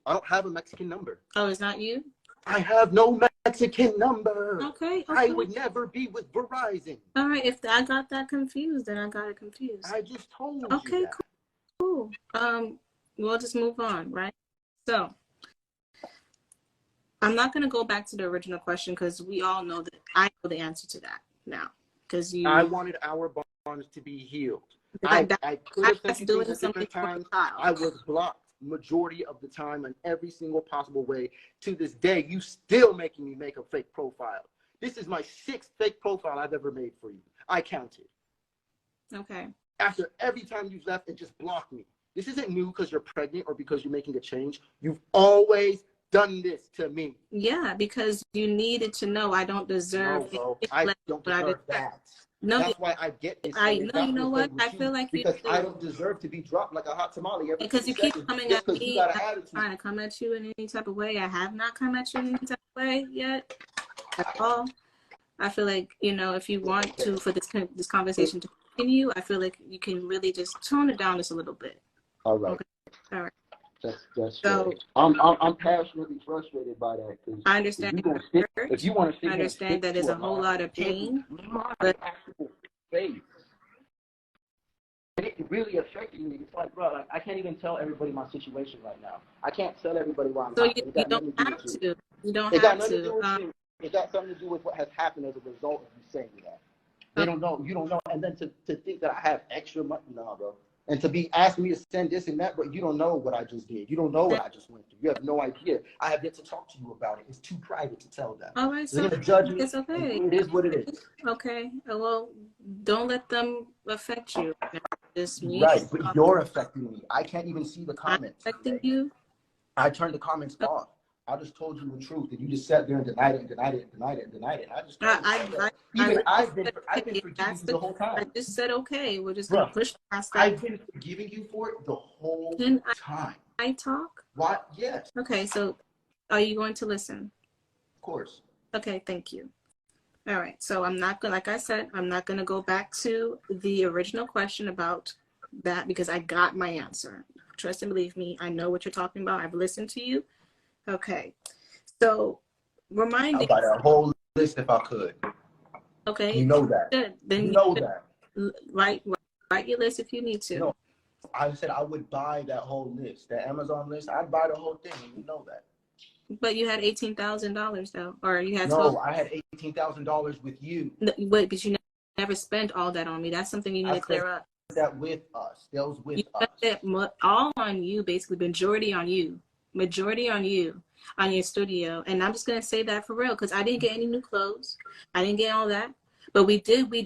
I don't have a Mexican number. Oh, it's not you? I have no Mexican number. Okay. I would never be with Verizon. All right. If I got that confused, then I got it confused. I just told you. Okay, that. Cool. We'll just move on, right? So I'm not going to go back to the original question because we all know that I know the answer to that now. Because I wanted our bonds to be healed. I could have sent you things at different times. I was blocked majority of the time in every single possible way. To this day, you still making me make a fake profile. This is my 6th fake profile I've ever made for you. I counted. Okay. After every time you've left and just blocked me. This isn't new because you're pregnant or because you're making a change. You've always done this to me. Yeah, because you needed to know I don't deserve. No, bro, I don't deserve that. No, that's why I get this. You know what? I feel like because I don't deserve to be dropped like a hot tamale every because you keep coming at me, trying to come at you in any type of way. I have not come at you in any type of way yet at all. I feel like, if you want to, for this conversation to continue, I feel like you can really just tone it down just a little bit. All right. Okay. All right. That's so I'm passionately frustrated by that. I understand. If you want to, I understand that there's a whole lot of pain. But actual face, it really affected me. It's like, bro, I can't even tell everybody my situation right now. I can't tell everybody why I'm. So you don't have to. You don't have to. It got something to do with what has happened as a result of you saying that. They don't know. You don't know. And then to think that I have extra money, nah, bro. And to be asking me to send this and that, but you don't know what I just did. You don't know what I just went through. You have no idea. I have yet to talk to you about it. It's too private to tell them. All right, so they're gonna judge me. It's okay. It is what it is. Okay. Well, don't let them affect you. Just me. Right, but you're affecting me. I can't even see the comments. I'm affecting you? I turned the comments off. I just told you the truth, and you just sat there and denied it. I just I've been forgiving you the whole time. I just said okay. We're just gonna push past that. I've been forgiving you for it the whole time. I talk? What? Yes. Okay, so are you going to listen? Of course. Okay, thank you. All right, so I'm not gonna, like I said, I'm not gonna go back to the original question about that because I got my answer. Trust and believe me, I know what you're talking about. I've listened to you. Okay, so remind me. I'd write a whole list if I could. Okay. You know that. Good. Then you know that. Write write your list if you need to. No, I said I would buy that whole list, that Amazon list. I'd buy the whole thing, and you know that. But you had $18,000 though, or you had No, I had $18,000 with you. but you never spent all that on me. That's something you need to clear up. That with us. That was with You us. spent it all on you, basically. Majority on you, on your studio. And I'm just gonna say that for real, because I didn't get any new clothes. I didn't get all that. But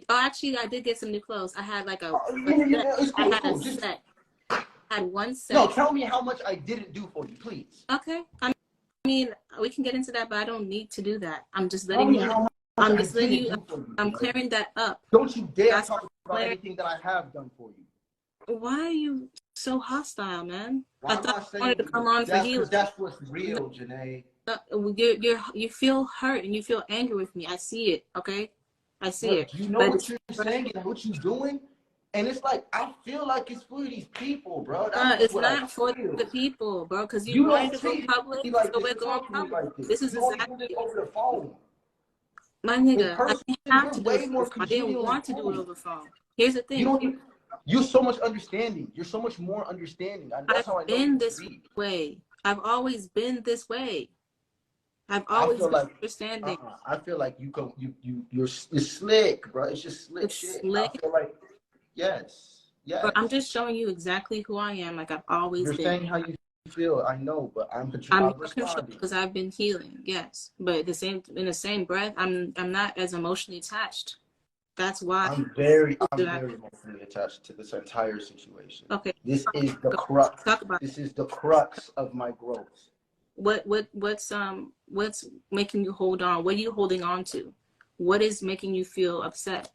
actually I did get some new clothes. I had like It's cool, I had a Just, set. I had one set. No, tell me how much I didn't do for you, please. Okay. I mean, we can get into that, but I don't need to do that. I'm just letting you know. I'm just letting you. I'm clearing that up. Don't you dare That's talk about anything that I have done for you. Why are you so hostile, man? Why I thought you wanted to come on for healing. That's what's real, Janae. You feel hurt and you feel angry with me. I see it. Okay, I see it. You know what you're saying and what you're doing, and it's like I feel like it's for these people, bro. It's not for the people, bro. Because you wanted to go public, like so we're going public. Like this is exactly over the phone. My nigga. I didn't have to do way it. more I didn't want to do it over the phone. Here's the thing. You're so much understanding. You're so much more understanding. That's how I know been this way. I've always been this way. I've always been understanding. I feel like you're slick, bro. It's just slick shit. Slick. I feel like yes. But I'm just showing you exactly who I am. Like I've always been. You're saying how you feel. I know, but I'm controlling because I've been healing. Yes, but in the same breath, I'm not as emotionally attached. That's why I'm very emotionally attached to this entire situation. Okay. This is the crux. Talk about this is the crux of my growth. What's making you hold on? What are you holding on to? What is making you feel upset?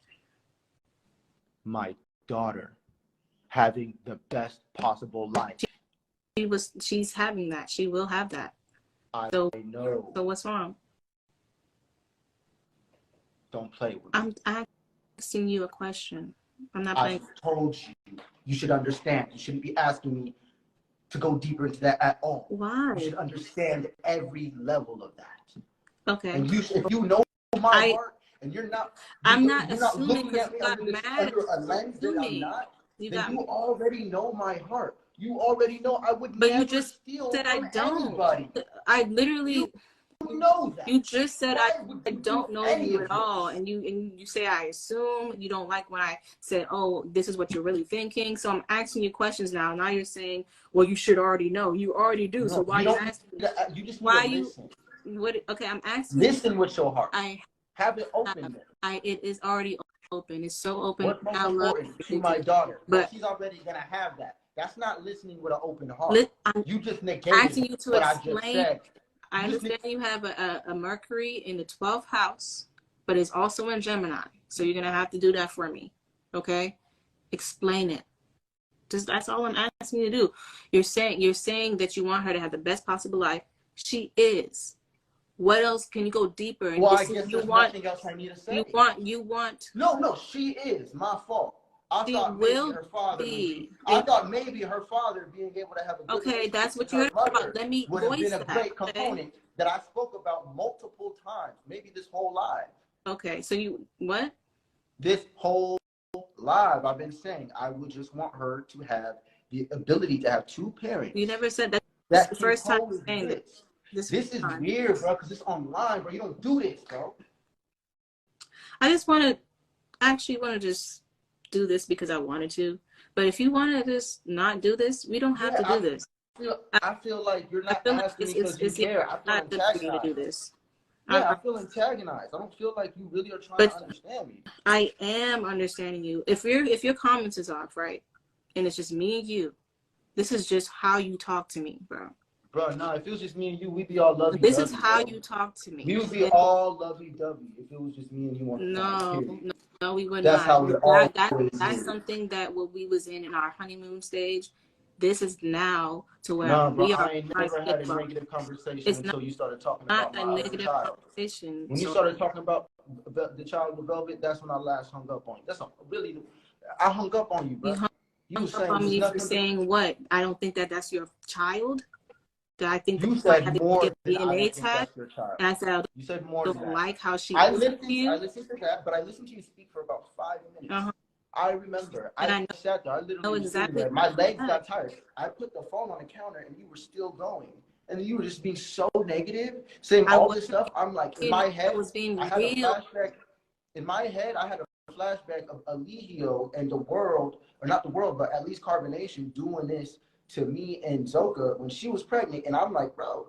My daughter having the best possible life. She's having that. She will have that. I know. So what's wrong? Don't play with me. I'm asking you a question. I'm not playing. I told you. You should understand. You shouldn't be asking me to go deeper into that at all. Why? You should understand every level of that. Okay. And if you know my heart, and you're not, I'm not assuming looking at me under a lens that I'm not. You already know my heart. You already know I would but never you just steal said from I don't. anybody. I literally. You know that. You just said I don't know any you of at all, and you say I assume. You don't like when I said, "Oh, this is what you're really thinking." So I'm asking you questions now. Now you're saying, "Well, you should already know." You already do. No, so why you are you asking? You just Why need to you? listen. What? Okay, I'm asking. Listen with your heart. I have it open. It is already open. It's so open. What's most important to my daughter? But she's already gonna have that. That's not listening with an open heart. You just negated asking you to what explain. I just said. I understand you have a Mercury in the 12th house, but it's also in Gemini. So you're going to have to do that for me. Okay? Explain it. That's all I'm asking you to do. You're saying that you want her to have the best possible life. She is. What else can you go deeper? Well, I guess there's nothing else I need to say. You want. No, she is. My fault. I thought maybe her father being able to have a good okay, that's what you heard about. Let me would have voice been a great component that I spoke about multiple times, maybe this whole live. Okay, so what? This whole live, I've been saying I would just want her to have the ability to have two parents. You never said that. That's the first time you're saying this. This is weird, bro, because it's online, bro. You don't do this, bro. I actually want to just do this because I wanted to, but if you want to just not do this, we don't have to do this. I feel like you're not asking me because you care. I feel antagonized. To do this. Yeah, I feel antagonized. I don't feel like you really are trying to understand me. I am understanding you. If your comments is off, right, and it's just me and you, this is just how you talk to me, bro. Bro, no, if it was just me and you, we'd be all lovey-dovey. This is how you talk to me. We would be all lovey-dovey if it was just me and you on the phone. No, we would not. How that's something that when we was in our honeymoon stage. This is now to where we are. I ain't never had a negative conversation until you started talking about my other child. Conversation. When you started talking about the child with velvet, that's when I last hung up on you. That's really, I hung up on you, bro. You were saying on me for saying what? I don't think that's your child. I think you said more than DNA test, and I said you said more than that. Like how she. I listened to that, but I listened to you speak for about 5 minutes. I remember. And I I sat there. I know literally was sitting exactly there. My what you legs said. got tired. I put the phone on the counter, and you were still going. And you were just being so negative, saying I all this wasn't stuff. I'm like, in being, my I head, was I being had a real. flashback. In my head, I had a flashback of Eligio and the world, or not the world, but at least Carbonation doing this to me and Zoka when she was pregnant. And I'm like, bro,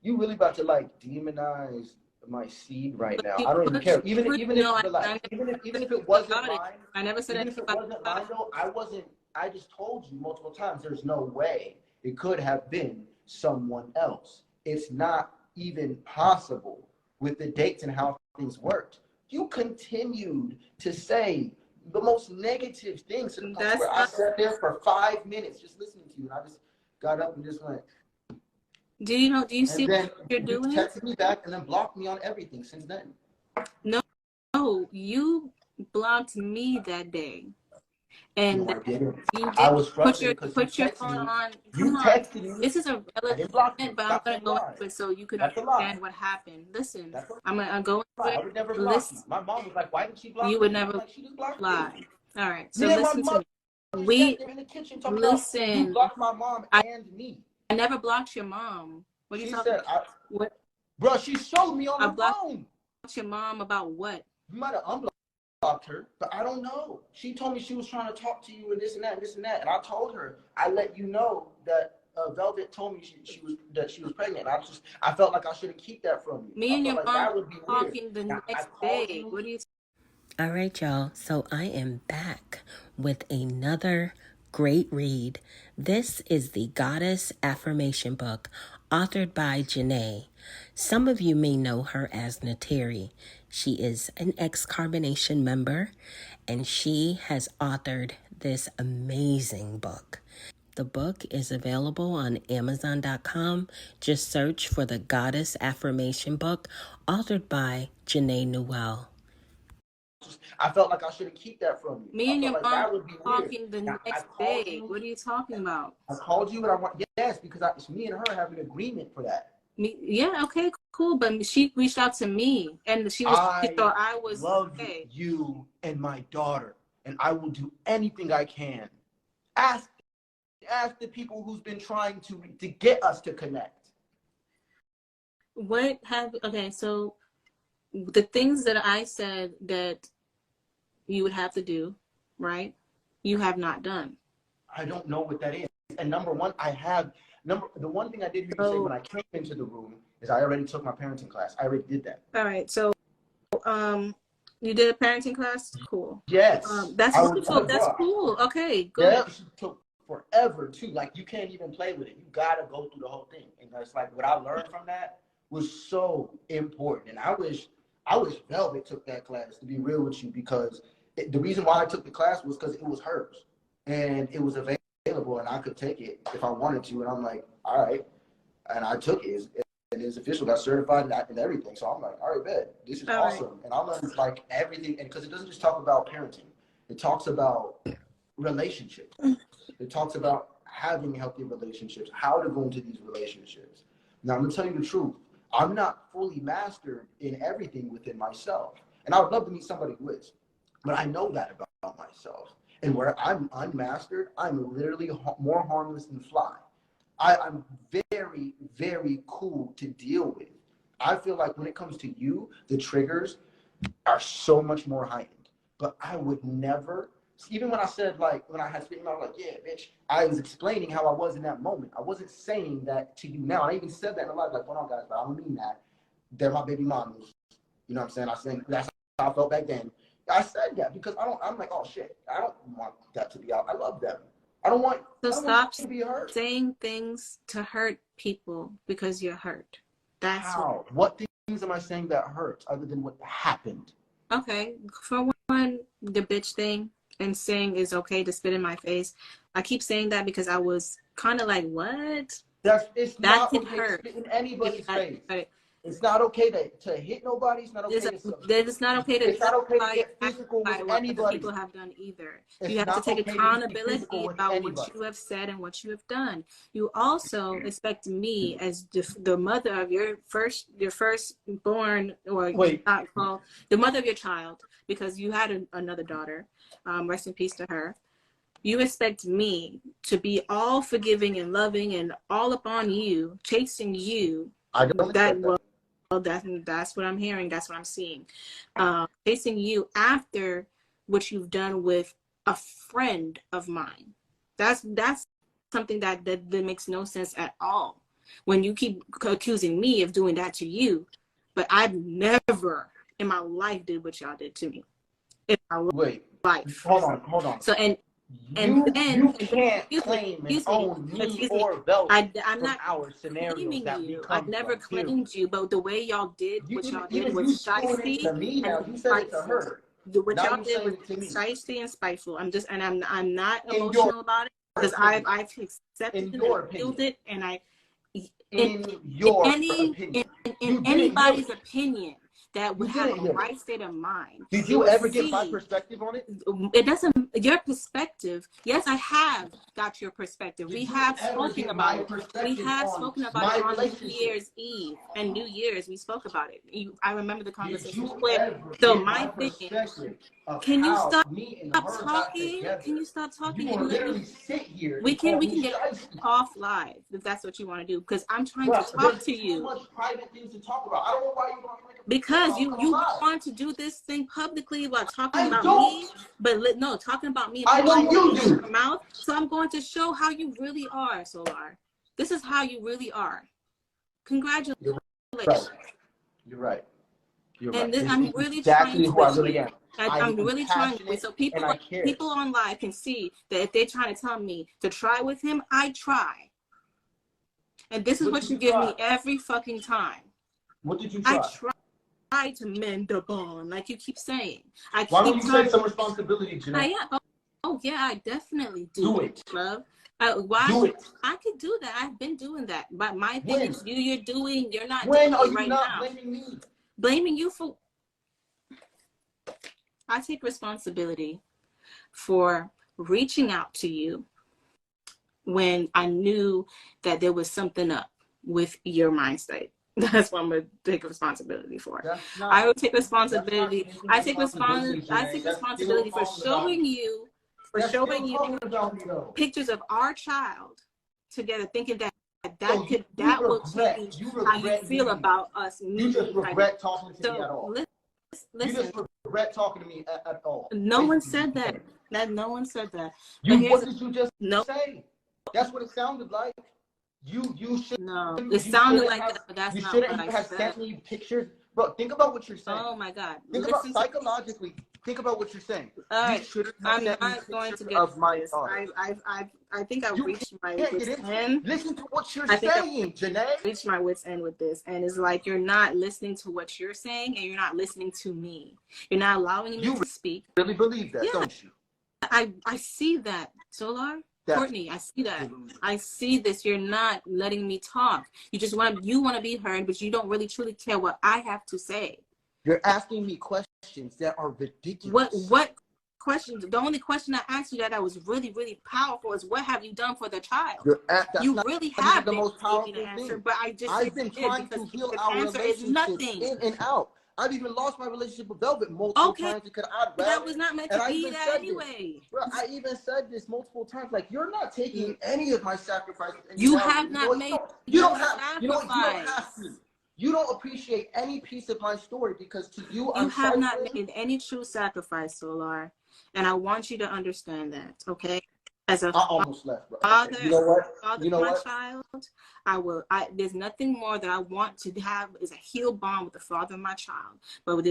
you really about to like demonize my seed right But now. you I don't even care. Even if no, but like I even if it never wasn't about it. mine, I never said even anything if it about wasn't God. mine though, I just told you multiple times there's no way it could have been someone else. It's not even possible with the dates and how things worked. You continued to say the most negative things to the point That's where I not. sat there for 5 minutes just listening to you, and I just got up and just went. Do you know? Do you see And what then you're you doing? texted me back and then blocked me on everything since then. No, you blocked me that day, No, and I didn't. you I did was frustrated because you put your texted phone me. on. You Come on, texted me. this is a I relative didn't block you. event, but I'm Stop gonna saying go lie. into it so you can That's a lie. understand what happened. Listen, That's a I'm gonna go lie. into I it. would never block you. Listen, My mom was like, "Why didn't she block you would me?" I'm never like, "She just blocked me." lie. All right, so Me and my listen to mother me. sat We there in the kitchen talking about you listen. blocked my mom I and me. never blocked your mom. What are you She talking said, about? What? "Bro, she showed me on I her blocked phone." your mom about what? You might have unblocked her, but I don't know. She told me she was trying to talk to you and this and that and this and that, and I told her I let you know that Velvet told me she was pregnant. And I felt like I shouldn't keep that from you. Me I and felt your like mom that would be weird. talking the And I next called day. you. What are you? All right, y'all. So I am back with another great read. This is the Goddess Affirmation book, authored by Janae. Some of you may know her as Nateri. She is an ex-Carbonation member, and she has authored this amazing book. The book is available on Amazon.com. Just search for the Goddess Affirmation book, authored by Janae Newell. I felt like I shouldn't keep that from you. Me I and felt your like mom that would be weird. talking the Now, I next called day. you. What are you talking about? I called you, and I want yes because it's me and her have an agreement for that. Me, yeah, okay, cool. But she reached out to me, and she I thought I was love okay. you and my daughter, and I will do anything I can. Ask the people who's been trying to get us to connect. What have okay? So the things that I said that you would have to do, right? You have not done. I don't know what that is. And number one, the one thing I did hear you say when I came into the room is I already took my parenting class. I already did that. All right. So you did a parenting class? Cool. Yes. That's wonderful. That's cool. Okay, good. Yeah, she took forever too. Like you can't even play with it. You gotta go through the whole thing. And it's like what I learned from that was so important. And I wish Velvet took that class, to be real with you, because the reason why I took the class was because it was hers and it was available and I could take it if I wanted to. And I'm like, all right. And I took it. And it's official, got certified and everything. So I'm like, all right, bet. This is awesome. Right. And I learned like everything. And because it doesn't just talk about parenting, it talks about relationships. It talks about having healthy relationships, how to go into these relationships. Now, I'm going to tell you the truth. I'm not fully mastered in everything within myself. And I would love to meet somebody who is. But I know that about myself. And where I'm unmastered, I'm literally more harmless than fly. I'm very, very cool to deal with. I feel like when it comes to you, the triggers are so much more heightened. But I would never, even when I said, like, when I had speaking, I was like, yeah, bitch, I was explaining how I was in that moment. I wasn't saying that to you now. I even said that in a lot, like, hold on, guys, but I don't mean that. They're my baby mamas. You know what I'm saying? I said, that's how I felt back then. I said that because I'm like, oh, shit, I don't want that to be out. I love them. I don't want to be hurt. Saying things to hurt people because you're hurt. That's how. What things am I saying that hurts other than what happened? Okay, for one, the bitch thing and saying it's okay to spit in my face. I keep saying that because I was kind of like, what? It's that not can okay hurt. to spit in anybody's face. It's not okay to hit nobody. It's not okay it's not okay to it's not okay to justify get physical with what other anybody. people have done either. It's You have to not take okay to be accountability physical with about anybody. what you have said and what you have done. You also expect me, as the mother of your firstborn, or not called the mother of your child, because you had another daughter. Rest in peace to her. You expect me to be all forgiving and loving and all up on you, chasing you. I don't expect that. Well, that's what I'm hearing. That's what I'm seeing. Chasing you after what you've done with a friend of mine. That's something that makes no sense at all. When you keep accusing me of doing that to you, but I've never in my life did what y'all did to me. In my life. Hold on. So You can't claim and own me or Velvet I'm from not our scenarios claiming that we you. come I've never from, too. claimed you, but the way y'all did what y'all did was shiesty to me now. You said it to her. What Now y'all you did saying was it to me. shiesty and spiteful. I'm not In emotional about it, because opinion. I've accepted In it your and felt it, and In your opinion. in anybody's opinion that would have a right state of mind. Did you ever get my perspective on it? It doesn't, your perspective. Yes, I have got your perspective. We have spoken about it. We have spoken about it on New Year's Eve and New Year's. We spoke about it. I remember the conversation clear. So my thing, can you stop talking? Can you stop talking and let me? We can get off live if that's what you want to do, because I'm trying to talk to you. Too much private things to talk about. I don't know why you want to make a because you want to do this thing publicly while talking about me, but no, talking about me. I know you do. Your mouth. So I'm going to show how you really are, Solar. This is how you really are. Congratulations. You're right. And this, I'm really exactly trying who I really am. I'm really trying to. So people on live can see that if they're trying to tell me to try with him, I try. And this is what you give me every fucking time. What did you try? I try to mend the bond, like you keep saying. Why don't you take some responsibility, Janae? Oh yeah, I definitely do. Do it, love. Why? Do it. I could do that. I've been doing that. But my thing is, you're not. When doing are it you right not now. blaming me? Blaming you for. I take responsibility for reaching out to you when I knew that there was something up with your mind state. That's what I'm gonna take responsibility for. I will take responsibility. I take responsibility for showing you, pictures of our child together, thinking that will change how you feel about us. You just regret talking to me at all. Listen. You just regret talking to me at all. No one said that. No one said that. What did you just say? That's what it sounded like. You should. No, it sounded like that, but that's not what I said. You shouldn't have sent me pictures. Bro, think about what you're saying. Oh my God. Think about psychologically. Think about what you're saying. All right. I'm not going to get of my this. I think I've reached my wit's end. Listen to what you're saying, Janae. Reached my wit's end with this, and it's like you're not listening to what you're saying, and you're not listening to me. You're not allowing me to speak. You really believe that, don't you? I see that, Solar. Courtney, I see that. I see this. You're not letting me talk. You want to be heard, but you don't really truly care what I have to say. You're asking me questions that are ridiculous. What questions? The only question I asked you that was really, really powerful is what have you done for the child? You really have the most powerful answer, but I've been trying to heal our relationship in and out. I've even lost my relationship with Velvet multiple times because that was not meant to be that anyway. Bro, I even said this multiple times. Like, you're not taking any of my sacrifices. You have not made. You don't have. You don't have to. You don't appreciate any piece of my story because to you, you have not made any true sacrifice, Solar, and I want you to understand that. Okay. As a almost left, bro. Father, you know what? Father, my child, there's nothing more that I want to have is a healed bond with the father of my child. But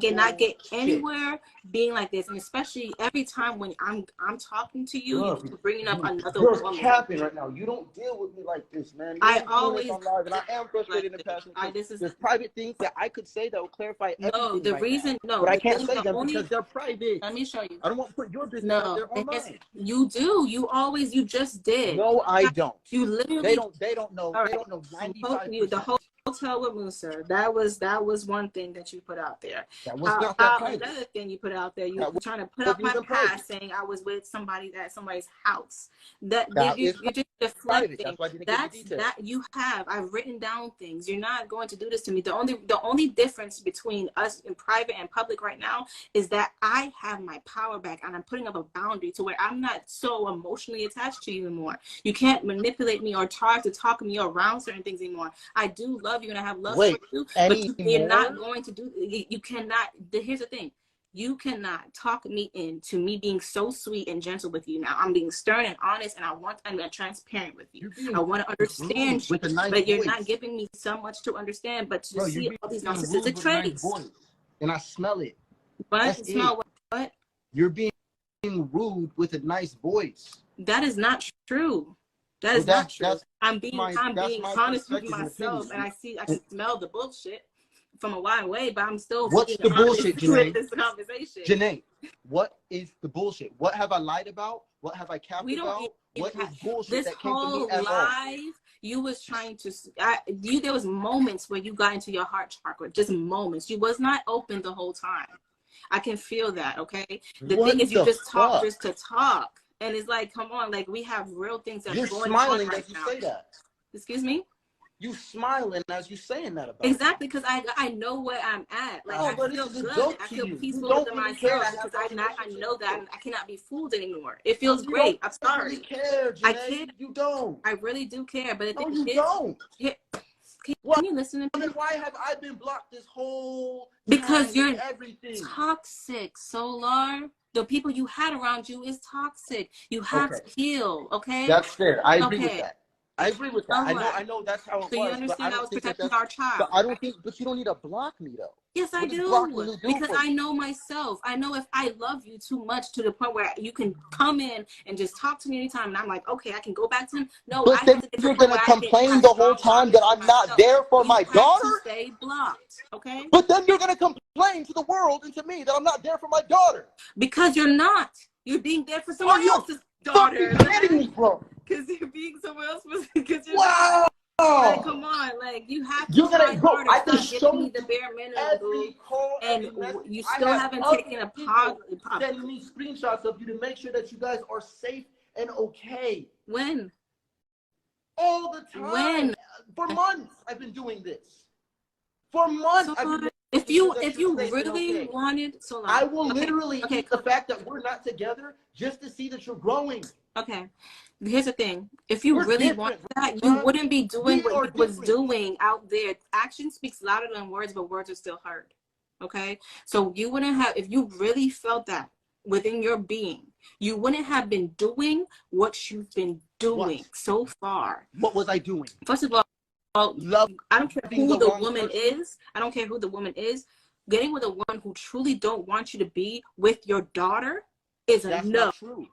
cannot get anywhere being like this, and especially every time when I'm talking to you, you're bringing up another woman. You're capping right now. You don't deal with me like this, man. I always live, and I am frustrated in passion. There's private things that I could say that will clarify everything. No, the reason, but I can't say them because they're private. Let me show you. I don't want to put your business out there online. You do. You just did. No, I don't. You literally. They don't know. Right. They don't know 95%. The whole hotel with Musa. That was one thing that you put out there. That was not that private. Another thing you put out there, you were trying to put That up my wasn't past, private. saying I was with somebody at somebody's house. That is you're just private. deflecting. That's why I didn't get the details. That you have. I've written down things. You're not going to do this to me. The only difference between us in private and public right now is that I have my power back, and I'm putting up a boundary to where I'm not so emotionally attached to you anymore. You can't manipulate me or try to talk me around certain things anymore. I do love you and I have love for you, but you're not going to do. You cannot. Here's the thing. You cannot talk me into me being so sweet and gentle with you now. I'm being stern and honest, and I'm transparent with you. I want to understand you, but you're not giving me so much to understand, but to see all these narcissistic traits. And I smell it. But smell what? You're being rude with a nice voice. That is not true. That is not true. I'm being honest with myself, and I can smell the bullshit from a wide way, but I'm still. What's the bullshit, Janae? This conversation. Janae, what is the bullshit? What have I lied about? What have I capped about? What is bullshit that came to me at all? You was trying to. There was moments where you got into your heart chakra. Just moments. You was not open the whole time. I can feel that. Okay. The thing is, you just talk just to talk. And it's like, come on, like we have real things that are going on right now. You're smiling as you say that. Excuse me? You smiling as you saying that about exactly, because I know where I'm at. Like I feel good. I feel peaceful within myself because I know that I cannot be fooled anymore. It feels great. I'm sorry. Really care, Janae. I care. You don't. I really do care, but no, you don't. Can you listen to me? Then why have I been blocked this whole time? Because you're everything toxic, Solar. The people you had around you is toxic. You have to heal, okay? That's fair. I agree with that. I agree with that. I know that's how it was. So you understand I was protecting our child. But I don't think, but you don't need to block me though. Yes, I do. Because I know myself. I know if I love you too much to the point where you can come in and just talk to me anytime, and I'm like, okay, I can go back to him. No, but then you're gonna complain the whole time that I'm not there for my daughter. Stay blocked, okay? But then you're gonna complain to the world and to me that I'm not there for my daughter. Because you're not. You're being there for someone else's daughter. Kidding me, bro? Because you're being someone else. Because you're wow. Like, come on, like you have to try harder. I can show you the bare minimum, boo, and you still haven't taken a positive. Sending me screenshots of you to make sure that you guys are safe and okay. When? All the time. When? For months, I've been doing this. For months, so, I've been. If you really wanted, so I will literally eat the fact that we're not together just to see that you're growing. Okay. Here's the thing. If you really want that, you wouldn't be doing what you was doing out there. Action speaks louder than words, but words are still heard. Okay? So you wouldn't have, if you really felt that within your being, you wouldn't have been doing what you've been doing so far. What was I doing? First of all, I don't care who the woman is. I don't care who the woman is. Getting with a woman who truly don't want you to be with your daughter is a no. Not true.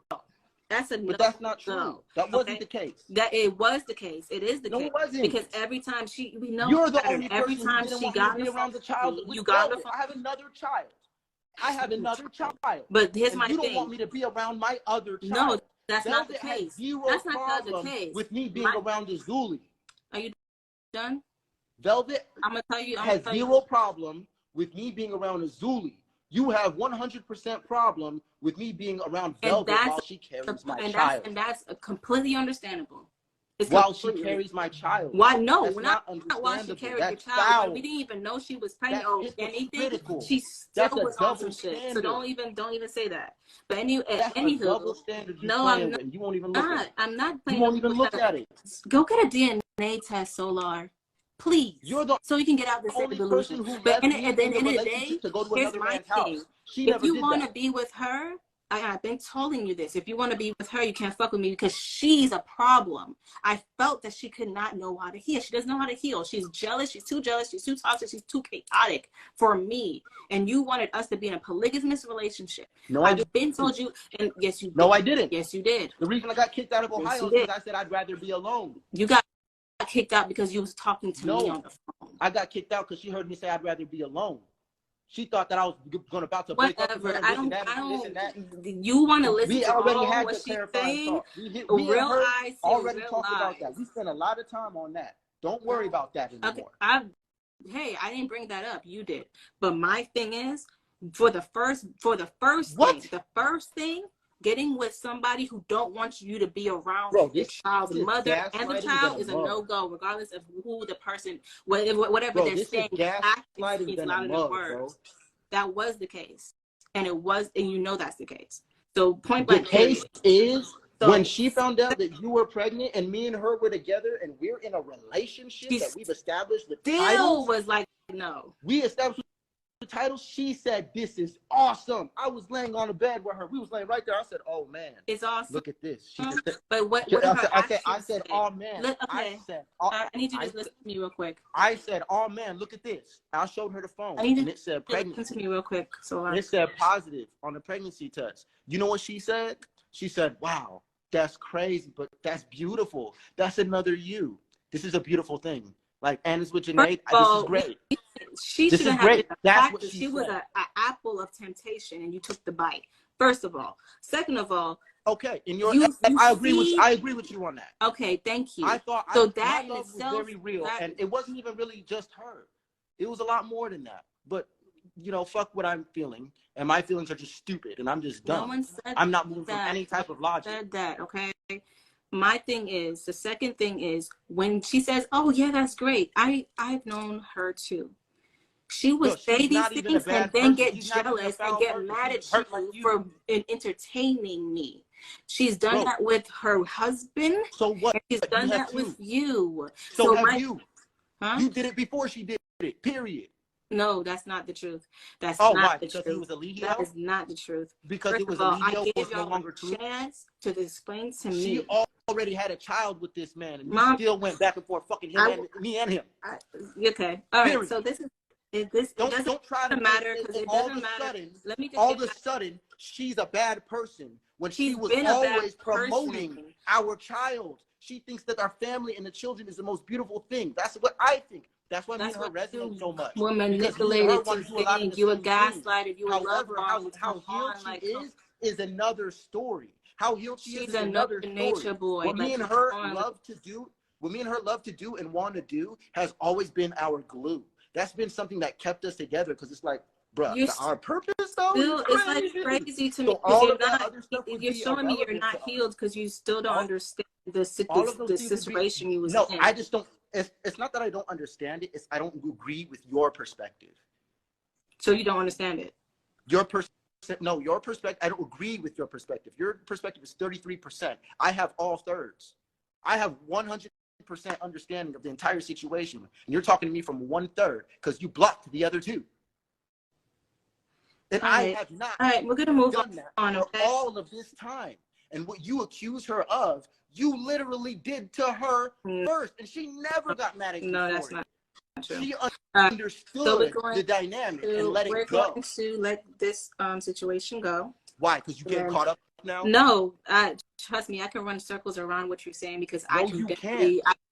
That's a no. But that's not true. That wasn't the case. That it was the case. It is the case. No, it wasn't. Because every time we know you're the only every person time who she got around the child. You got the I have another child. I have another child. But here's my thing. You don't want me to be around my other child. No, that's not the case. That's not the case. With me being around Azuli. Are you done? Velvet I'm gonna tell you. has zero problem with me being around Azuli. You have 100% problem with me being around Velvet while she carries my child. And that's completely understandable. While she carries my child. Why? No, not while she carried your child. We didn't even know she was pregnant or anything. She still was on some shit. So don't even say that. But anywho, no, I'm not. You won't even look at it. I'm not playing. You won't even look at it. Go get a DNA test, Solar. Please, so you can get out this delusion. But at the end of the day, here's my thing. If you want to be with her, I've been telling you this. If you want to be with her, you can't fuck with me because she's a problem. I felt that she could not know how to heal. She doesn't know how to heal. She's jealous. She's too jealous. She's too toxic. She's too chaotic for me. And you wanted us to be in a polygamous relationship. No, I've been told you, and yes, you did. No, I didn't. Yes, you did. The reason I got kicked out of Ohio is because I said I'd rather be alone. You got kicked out because you was talking to me on the phone. I got kicked out because she heard me say I'd rather be alone. She thought that I was about to break up with her. I don't. You want to listen to what she's saying? Real eyes already talked about that. We spent a lot of time on that. Don't worry about that Okay, anymore. hey, I didn't bring that up. You did. But my thing is, for the first What? thing, the first thing, getting with somebody who don't want you to be around Bro, your this child's is mother and the gaslighting child than is a a mug. no-go, regardless of who the person, whatever Bro, they're this is saying. Actions gaslighting speaks than a louder than mug, words. bro. That was the case, and you know that's the case. So point The blank, case period. is So when she found out that you were pregnant and me and her were together and we're in a relationship she that we've established with still titles. was like, no. We established the title. She said, "This is awesome." I was laying on the bed with her. We was laying right there. I said, "Oh man, It's awesome. look at this." She said, But what did her I actions said, say? "Oh man." Okay. I said, oh, I need you to just listen to me real quick. I said, "Oh man, look at this." I showed her the phone I need and you it said to listen pregnancy. to me real quick. So It said positive on the pregnancy test. You know what she said? She said, "Wow, that's crazy, but that's beautiful. That's another you. This is a beautiful thing." Like, and it's with Janae. This is great. She This shouldn't is have great. been That's what she was said. an apple of temptation, and you took the bite. First of all, second of all, okay. In your, I agree with you on that. Okay, thank you. I thought so my love was very real, and it wasn't even really just her. It was a lot more than that. But you know, fuck what I'm feeling, and my feelings are just stupid, and I'm just dumb. No one said I'm not moving that. from any type of logic. Said that, okay? My thing is, the second thing is when she says, "Oh yeah, that's great." I've known her too. She would say these things and then get jealous and get mad at you for entertaining me. She's done that with her husband. So what? And she's done that with you. So have you? Huh? You did it before she did it. Period. No, that's not the truth. That's not the because truth. He was a Leo? That is not the truth. Because First it was of all, a Leo, I gave was no y'all longer a true. chance to explain to me. She already had a child with this man, and Mom, you still went back and forth, fucking him me and him. Okay, all right. Period. So this is don't try to matter because it doesn't matter. Let me just all of a sudden she's a bad person when she was been always promoting our child. She thinks that our family and the children is the most beautiful thing. That's what I think. That's why me and her resonate so much. We're manipulated to think you a gaslighter, you a love bomb. How healed she is another story. How healed she is another nature boy. What me and her love to do, and want to do has always been our glue. That's been something that kept us together because it's like, bruh, our purpose though it's like crazy to me. So you're showing me you're not healed because you still don't understand the situation you was in. No, I just don't. It's not that I don't understand it. It's I don't agree with your perspective. So you don't understand it. Your perspective. I don't agree with your perspective. Your perspective is 33%. I have all thirds. I have 100% understanding of the entire situation, and you're talking to me from 1/3 because you blocked the other 2. And I have not. All right, we're gonna move on. For all of this time, and what you accuse her of, you literally did to her first, and she never got mad at you. No, that's not true. She understood the dynamic and let it go. We're going to let this situation go. Why? Because you get caught up now? No, trust me, I can run circles around what you're saying because I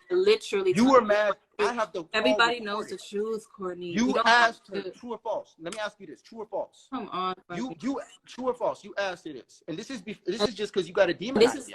literally. You were mad. I have the. Everybody knows the truth, Courtney. You asked her true or false. Let me ask you this: true or false? Come on. You true or false? You asked her this, and this is just because you got a demonize.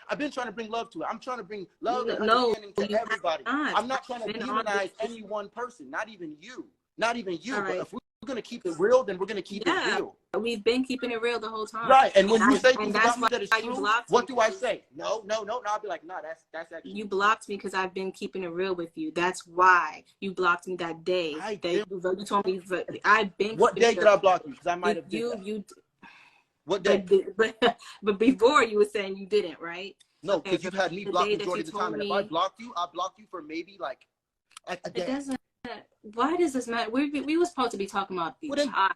I've been trying to bring love to it. I'm trying to bring love and understanding to everybody. I'm not trying to demonize any one person. Not even you. Not even you. But if we're gonna keep it real, then we're gonna keep it real. We've been keeping it real the whole time. Right. And when you say things about me that is true, what do I say? No. I'll be like, no, that's actually. You blocked me because I've been keeping it real with you. That's why you blocked me that day. You told me I've been. What day did I block you? Because I might have you. What day? But before you were saying you didn't, right? No, because you've had me blocked majority of the time. And if I blocked you, I blocked you for maybe like a day. It doesn't. Why does this matter? We were supposed to be talking about the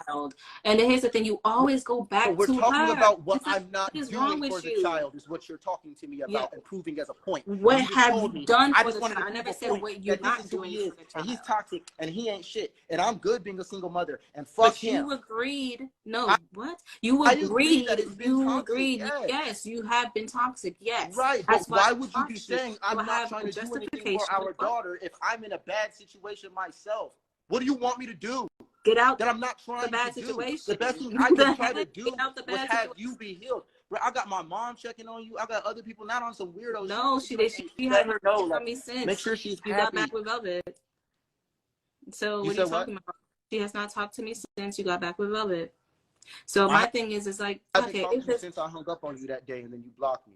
child, and here's the thing: you always go back to her. We're talking about what I'm not doing for the child is what you're talking to me about and proving as a point. What have you done for the child? I never said what you're not doing for the child. And he's toxic, and he ain't shit, and I'm good being a single mother, and fuck him. You agreed. No, what? You agreed. You agreed. Yes, you have been toxic. Yes. Right, but why would you be saying I'm not trying to do anything for our daughter if I'm in a bad situation myself? What do you want me to do? Get out. That I'm not trying the bad to situation. Do. The best thing I can try to do was have you be healed. I got my mom checking on you. I got other people, not on some weirdo No, shit. she Let had her know. from me since. Make sure she's you happy. got back with Velvet. So You what are said you talking what? about? She has not talked to me since you got back with Velvet. So my thing is, it's like, I haven't okay, talked to you since I hung up on you that day, and then you blocked me.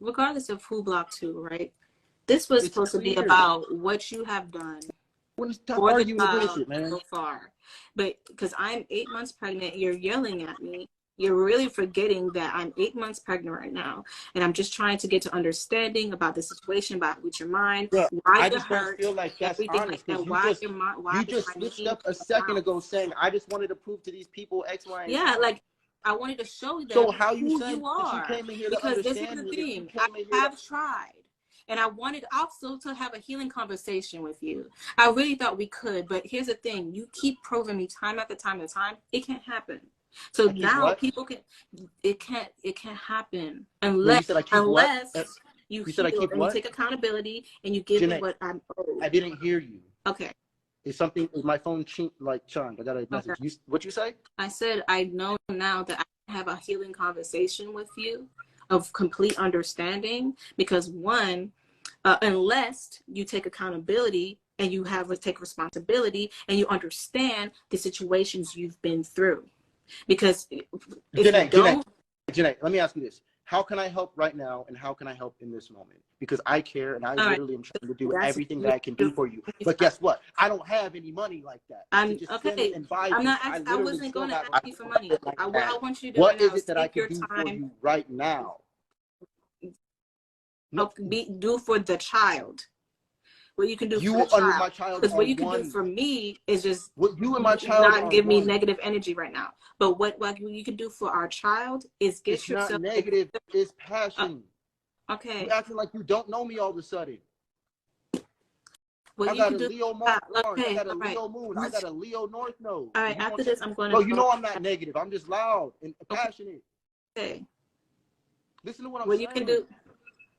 Regardless of who blocked who, right? This was supposed to be about what you have done for the child so far. But because I'm 8 months pregnant, you're yelling at me. You're really forgetting that I'm 8 months pregnant right now. And I'm just trying to get to understanding about the situation, about with your mind, yeah, why I you just hurt, don't feel like that's honest. and why your mind, why you just switched up a second ago saying, I just wanted to prove to these people X, Y, and Z. Yeah, like, I wanted to show them so how you who you are. you came in here to because this is understand the me, thing. I have tried. And I wanted also to have a healing conversation with you. I really thought we could, but here's the thing. You keep proving me time after time after time, it can't happen. So now people can, it can't happen unless you heal and you take accountability and you give me what I'm owed. I didn't hear you. Okay. Is my phone chimed? I got a message. Okay. What you say? I said, I know now that I can have a healing conversation with you of complete understanding, because one, unless you take accountability and you take responsibility and you understand the situations you've been through. Because if Janae, let me ask you this. How can I help right now, and how can I help in this moment? Because I care, and I literally am trying to do everything that I can do for you. But guess what? I don't have any money like that. I wasn't going to ask you for money. What I want you to do what is it that I can do for you right now? Do for the child. What you can do for the child. Because what you can do for me is just you and my child not give me negative energy right now. But what you can do for our child is get yourself. It's not negative. It's passion. Okay. You're acting like you don't know me all of a sudden. What I got a Leo Mars. I got a Leo moon. I got a Leo North Node. All right. After this, I'm going to. No, you know I'm not negative. I'm just loud and passionate. Okay. Listen to what I'm saying. What you can do.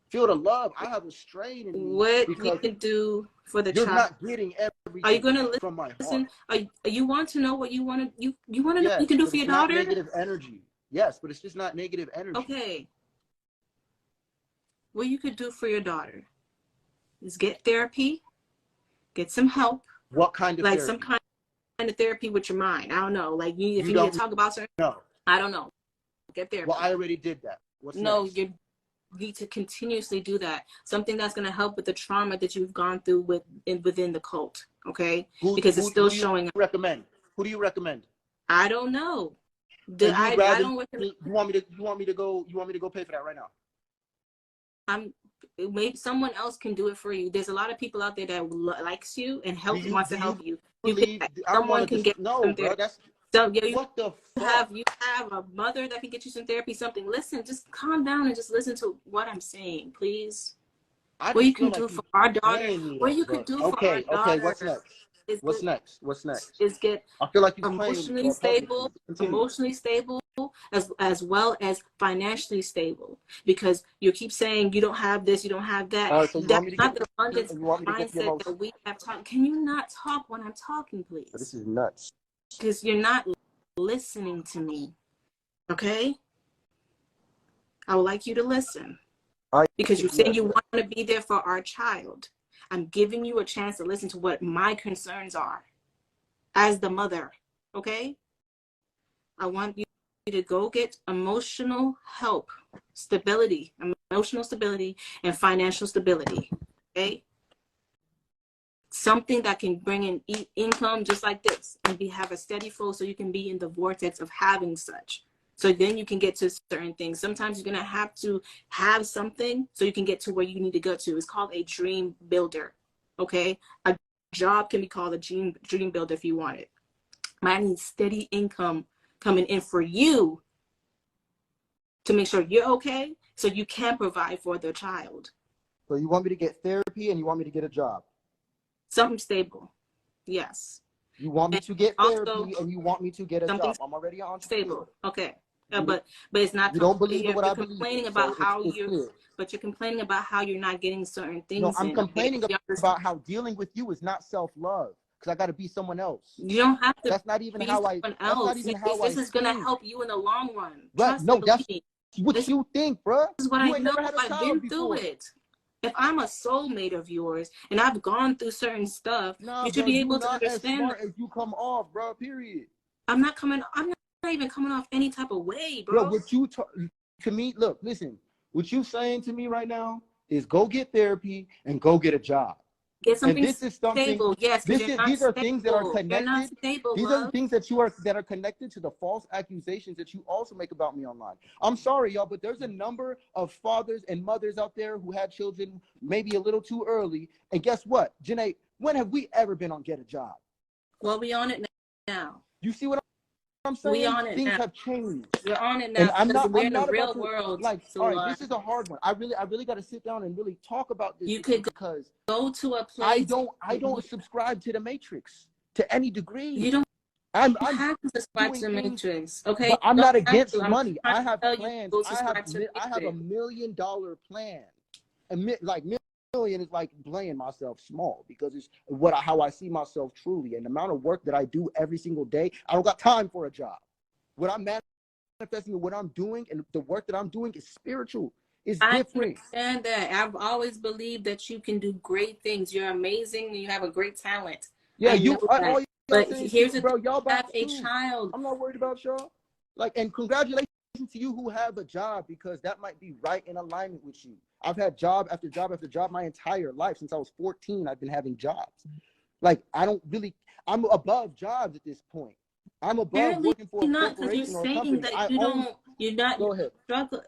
Feel the love. I have a strain in me. What you can do for the child. You're not getting everything. Are you going to from my listen? heart. You want to know what you want to you want to know what you can do for your daughter? Negative energy. Yes, but it's just not negative energy. Okay. What you could do for your daughter is get therapy, get some help. What kind of like therapy? Some kind of therapy with your mind. I don't know. Like if you need to talk about certain. No. I don't know. Get therapy. Well, I already did that. What's next? You need to continuously do that. Something that's going to help with the trauma that you've gone through within the cult. Okay, because it's still showing. Who do you recommend? I don't know. I don't recommend. You want me to go pay for that right now? Maybe someone else can do it for you. There's a lot of people out there that likes you and wants to help you. Someone can get no, bro. That's what the fuck? You have a mother that can get you some therapy, something. Listen, just calm down and just listen to what I'm saying, please. What you can do for our daughter. What you can do for our daughter. Okay, what's next? What's next? Is get I feel like emotionally stable, as well as financially stable, because you keep saying you don't have this, you don't have that. So that's not the abundance mindset that we have talked. Can you not talk when I'm talking, please? This is nuts. Because you're not listening to me. Okay? I would like you to listen. Because you're saying you want to be there for our child. I'm giving you a chance to listen to what my concerns are as the mother. Okay? I want you to go get emotional help, emotional stability, and financial stability. Okay? Something that can bring in income just like this and have a steady flow so you can be in the vortex of having such. So then you can get to certain things. Sometimes you're going to have something so you can get to where you need to go to. It's called a dream builder. Okay? A job can be called a dream builder if you want it. I need steady income coming in for you to make sure you're okay so you can provide for the child. So you want me to get therapy and you want me to get a job? Something stable. Yes. You want me to get therapy and you want me to get a job. I'm already on stable. Okay. But it's not. You don't believe in what I believe. Complaining about how but you're complaining about how you're not getting certain things. No, I'm complaining about how dealing with you is not self-love. because I got to be someone else. You don't have to. That's not even be how I. someone That's not else. even how I. This is gonna help you in the long run. Right? Trust No, and that's believe. what This you think, bro. is what You I ain't know. never had a I've child been before. through it. If I'm a soulmate of yours and I've gone through certain stuff, Nah, you should bro, be you able to not as understand. smart as you come off, bro. Period. I'm not even coming off any type of way, Bro, bro. what you to me, look, listen. What you saying to me right now is go get therapy and go get a job. Get something And this is something stable. Yes, because these are things that are connected. You're not stable, These love. are the things that are connected to the false accusations that you also make about me online. I'm sorry, y'all, but there's a number of fathers and mothers out there who had children maybe a little too early. And guess what, Janae, when have we ever been on Get a Job? Well, we on it now. You see what I'm saying? We on it Things now. have changed. We're on it now. And I'm because not we're in the about real to, world. like, So all right, this is a hard one. I really got to sit down and really talk about this. You could because go to a place. I don't subscribe to the Matrix to any degree. You don't I'm have to subscribe to the Matrix, okay? But I'm not against I'm money. I have tell you plans. go I have subscribe to $1 million plan. Like million is like playing myself small because it's how I see myself truly, and the amount of work that I do every single day. I don't got time for a job. What I'm manifesting and what I'm doing and the work that I'm doing is spiritual. It's different. I understand that. I've always believed that you can do great things. You're amazing and you have a great talent. Yeah, but here's the bro, y'all have a child. I'm not worried about y'all. Like, and congratulations to you who have a job, because that might be right in alignment with you. I've had job after job after job my entire life. Since I was 14, I've been having jobs. Like, I'm above jobs at this point. I'm above Apparently working for a corporation or a company. You're not Go ahead. Struggle.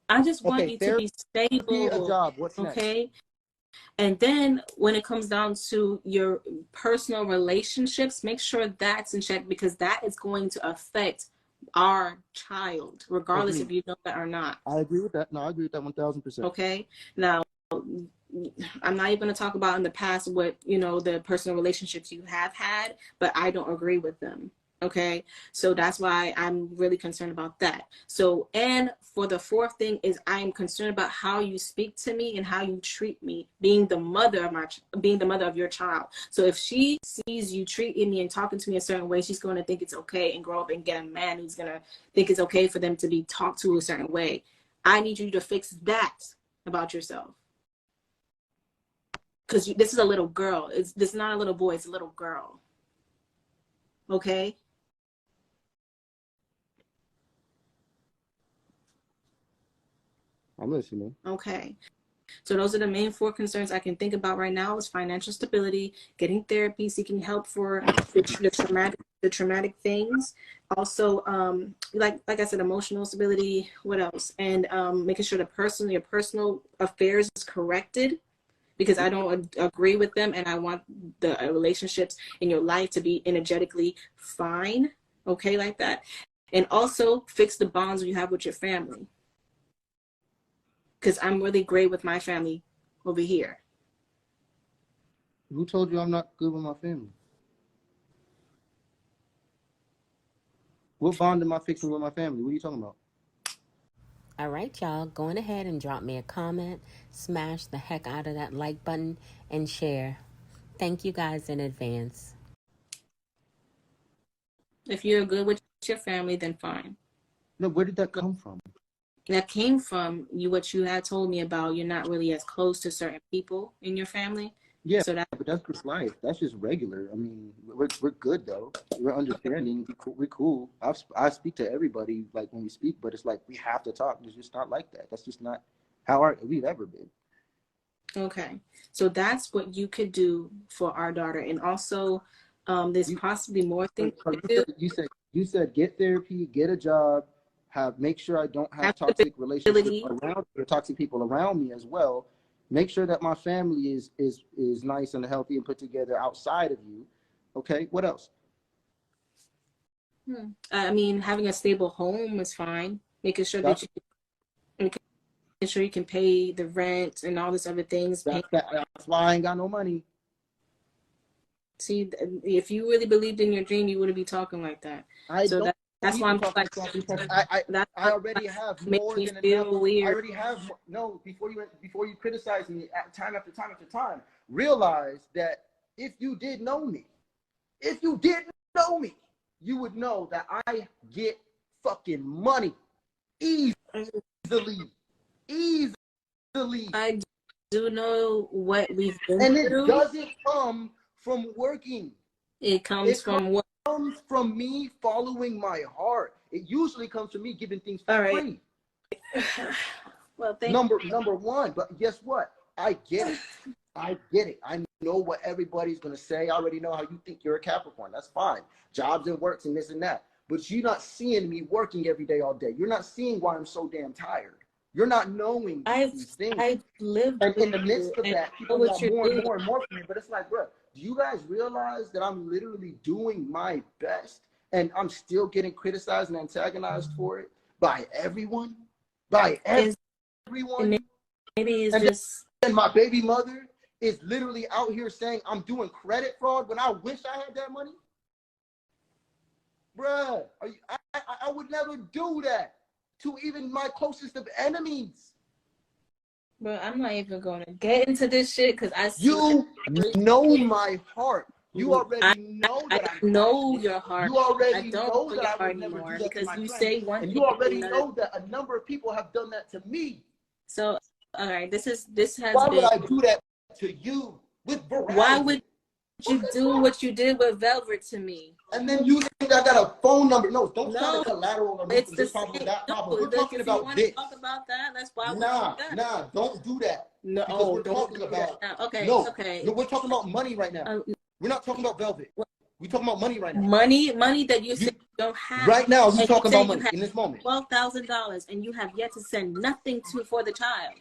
I just want you to be stable. A job. What's okay? Next? And then when it comes down to your personal relationships, make sure that's in check, because that is going to affect our child, regardless if you know that or not. I agree with that. No, I agree with that 1,000%. Okay. Now, I'm not even going to talk about in the past what, the personal relationships you have had, but I don't agree with them. Okay. So that's why I'm really concerned about that. So, and for the fourth thing is I am concerned about how you speak to me and how you treat me, being the mother of your child. So if she sees you treating me and talking to me a certain way, she's going to think it's okay and grow up and get a man who's going to think it's okay for them to be talked to a certain way. I need you to fix that about yourself. Because this is a little girl. This is not a little boy. It's a little girl. Okay? I'm listening. Okay. So those are the main 4 concerns I can think about right now: is financial stability, getting therapy, seeking help for the traumatic things. Also, like I said, emotional stability. What else? And making sure your personal affairs is corrected, because I don't agree with them, and I want the relationships in your life to be energetically fine. Okay, like that. And also fix the bonds you have with your family, because I'm really great with my family over here. Who told you I'm not good with my family? What bond am I fixing with my family? What are you talking about? All right, y'all, go on ahead and drop me a comment, smash the heck out of that like button, and share. Thank you guys in advance. If you're good with your family, then fine. No, where did that come from? That came from what you had told me about. You're not really as close to certain people in your family. Yeah, so but that's just life. That's just regular. I mean, we're good though. We're understanding. We're cool. I speak to everybody like when we speak, but it's like we have to talk. It's just not like that. That's just not how we've ever been. Okay, so that's what you could do for our daughter, and also there's possibly more things you could do. You said get therapy, get a job, make sure I don't have toxic relationships around or toxic people around me as well. Make sure that my family is nice and healthy and put together outside of you. Okay, what else? I mean, having a stable home is fine. Making sure that you can pay the rent and all this other things. That's why I ain't got no money. See, if you really believed in your dream, you wouldn't be talking like that. That's why I'm like, I already have more than enough. I already have before you criticize me time after time after time, realize that if you did know me, if you did know me, you would know that I get fucking money easily. I do know what we've been And it through. doesn't come from working. It comes from what? It comes from me following my heart. It usually comes from me giving things for free. Well, thank number one, but guess what? I get it. I get it. I know what everybody's gonna say. I already know how you think you're a Capricorn. That's fine. Jobs and works and this and that. But you're not seeing me working every day all day. You're not seeing why I'm so damn tired. You're not knowing these things. I've lived and in the midst of that, people want more and more and more from me. But it's like, bro, do you guys realize that I'm literally doing my best and I'm still getting criticized and antagonized for it by everyone? By everyone? Maybe it's just... And my baby mother is literally out here saying I'm doing credit fraud when I wish I had that money? Bruh, I would never do that to even my closest of enemies. Bro, I'm not even going to get into this shit because You know my heart. You already know that I know your heart. You already know that I would never do that because you say one thing. And you already know that a number of people have done that to me. So, all right, this has Why would I do that to you with Verizon? Why would you do what you did with Velvet to me? And then you think I got a phone number? No, don't try to collateral or it's the same. That problem. We're talking about this. Talk about that? That's why. Nah, don't do that. No, because we're talking about. Okay, no, okay. No, we're talking about money right now. We're not talking about Velvet. We're talking about money right now. Money that you said you don't have. Right now, you're talking about money in this moment. $12,000, and you have yet to send nothing for the child.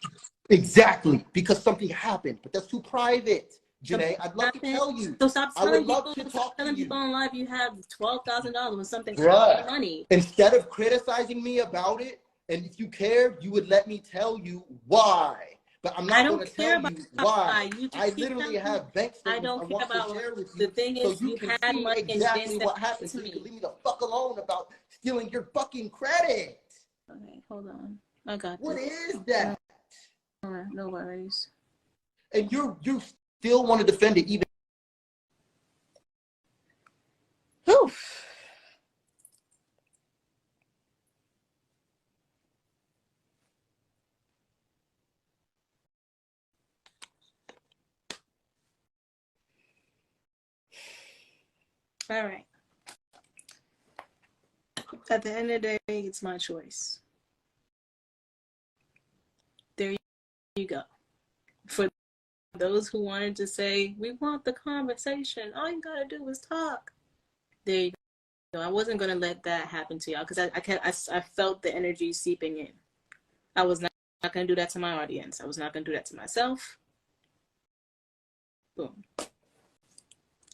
Exactly, because something happened, but that's too private. Janae, I'd love to tell you. So stop telling people in live you have $12,000 when something money. Instead of criticizing me about it, and if you cared, you would let me tell you why. But I'm not going to tell you why. I literally have bank statements I don't care about to share with you. The thing is, so you can had see money exactly what happened. So you can leave me the fuck alone about stealing your fucking credit. Okay, hold on. I got this. What is that? No worries. And you still want to defend it even. Whew. All right. At the end of the day, it's my choice. There you go. For those who wanted to say, we want the conversation, all you gotta do is talk. There you go. I wasn't gonna let that happen to y'all because I felt the energy seeping in. I was not gonna do that to my audience. I was not gonna do that to myself. Boom.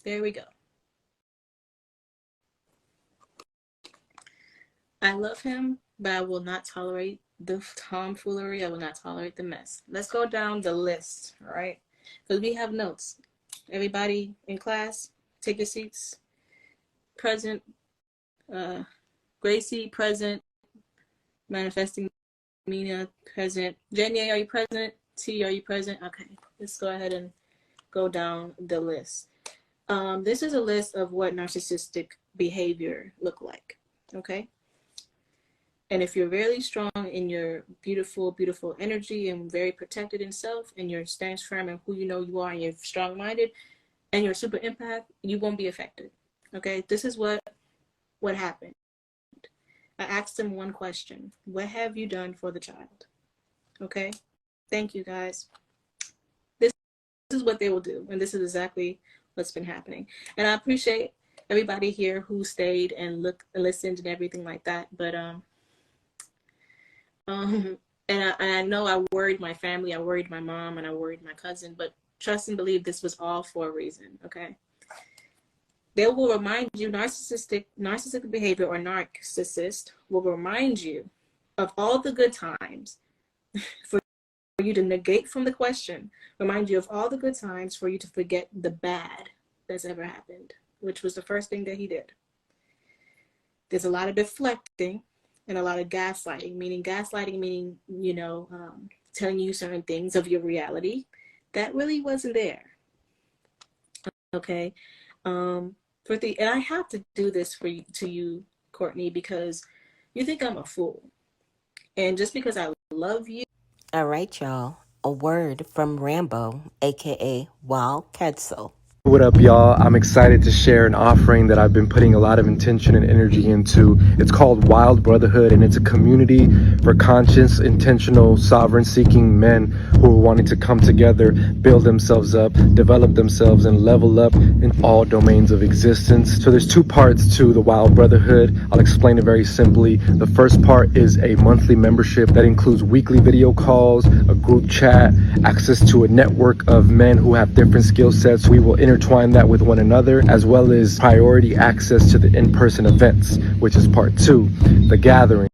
There we go. I love him, but I will not tolerate the tomfoolery. I will not tolerate the mess. Let's go down the list, all right? Because we have notes. Everybody in class, take your seats. Present. Gracie, present. Manifesting Mina, present. Jenny, are you present? T, are you present? Okay, let's go ahead and go down the list. This is a list of what narcissistic behavior look like, okay? And if you're really strong in your beautiful, beautiful energy and very protected in self and you're stands firm in who you know you are and you're strong-minded and you're super empath, you won't be affected. Okay, this is what happened. I asked him one question. What have you done for the child? Okay, thank you guys. This is what they will do. And this is exactly what's been happening. And I appreciate everybody here who stayed and listened and everything like that. But, and I know I worried my family, I worried my mom, and I worried my cousin, but trust and believe this was all for a reason, okay? They will remind you, narcissistic behavior or narcissist will remind you of all the good times for you to negate from the question, remind you of all the good times for you to forget the bad that's ever happened, which was the first thing that he did. There's a lot of deflecting and a lot of gaslighting, meaning, you know, telling you certain things of your reality that really wasn't there. Okay. And I have to do this to you, Courtney, because you think I'm a fool. And just because I love you. All right, y'all. A word from Rambo, aka Wild Quetzal. What up, y'all? I'm excited to share an offering that I've been putting a lot of intention and energy into. It's called Wild Brotherhood, and it's a community for conscious, intentional, sovereign-seeking men who are wanting to come together, build themselves up, develop themselves, and level up in all domains of existence. So there's two parts to the Wild Brotherhood. I'll explain it very simply. The first part is a monthly membership that includes weekly video calls, a group chat, access to a network of men who have different skill sets. We will intertwine that with one another, as well as priority access to the in-person events, which is part two, the gathering.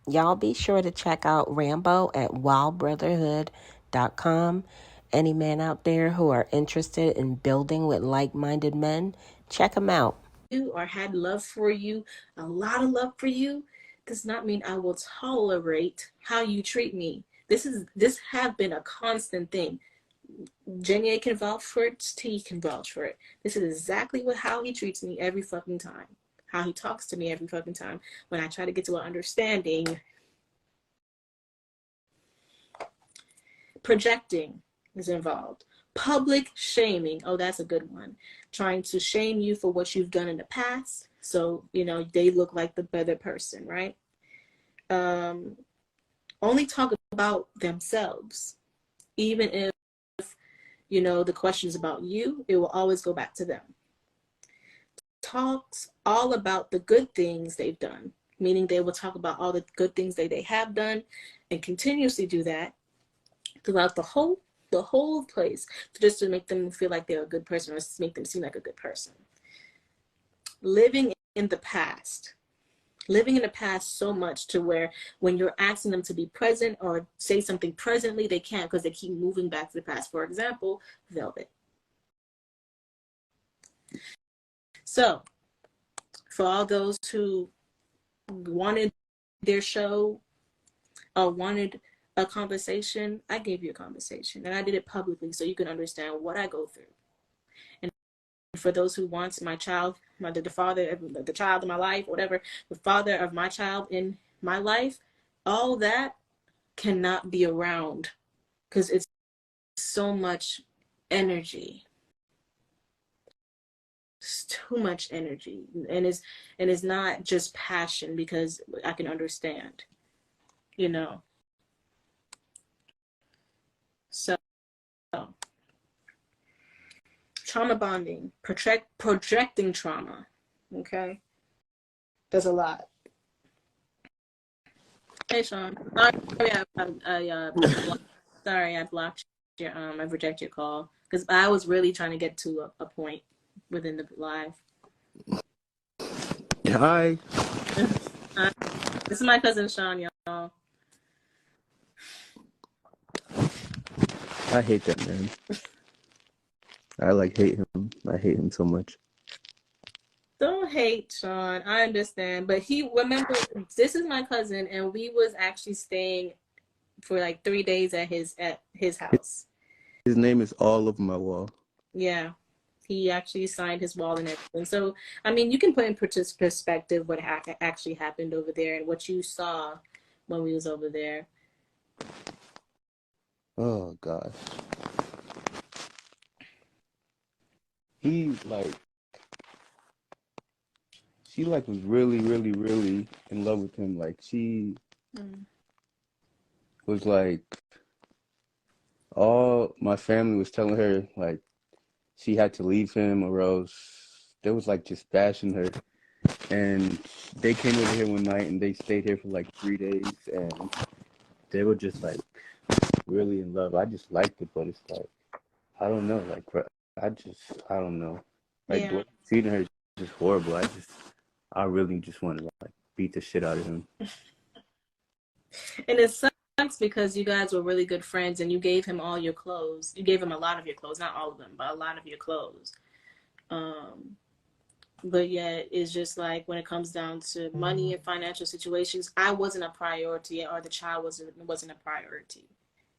Y'all be sure to check out Rambo at wildbrotherhood.com. Any men out there who are interested in building with like-minded men, check them out. Or had love for you, a lot of love for you, does not mean I will tolerate how you treat me. This have been a constant thing. Jenya can vouch for it, T can vouch for it. This is exactly how he treats me every fucking time. How he talks to me every fucking time. When I try to get to an understanding, projecting is involved. Public shaming, oh, that's a good one. Trying to shame you for what you've done in the past, so they look like the better person, right? Only talk about themselves, even if the question is about you, it will always go back to them. Talks all about the good things they've done, meaning they will talk about all the good things that they have done and continuously do that throughout the whole place, just to make them feel like they're a good person or to make them seem like a good person. Living in the past so much to where when you're asking them to be present or say something presently, they can't because they keep moving back to the past. For example, Velvet. So for all those who wanted their show or wanted a conversation, I gave you a conversation, and I did it publicly so you can understand what I go through. And for those who want my child, the father, the child of my life, whatever, the father of my child in my life, all that cannot be around because it's so much energy. It's too much energy, and it's not just passion, because I can understand, So trauma bonding, projecting trauma, okay? There's a lot. Hey, Sean. Sorry, I blocked your I reject your call because I was really trying to get to a point within the live. Hi. This is my cousin Sean, y'all. I hate that man. I hate him. I hate him so much. Don't hate Sean. I understand, but remember, this is my cousin, and we was actually staying for like 3 days at his house. His name is all over my wall. Yeah, he actually signed his wall and everything. So, I mean, you can put in perspective what actually happened over there and what you saw when we was over there. Oh gosh. She was really, really, really in love with him. Like she was like, all my family was telling her like she had to leave him or else they was like just bashing her. And they came over here one night and they stayed here for like 3 days and they were just like really in love. I just liked it, but it's like, I don't know, like I don't know. Like Yeah. the way he's treating her is just horrible. I really just want to like beat the shit out of him. And it sucks because you guys were really good friends and you gave him all your clothes. You gave him a lot of your clothes, not all of them, but a lot of your clothes. But yet it's just like when it comes down to money and financial situations, I wasn't a priority, or the child wasn't a priority.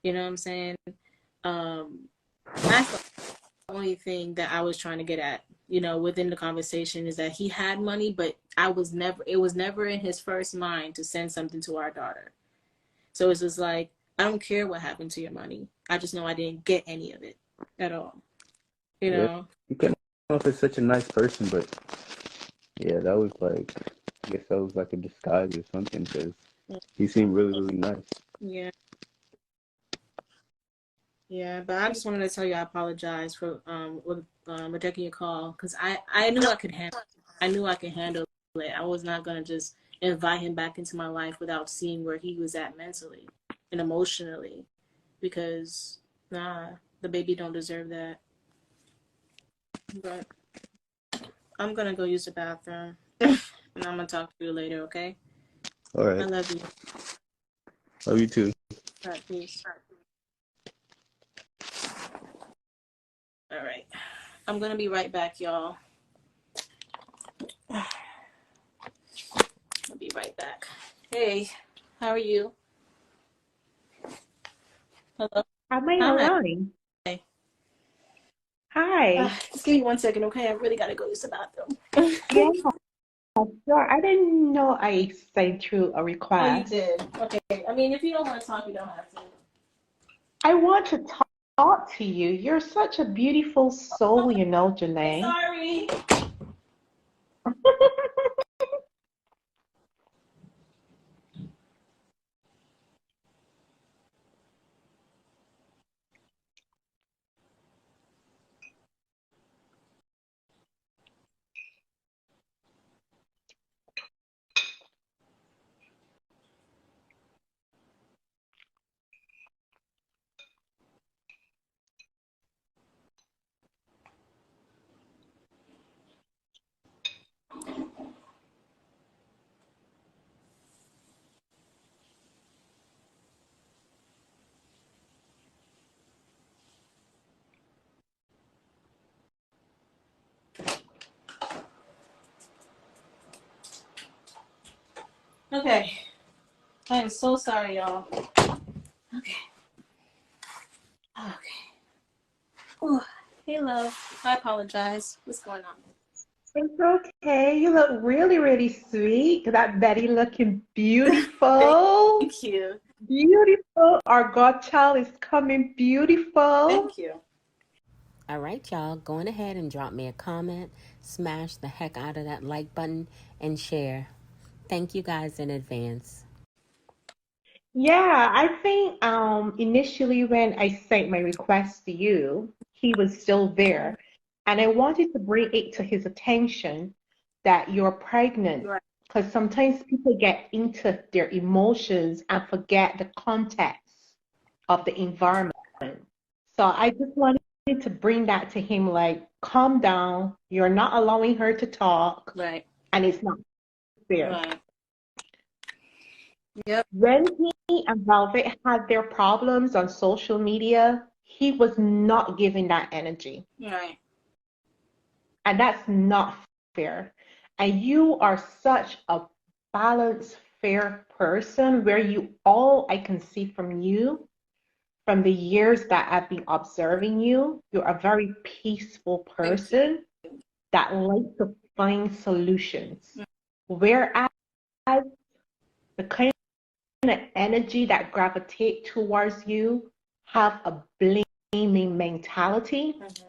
You know what I'm saying? only thing that I was trying to get at, you know, within the conversation is that he had money, but it was never in his first mind to send something to our daughter. So it's just like, I don't care what happened to your money. I just know I didn't get any of it at all. You Yeah, know? you can know if it's such a nice person, but yeah, that was like, I guess that was like a disguise or something because he seemed really, really nice. Yeah. Yeah, but I just wanted to tell you I apologize for rejecting your call because I knew I could handle it. I knew I could handle it. I was not gonna just invite him back into my life without seeing where he was at mentally and emotionally, because nah, the baby don't deserve that. But I'm gonna go use the bathroom and I'm gonna talk to you later, okay? All I right. love you. Love you too. All right, peace. All right. I'm gonna be right back, y'all. I'll be right back. Hey, how are you? Hello. Am I Hi. online? Hi. Just give me 1 second, okay? I really gotta go use the bathroom. Yeah, sure. I didn't know I sent through a Oh, you request. did. Okay. I mean, if you don't want to talk, you don't have to. I want to talk to you. You're such a beautiful soul, you know, Janae. Sorry. Okay. I am so sorry, y'all. Okay. Okay. Ooh. Hey, love. I apologize. What's going on? It's okay. You look really, really sweet. That Betty looking beautiful. Thank you. Beautiful. Our godchild is coming beautiful. Thank you. All right, y'all, going ahead and drop me a comment, smash the heck out of that like button, and share. Thank you guys in advance. Yeah, I think initially when I sent my request to you, he was still there. And I wanted to bring it to his attention that you're pregnant. Right. Because sometimes people get into their emotions and forget the context of the environment. So I just wanted to bring that to him, like, calm down. You're not allowing her to talk, Right. and it's not fair. Right. Yep. When he and Velvet had their problems on social media, he was not giving that energy. Right. And that's not fair. And you are such a balanced, fair person where all I can see from you, from the years that I've been observing you, you're a very peaceful person that likes to find solutions. Whereas the kind of energy that gravitate towards you have a blaming mentality. Mm-hmm.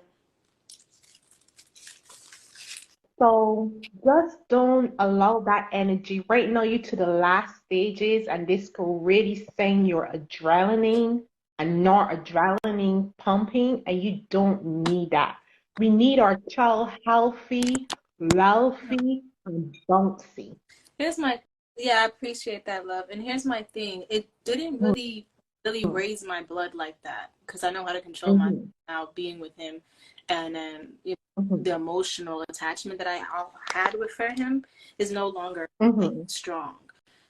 So just don't allow that energy. Right now, you're to the last stages, and this could really send your adrenaline and noradrenaline pumping, and you don't need that. We need our child healthy, wealthy, and bouncy. Yeah, I appreciate that, love. And here's my thing. It didn't really raise my blood like that because I know how to control my now being with him, and then the emotional attachment that I had with him is no longer strong.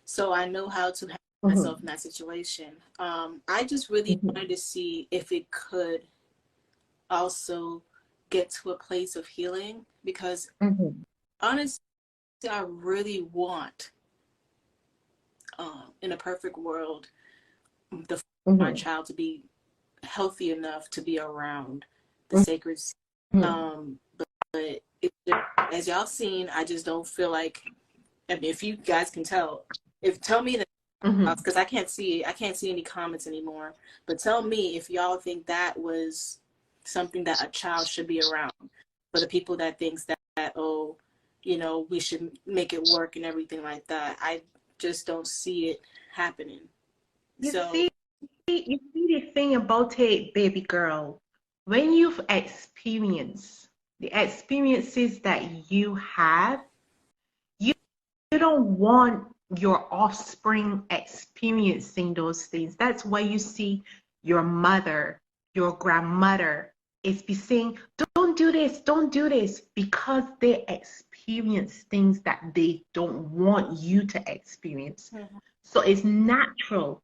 So I know how to handle myself in that situation. I just really wanted to see if it could also get to a place of healing because honestly, I really want in a perfect world, my child to be healthy enough to be around the sacred But as y'all seen, I just don't feel like, I mean, if you guys can tell, tell me that, because I can't see any comments anymore, but tell me if y'all think that was something that a child should be around, for the people that thinks that oh, you know, we should make it work and everything like that. I just don't see it happening. You see the thing about it, baby girl, when you've experienced the experiences that you have, you don't want your offspring experiencing those things. That's why you see your mother, your grandmother is be saying, don't do this, because they experience things that they don't want you to experience. So it's natural.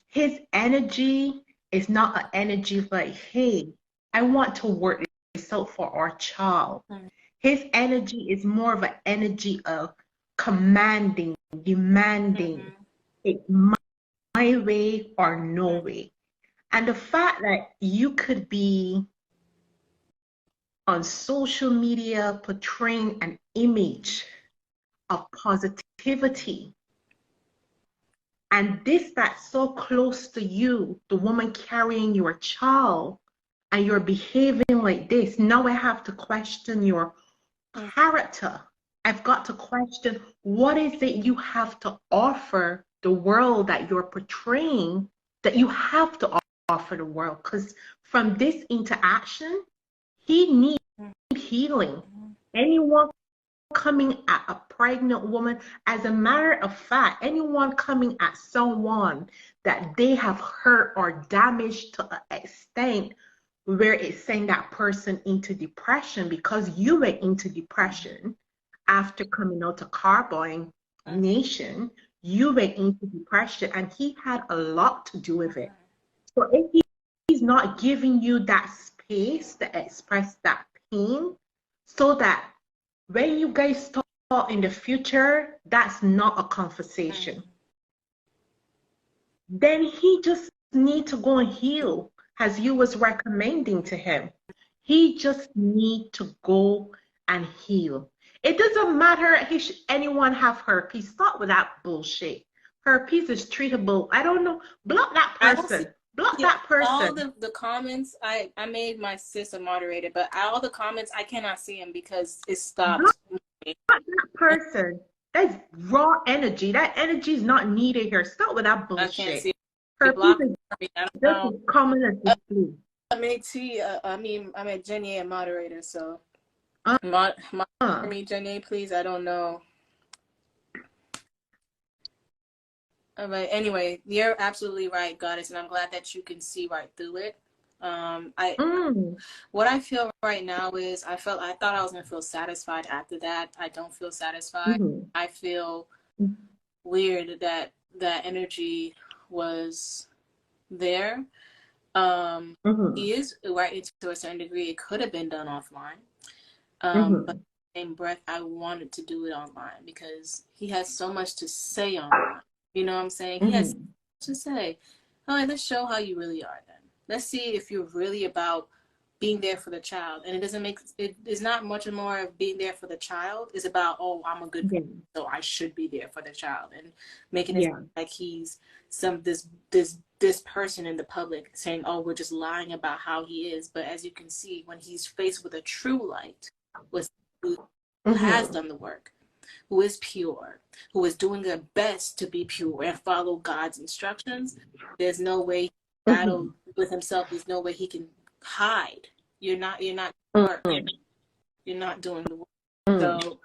His energy is not an energy like, hey, I want to work this out for our child. His energy is more of an energy of commanding, demanding. It's my way or no way. And the fact that you could be on social media portraying an image of positivity, and this that's so close to you, the woman carrying your child, and you're behaving like this, now I have to question your character. I've got to question, what is it you have to offer the world that you're portraying, that you have to offer the world? Because from this interaction, he needs healing. Anyone coming at a pregnant woman, as a matter of fact, anyone coming at someone that they have hurt or damaged to an extent where it's sending that person into depression, because you went into depression after coming out to Carboy Nation, you went into depression, and he had a lot to do with it. So if he's not giving you that space to express that pain, so that when you guys talk in the future, that's not a conversation, then he just need to go and heal, as you was recommending to him. He just need to go and heal. It doesn't matter anyone have herpes. Stop with that bullshit. Herpes is treatable. I don't know. Block that person. Block that person. All the comments, I made my sis a moderator, but all the comments, I cannot see them because it stopped. Block that person. That's raw energy. That energy is not needed here. Stop with that bullshit. I can't see. Herpes is just as common as the flu. I made Jenny a moderator, so me, Jenny, please. I don't know. All right. Anyway, you're absolutely right, Goddess, and I'm glad that you can see right through it. What I feel right now is I thought I was gonna feel satisfied after that. I don't feel satisfied. I feel weird that that energy was there. He is right to a certain degree. It could have been done offline. But in the same breath, I wanted to do it online because he has so much to say online. You know what I'm saying? He has so much to say. All right, let's show how you really are then. Let's see if you're really about being there for the child. And it is not much more of being there for the child. It's about, oh, I'm a good person, so I should be there for the child. And making it like he's this person in the public saying, oh, we're just lying about how he is. But as you can see, when he's faced with a true light, who has done the work, who is pure, who is doing their best to be pure and follow God's instructions, there's no way he battle with himself. There's no way he can hide. You're not work. You're not doing the work. So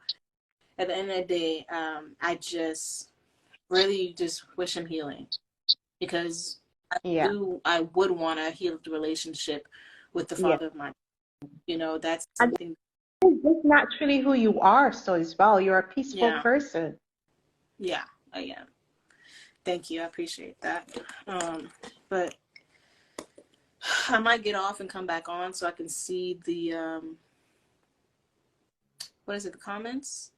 at the end of the day, I just really just wish him healing, because I would want to heal the relationship with the father of my, that's something. It's naturally who you are, so as well. You're a peaceful person. Yeah, I am. Thank you. I appreciate that. But I might get off and come back on so I can see the, the comments?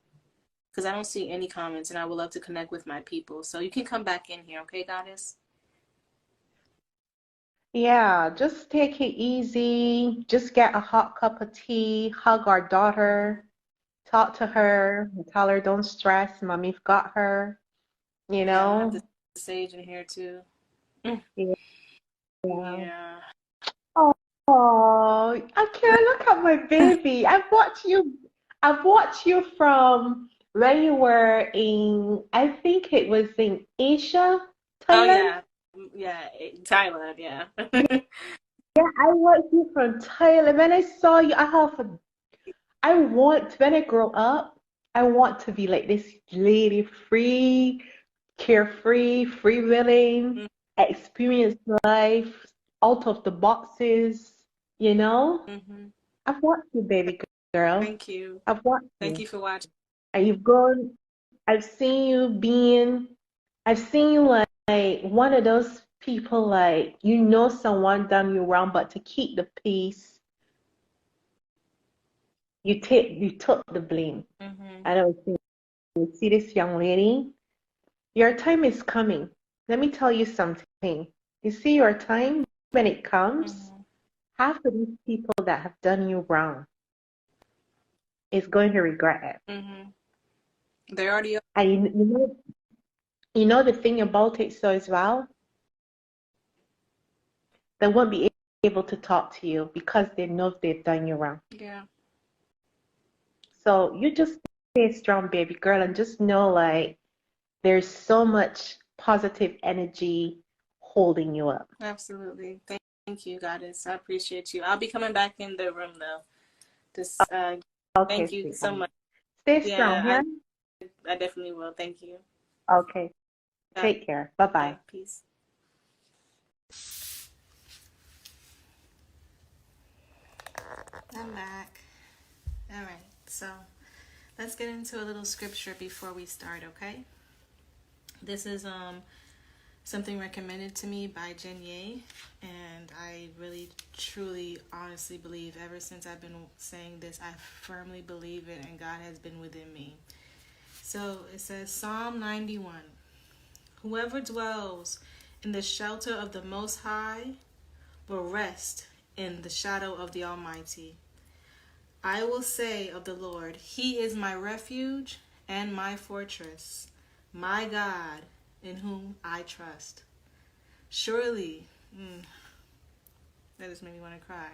Because I don't see any comments, and I would love to connect with my people. So you can come back in here, okay, Goddess? Yeah, just take it easy. Just get a hot cup of tea, hug our daughter, talk to her, and tell her don't stress, mommy's got her, you Yeah, I'm gonna have the know? sage in here too. Yeah. Yeah. Oh, I can't look at my baby. I've watched you from when you were in, I think it was in Asia, Oh Thailand. yeah. Yeah, Thailand, yeah. Yeah, I watched you from Thailand. When I saw you, when I grow up, I want to be like this lady, free, carefree, free willing, experience life out of the boxes, you know? Mm-hmm. I've watched you, baby girl. Thank you. I've watched Thank you. you for watching. And you've grown, I've seen you being, I've seen you like one of those people like you know someone done you wrong, but to keep the peace, you took the blame. Mm-hmm. I don't think you see this young lady. Your time is coming. Let me tell you something. You see your time when it comes, Mm-hmm. half of these people that have done you wrong is going to regret it. Mm-hmm. They already And you know the thing about it so as well, they won't be able to talk to you because they know they've done you wrong. yeah. So you just stay strong, baby girl, and just know like there's so much positive energy holding you up. Absolutely. Thank you, Goddess. I appreciate you. I'll be coming back in the room though. Just Okay, thank you so sweetheart. much. Stay strong, Yeah, yeah? I definitely will. Thank you. Okay. Uh, Take care. Bye-bye. peace. I'm back. All right. So let's get into a little scripture before we start, okay? This is something recommended to me by Jen Ye, and I really, truly, honestly believe ever since I've been saying this, I firmly believe it, and God has been within me. So it says Psalm 91. Whoever dwells in the shelter of the Most High will rest in the shadow of the Almighty. I will say of the Lord, He is my refuge and my fortress, my God, in whom I trust. Surely, that just made me want to cry.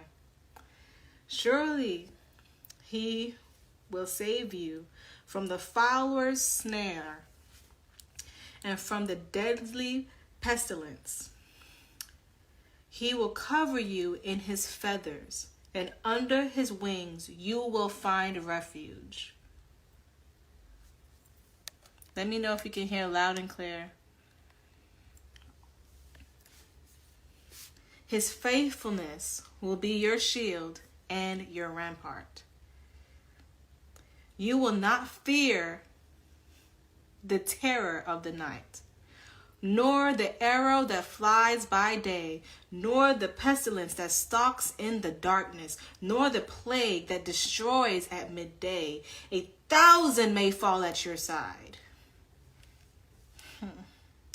Surely, He will save you from the fowler's snare and from the deadly pestilence. He will cover you in His feathers, and under His wings you will find refuge. Let me know if you can hear loud and clear. His faithfulness will be your shield and your rampart. You will not fear the terror of the night, nor the arrow that flies by day, nor the pestilence that stalks in the darkness, nor the plague that destroys at midday. 1,000 may fall at your side.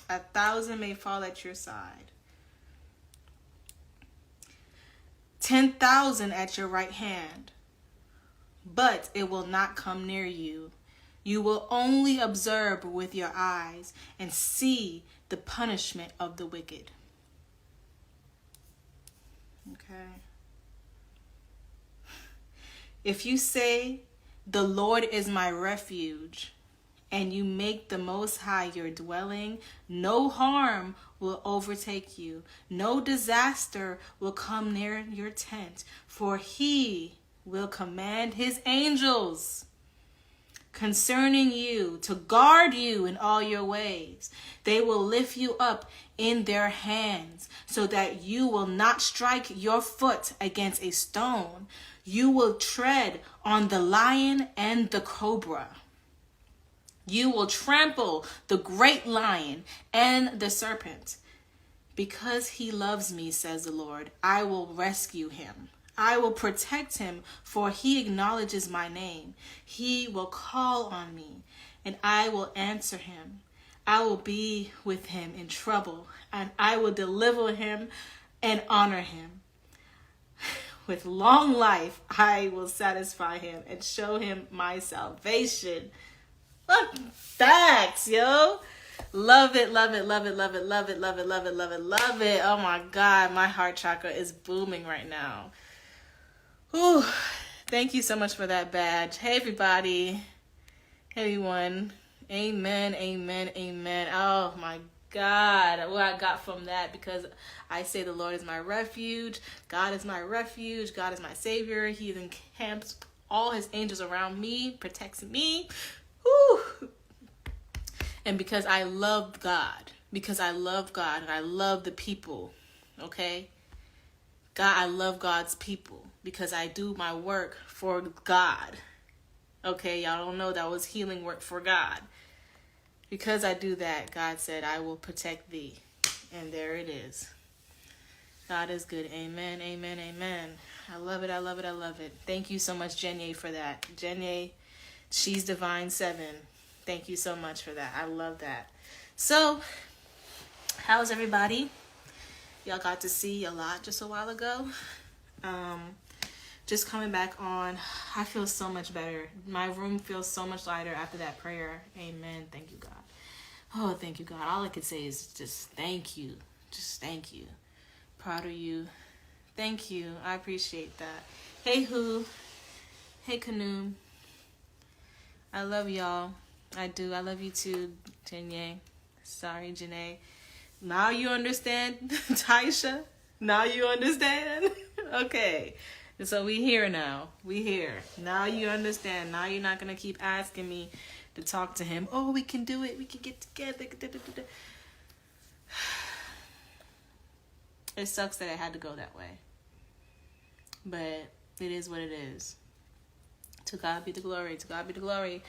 1,000 may fall at your side. 10,000 at your right hand, but it will not come near you. You will only observe with your eyes and see the punishment of the wicked. Okay. If you say, the Lord is my refuge, and you make the Most High your dwelling, no harm will overtake you. No disaster will come near your tent, for He will command His angels concerning you to guard you in all your ways. They will lift you up in their hands so that you will not strike your foot against a stone. You will tread on the lion and the cobra. You will trample the great lion and the serpent. Because He loves me, says the Lord, I will rescue him. I will protect him, for he acknowledges my name. He will call on me, and I will answer him. I will be with him in trouble, and I will deliver him and honor him. With long life, I will satisfy him and show him my salvation. Fuck facts, yo. Love it, love it, love it, love it, love it, love it, love it, love it, love it. Oh my God, my heart chakra is booming right now. Whew. Thank you so much for that badge. Hey, everybody. Hey, everyone. Amen, amen, amen. Oh my God, what I got from that, because I say the Lord is my refuge. God is my refuge. God is my savior. He encamps all his angels around me, protects me. Whew. And because I love God, and I love the people, okay? God, I love God's people because I do my work for God. Okay, y'all don't know that was healing work for God. Because I do that, God said, I will protect thee. And there it is. God is good. Amen, amen, amen. I love it, I love it, I love it. Thank you so much, Jenye, for that. Jenye, she's Divine 7. Thank you so much for that. I love that. So, how's everybody? Y'all got to see a lot just a while ago. Just coming back on, I feel so much better. My room feels so much lighter after that prayer. Amen. Thank you, God. Oh, thank you, God. All I could say is just thank you. Just thank you. Proud of you. Thank you. I appreciate that. Hey, Who. Hey, Canoe. I love y'all. I do. I love you too, Jenye. Sorry, Janae. Now you understand, Taisha? Now you understand? Okay. So we here now. We here. Now you understand. Now you're not going to keep asking me to talk to him. Oh, we can do it. We can get together. It sucks that it had to go that way. But it is what it is. To God be the glory. To God be the glory.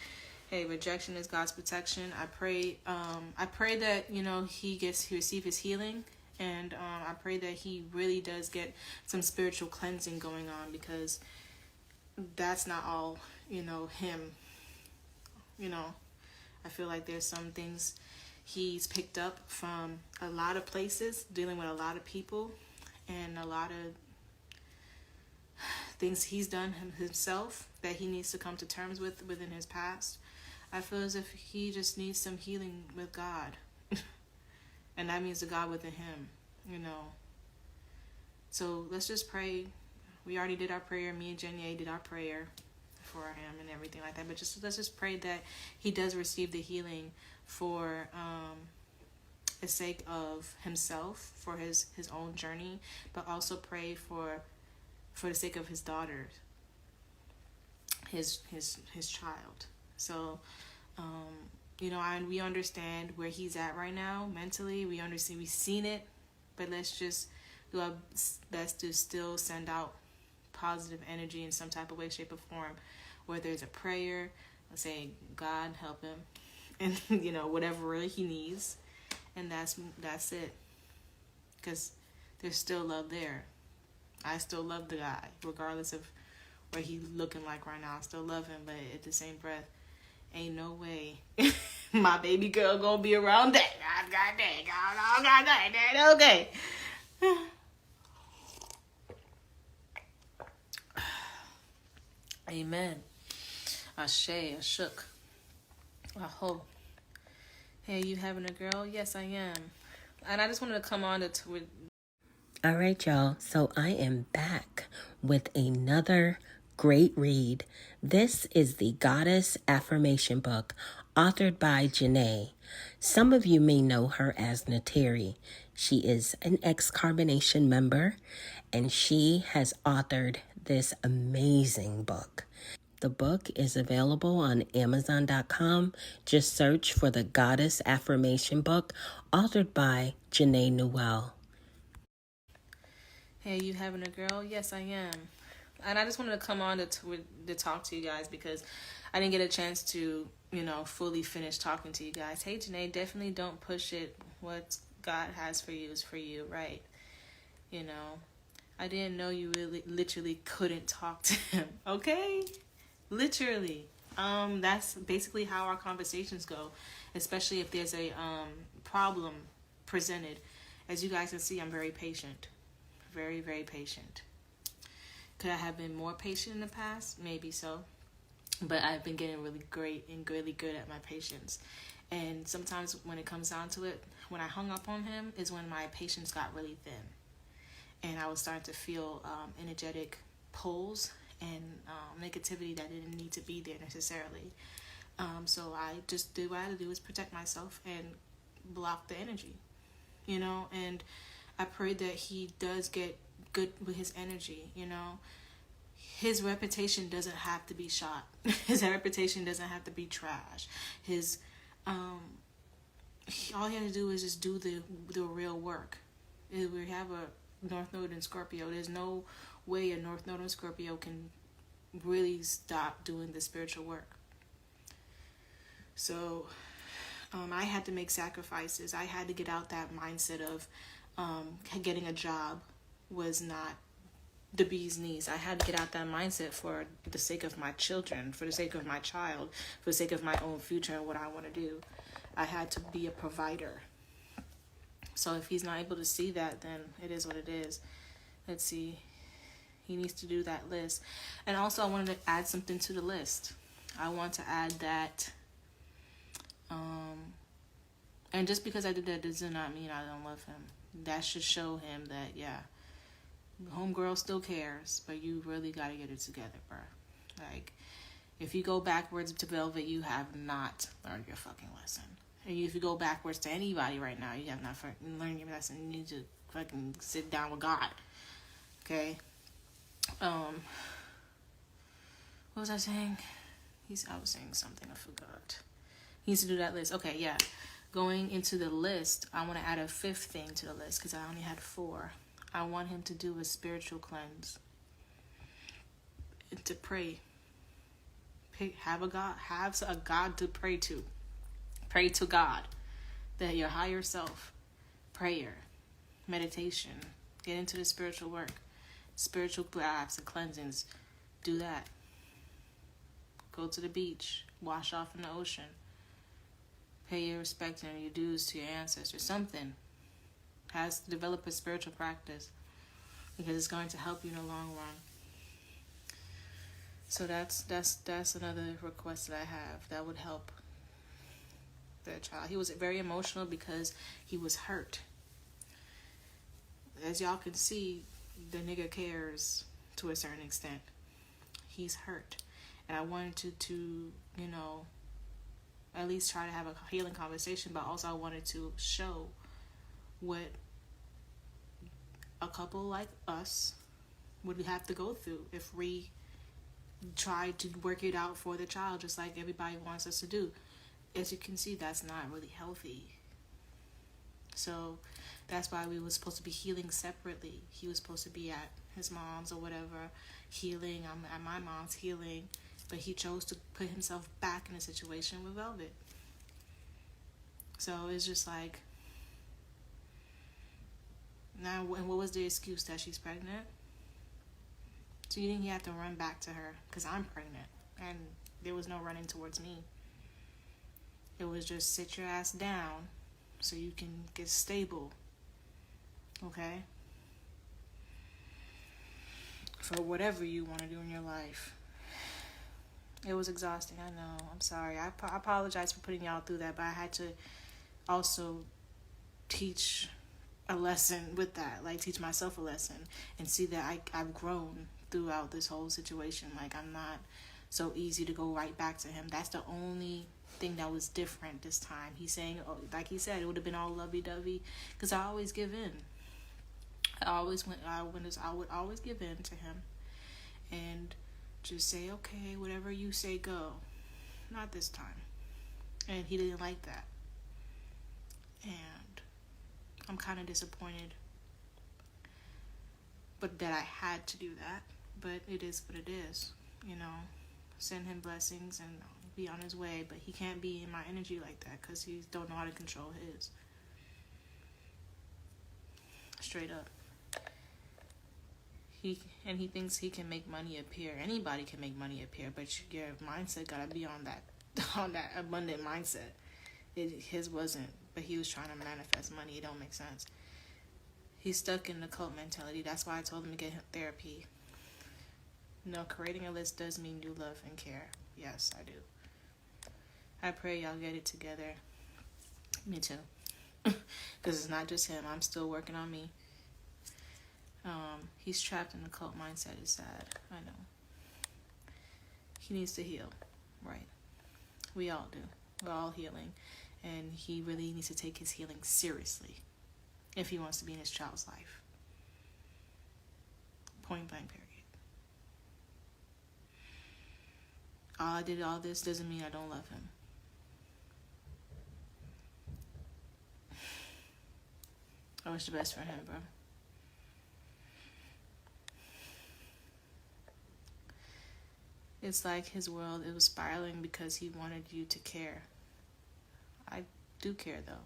Hey, rejection is God's protection. I pray that, he receive his healing. And I pray that he really does get some spiritual cleansing going on, because that's not all, him. I feel like there's some things he's picked up from a lot of places, dealing with a lot of people, and a lot of things he's done himself that he needs to come to terms with within his past. I feel as if he just needs some healing with God. And that means the God within him, So let's just pray. We already did our prayer. Me and Jenye did our prayer for him and everything like that. But let's just pray that he does receive the healing for the sake of himself, for his own journey, but also pray for the sake of his daughter, his child. So, and we understand where he's at right now mentally. We understand, we've seen it, but let's just do our best to still send out positive energy in some type of way, shape, or form. Whether it's a prayer, let's say, God help him, and whatever he needs, and that's it. Because there's still love there. I still love the guy, regardless of what he's looking like right now. I still love him, but at the same breath, ain't no way my baby girl gonna be around that. God, okay. Amen. Ashe, Ashuk, Aho. Hey, you having a girl? Yes, I am. And I just wanted to come on with. All right, y'all. So I am back with another great read. This is the Goddess Affirmation book, authored by Janae. Some of you may know her as Nateri. She is an ex-Carbonation member, and she has authored this amazing book. The book is available on Amazon.com. Just search for the Goddess Affirmation book, authored by Janae Newell. Hey, you having a girl? Yes, I am. And I just wanted to come on to talk to you guys, because I didn't get a chance to, fully finish talking to you guys. Hey, Janae, definitely don't push it. What God has for you is for you, right? I didn't know you really literally couldn't talk to him, okay? Literally. That's basically how our conversations go, especially if there's a problem presented. As you guys can see, I'm very patient. very, very patient. Could I have been more patient in the past? Maybe so. But I've been getting really great and really good at my patience. And sometimes when it comes down to it, when I hung up on him is when my patience got really thin. And I was starting to feel energetic pulls and negativity that didn't need to be there necessarily. So I just did what I had to do, is protect myself and block the energy, you know. And I pray that he does get good with his energy, you know. His reputation doesn't have to be shot. His reputation doesn't have to be trash. His all he has to do is just do the real work. We have a North Node in Scorpio. There's no way a North Node in Scorpio can really stop doing the spiritual work. So I had to make sacrifices. I had to get out that mindset of getting a job was not the bee's knees. I had to get out that mindset for the sake of my children, for the sake of my child, for the sake of my own future and what I want to do. I had to be a provider. So if he's not able to see that, then it is what it is. Let's see. He needs to do that list. And also I wanted to add something to the list. I want to add that, and just because I did that does not mean I don't love him. That should show him that, yeah, homegirl still cares, but you really got to get it together, bro. Like, if you go backwards to Velvet, you have not learned your fucking lesson. And if you go backwards to anybody right now, you have not learned your lesson. You need to fucking sit down with God. Okay? What was I saying? I was saying something, I forgot. He needs to do that list. Okay, yeah. Going into the list, I want to add a fifth thing to the list because I only had 4. I want him to do a spiritual cleanse. And to pray. Have a God to pray to. Pray to God. That your higher self. Prayer. Meditation. Get into the spiritual work. Spiritual baths and cleansings. Do that. Go to the beach. Wash off in the ocean. Pay your respect and your dues to your ancestors. Something. Has to develop a spiritual practice. Because it's going to help you in the long run. So that's another request that I have. That would help the child. He was very emotional because he was hurt. As y'all can see, the nigga cares to a certain extent. He's hurt. And I wanted to you know, at least try to have a healing conversation, but also I wanted to show what a couple like us would have to go through if we try to work it out for the child, just like everybody wants us to do. As you can see, that's not really healthy. So that's why we were supposed to be healing separately. He was supposed to be at his mom's or whatever, healing. I'm at my mom's healing. But he chose to put himself back in a situation with Velvet. So it's just like, now, and what was the excuse? That she's pregnant? So you didn't have to run back to her because I'm pregnant. And there was no running towards me. It was just sit your ass down so you can get stable. Okay? For whatever you want to do in your life. It was exhausting, I know. I'm sorry. I apologize for putting y'all through that, but I had to also teach a lesson with that. Like, teach myself a lesson and see that I've grown throughout this whole situation. Like, I'm not so easy to go right back to him. That's the only thing that was different this time. He's saying, oh, like he said, it would have been all lovey-dovey because I always give in. I would always give in to him. And just say, okay, whatever you say, go. Not this time. And he didn't like that. And I'm kind of disappointed. But that I had to do that. But it is what it is. You know, send him blessings and be on his way. But he can't be in my energy like that because he don't know how to control his. Straight up. He thinks he can make money appear. Anybody can make money appear, but your mindset gotta be on that abundant mindset. His wasn't, but he was trying to manifest money. It don't make sense. He's stuck in the cult mentality. That's why I told him to get therapy. No, creating a list does mean you love and care. Yes, I do. I pray y'all get it together. Me too. Because it's not just him. I'm still working on me. He's trapped in the cult mindset. It's sad. I know. He needs to heal. Right. We all do. We're all healing. And he really needs to take his healing seriously if he wants to be in his child's life. Point blank, period. I did all this doesn't mean I don't love him. I wish the best for him, bro. It's like his world, it was spiraling because he wanted you to care. I do care, though.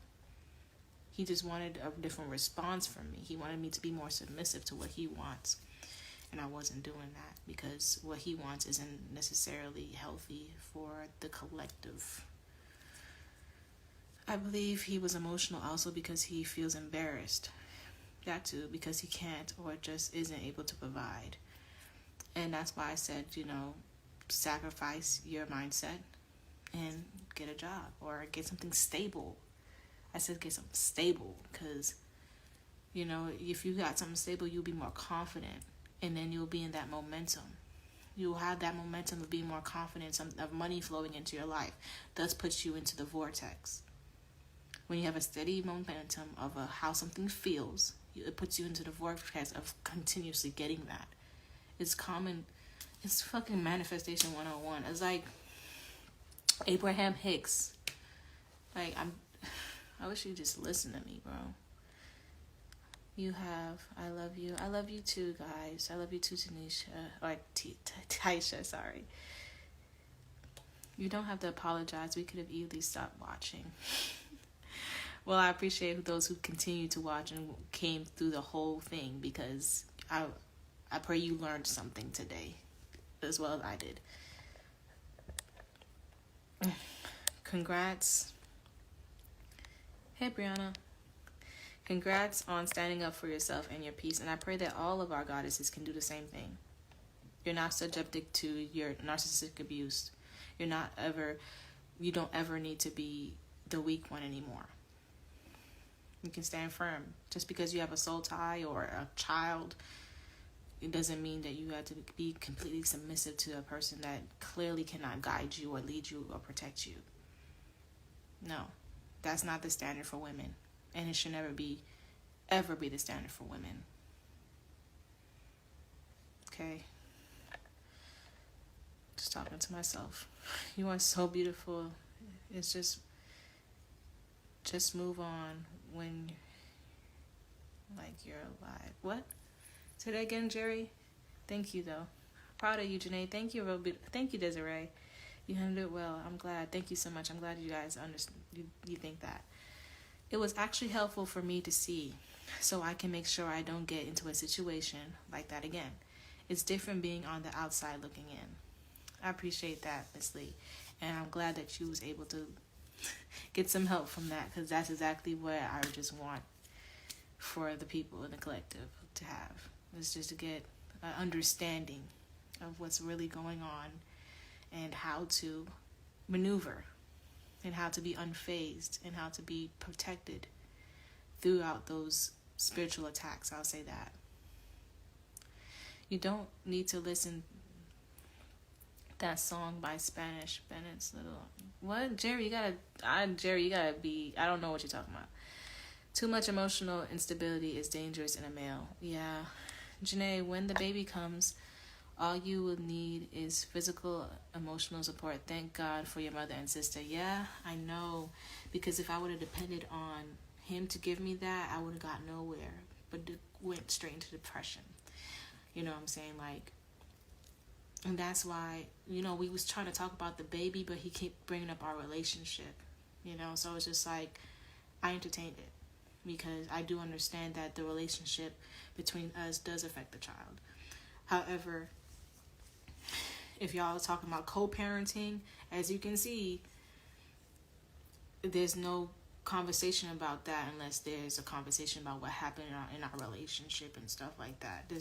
He just wanted a different response from me. He wanted me to be more submissive to what he wants. And I wasn't doing that because what he wants isn't necessarily healthy for the collective. I believe he was emotional also because he feels embarrassed. That too, because he can't or just isn't able to provide. And that's why I said, sacrifice your mindset and get a job or get something stable. I said get something stable because, if you got something stable, you'll be more confident. And then you'll be in that momentum. You'll have that momentum of being more confident, of money flowing into your life. Thus puts you into the vortex. When you have a steady momentum of how something feels, it puts you into the vortex of continuously getting that. It's common. It's fucking manifestation 101. It's like Abraham Hicks. I wish you'd just listen to me, bro. I love you. I love you too, guys. I love you too, Tanisha. Or Taisha, sorry. You don't have to apologize. We could have easily stopped watching. Well, I appreciate those who continue to watch and came through the whole thing because I pray you learned something today as well as I did. Congrats. Hey, Brianna. Congrats on standing up for yourself and your peace, and I pray that all of our goddesses can do the same thing. You're not subjected to your narcissistic abuse. You don't ever need to be the weak one anymore. You can stand firm. Just because you have a soul tie or a child, it doesn't mean that you have to be completely submissive to a person that clearly cannot guide you or lead you or protect you. No, that's not the standard for women. And it should never ever be the standard for women. Okay. Just talking to myself. You are so beautiful. It's just move on when, you're alive. What? Say that again, Jerry? Thank you, though. Proud of you, Janae. Thank you, Thank you, Desiree. You handled it well. I'm glad. Thank you so much. I'm glad you guys understand. You think that. It was actually helpful for me to see so I can make sure I don't get into a situation like that again. It's different being on the outside looking in. I appreciate that, Miss Lee. And I'm glad that you was able to get some help from that because that's exactly what I just want for the people in the collective to have. It's just to get an understanding of what's really going on and how to maneuver. And how to be unfazed and how to be protected throughout those spiritual attacks. I'll say that. You don't need to listen that song by Spanish Bennett's little. What? Jerry, you gotta be. I don't know what you're talking about. Too much emotional instability is dangerous in a male. Yeah. Janae, when the baby comes, all you will need is physical, emotional support. Thank God for your mother and sister. Yeah, I know. Because if I would have depended on him to give me that, I would have got nowhere. But went straight into depression. You know what I'm saying? And that's why, we was trying to talk about the baby, but he kept bringing up our relationship. So it's just I entertained it. Because I do understand that the relationship between us does affect the child. However, if y'all are talking about co-parenting, as you can see, there's no conversation about that unless there's a conversation about what happened in our relationship and stuff like that.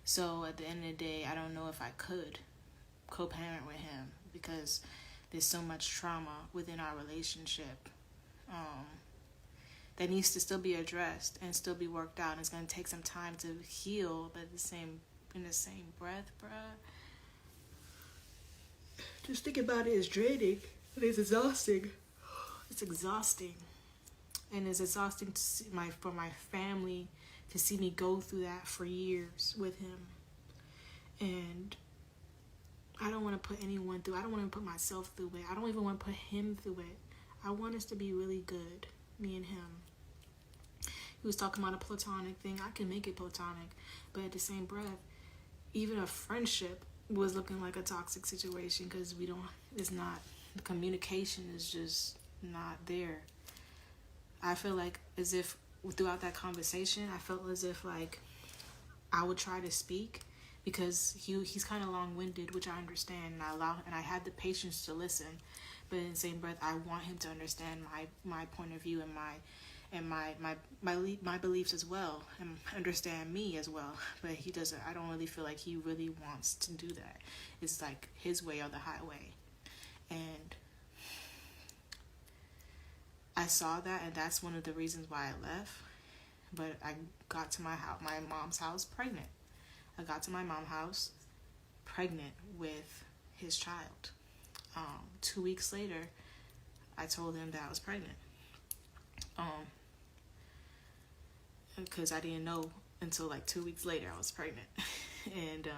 So at the end of the day, I don't know if I could co-parent with him because there's so much trauma within our relationship that needs to still be addressed and still be worked out. And it's going to take some time to heal, but in the same breath, bruh. Just think about it, it's draining. It is exhausting. It's exhausting. And it's exhausting to see for my family to see me go through that for years with him. And I don't want to put anyone through. I don't want to put myself through it. I don't even want to put him through it. I want us to be really good, me and him. He was talking about a platonic thing. I can make it platonic. But at the same breath, even a friendship was looking like a toxic situation because the communication is just not there. I feel like as if throughout that conversation, I felt as if like I would try to speak because he's kind of long-winded, which I understand, and I had the patience to listen. But in the same breath, I want him to understand my point of view and my beliefs as well, and understand me as well. But he doesn't. I don't really feel like he really wants to do that. It's like his way or the highway, and I saw that, and that's one of the reasons why I left. But I got to my mom's house pregnant. I got to my mom's house pregnant with his child. 2 weeks later, I told him that I was pregnant. Because I didn't know until like 2 weeks later I was pregnant. And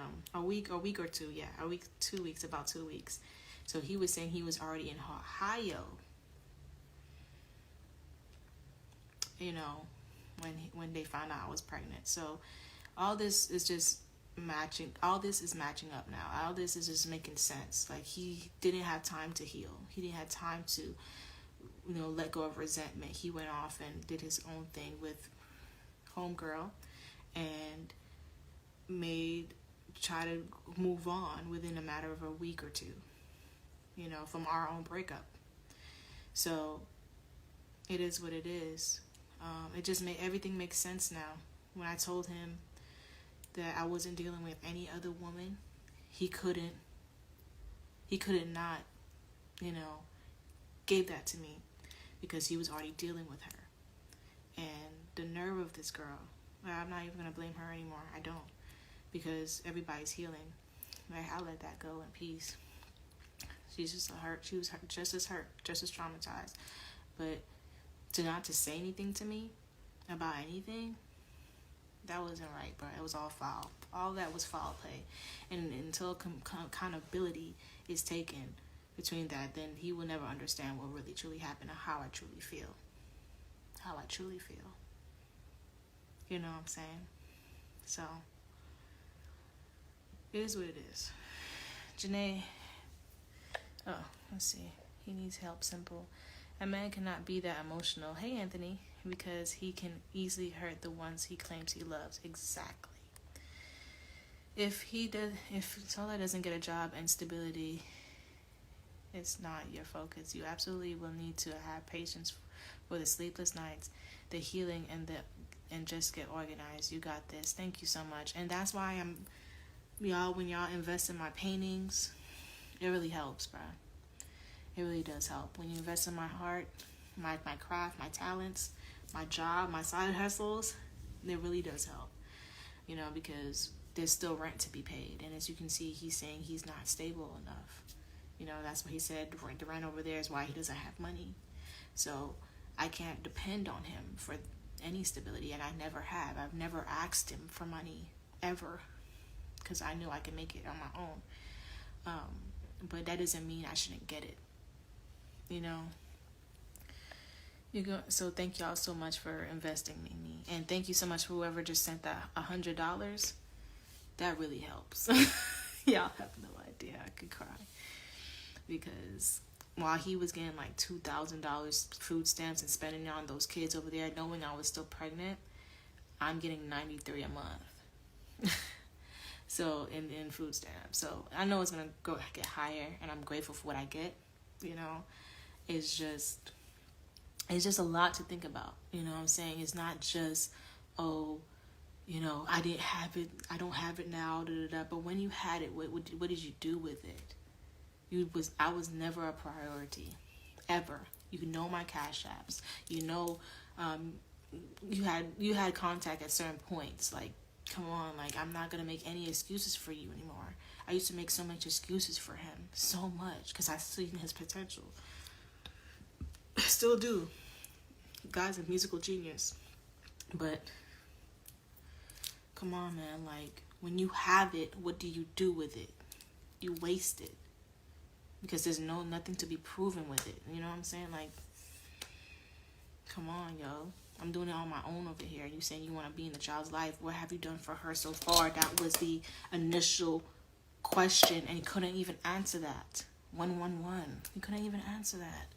about 2 weeks. So he was saying he was already in Ohio, when they found out I was pregnant. So all this is just matching. All this is matching up now. All this is just making sense. Like he didn't have time to heal. He didn't have time to, let go of resentment. He went off and did his own thing with homegirl and try to move on within a matter of a week or two, from our own breakup. So it is what it is. It just made everything make sense now. When I told him that I wasn't dealing with any other woman, he couldn't not, gave that to me because he was already dealing with her. And the nerve of this girl, I'm not even going to blame her anymore. I don't, because everybody's healing. Like, I'll let that go in peace. She's just hurt. She was hurt, just as traumatized. But to say anything to me about anything, that wasn't right, bro. It was all foul. All that was foul play. And until accountability is taken between that, then he will never understand what really truly happened and how I truly feel. You know what I'm saying? So, it is what it is. Janae, let's see. He needs help, simple. A man cannot be that emotional. Hey, Anthony, because he can easily hurt the ones he claims he loves. Exactly. If Solar doesn't get a job and stability, it's not your focus. You absolutely will need to have patience for the sleepless nights, the healing, and just get organized. You got this. Thank you so much. And that's why when y'all invest in my paintings, it really helps, bro. It really does help. When you invest in my heart, my craft, my talents, my job, my side hustles, it really does help. Because there's still rent to be paid. And as you can see, he's saying he's not stable enough. That's what he said. The rent over there is why he doesn't have money. So I can't depend on him for any stability, and I never have. I've never asked him for money, ever, because I knew I could make it on my own. But that doesn't mean I shouldn't get it. So thank y'all so much for investing in me, and thank you so much for whoever just sent that $100. That really helps. Y'all have no idea. I could cry because while he was getting like $2,000 food stamps and spending it on those kids over there, knowing I was still pregnant, I'm getting $93 a month. So in food stamps. So I know it's gonna get higher, and I'm grateful for what I get. you know, it's just a lot to think about. You know what I'm saying? It's not just, oh, you know, I didn't have it, I don't have it now, but when you had it, what did you do with it? I was never a priority, ever. You know my cash apps. You know, you had contact at certain points. Like, come on, like, I'm not gonna make any excuses for you anymore. I used to make so much excuses for him, so much, because I seen his potential. I still do. Guy's a musical genius, but come on, man. Like, when you have it, what do you do with it? You waste it, because there's nothing to be proven with it. You know what I'm saying? Like, come on, yo. I'm doing it on my own over here. You saying you want to be in the child's life. What have you done for her so far? That was the initial question, and he couldn't even answer that. 111. He couldn't even answer that.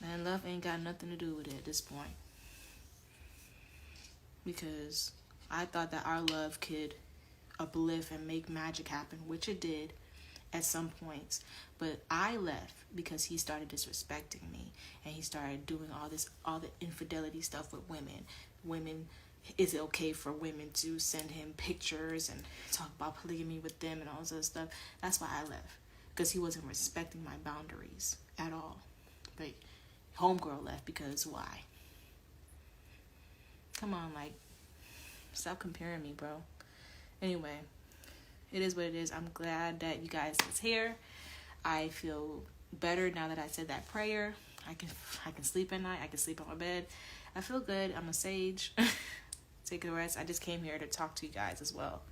Man, love ain't got nothing to do with it at this point. Because I thought that our love could uplift and make magic happen, which it did at some points. But I left because he started disrespecting me, and he started doing all the infidelity stuff with women. Is it okay for women to send him pictures and talk about polygamy with them and all this other stuff? That's why I left, because he wasn't respecting my boundaries at all. But homegirl left because why? Come on, like, stop comparing me, bro. Anyway, it is what it is. I'm glad that you guys is here. I feel better now that I said that prayer. I can sleep at night. I can sleep on my bed. I feel good. I'm a sage. Take a rest. I just came here to talk to you guys as well.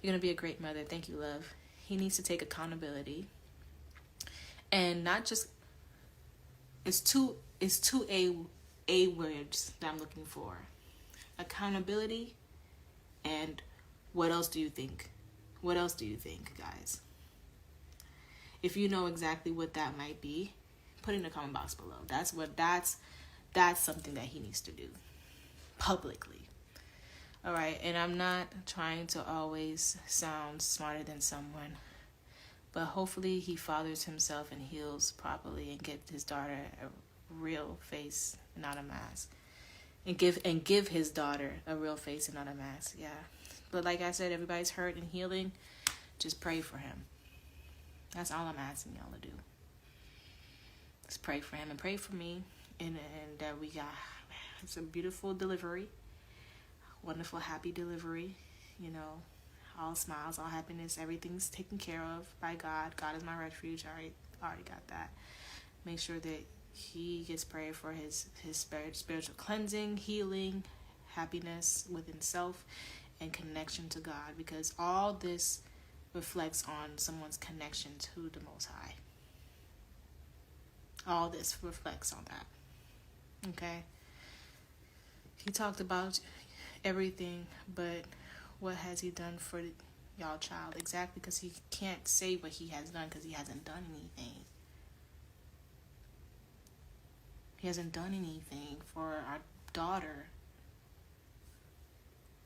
You're gonna be a great mother. Thank you, love. He needs to take accountability, and not just. It's two A words that I'm looking for: accountability, and what else do you think? What else do you think, guys? If you know exactly what that might be, put it in the comment box below. That's something that he needs to do publicly. All right, and I'm not trying to always sound smarter than someone, but hopefully he fathers himself and heals properly and get his daughter a real face, not a mask, and give his daughter a real face and not a mask. Yeah, but like I said, everybody's hurt and healing. Just pray for him. That's all I'm asking y'all to do. Just pray for him and pray for me, and that it's a beautiful delivery. Wonderful, happy delivery, you know, all smiles, all happiness, everything's taken care of by God. God is my refuge. I already got that. Make sure that he gets prayer for his spiritual cleansing, healing, happiness within self, and connection to God, because all this reflects on someone's connection to the Most High. All this reflects on that. Okay? He talked about everything, but what has he done for y'all child? Exactly, because he can't say what he has done because he hasn't done anything. He hasn't done anything for our daughter.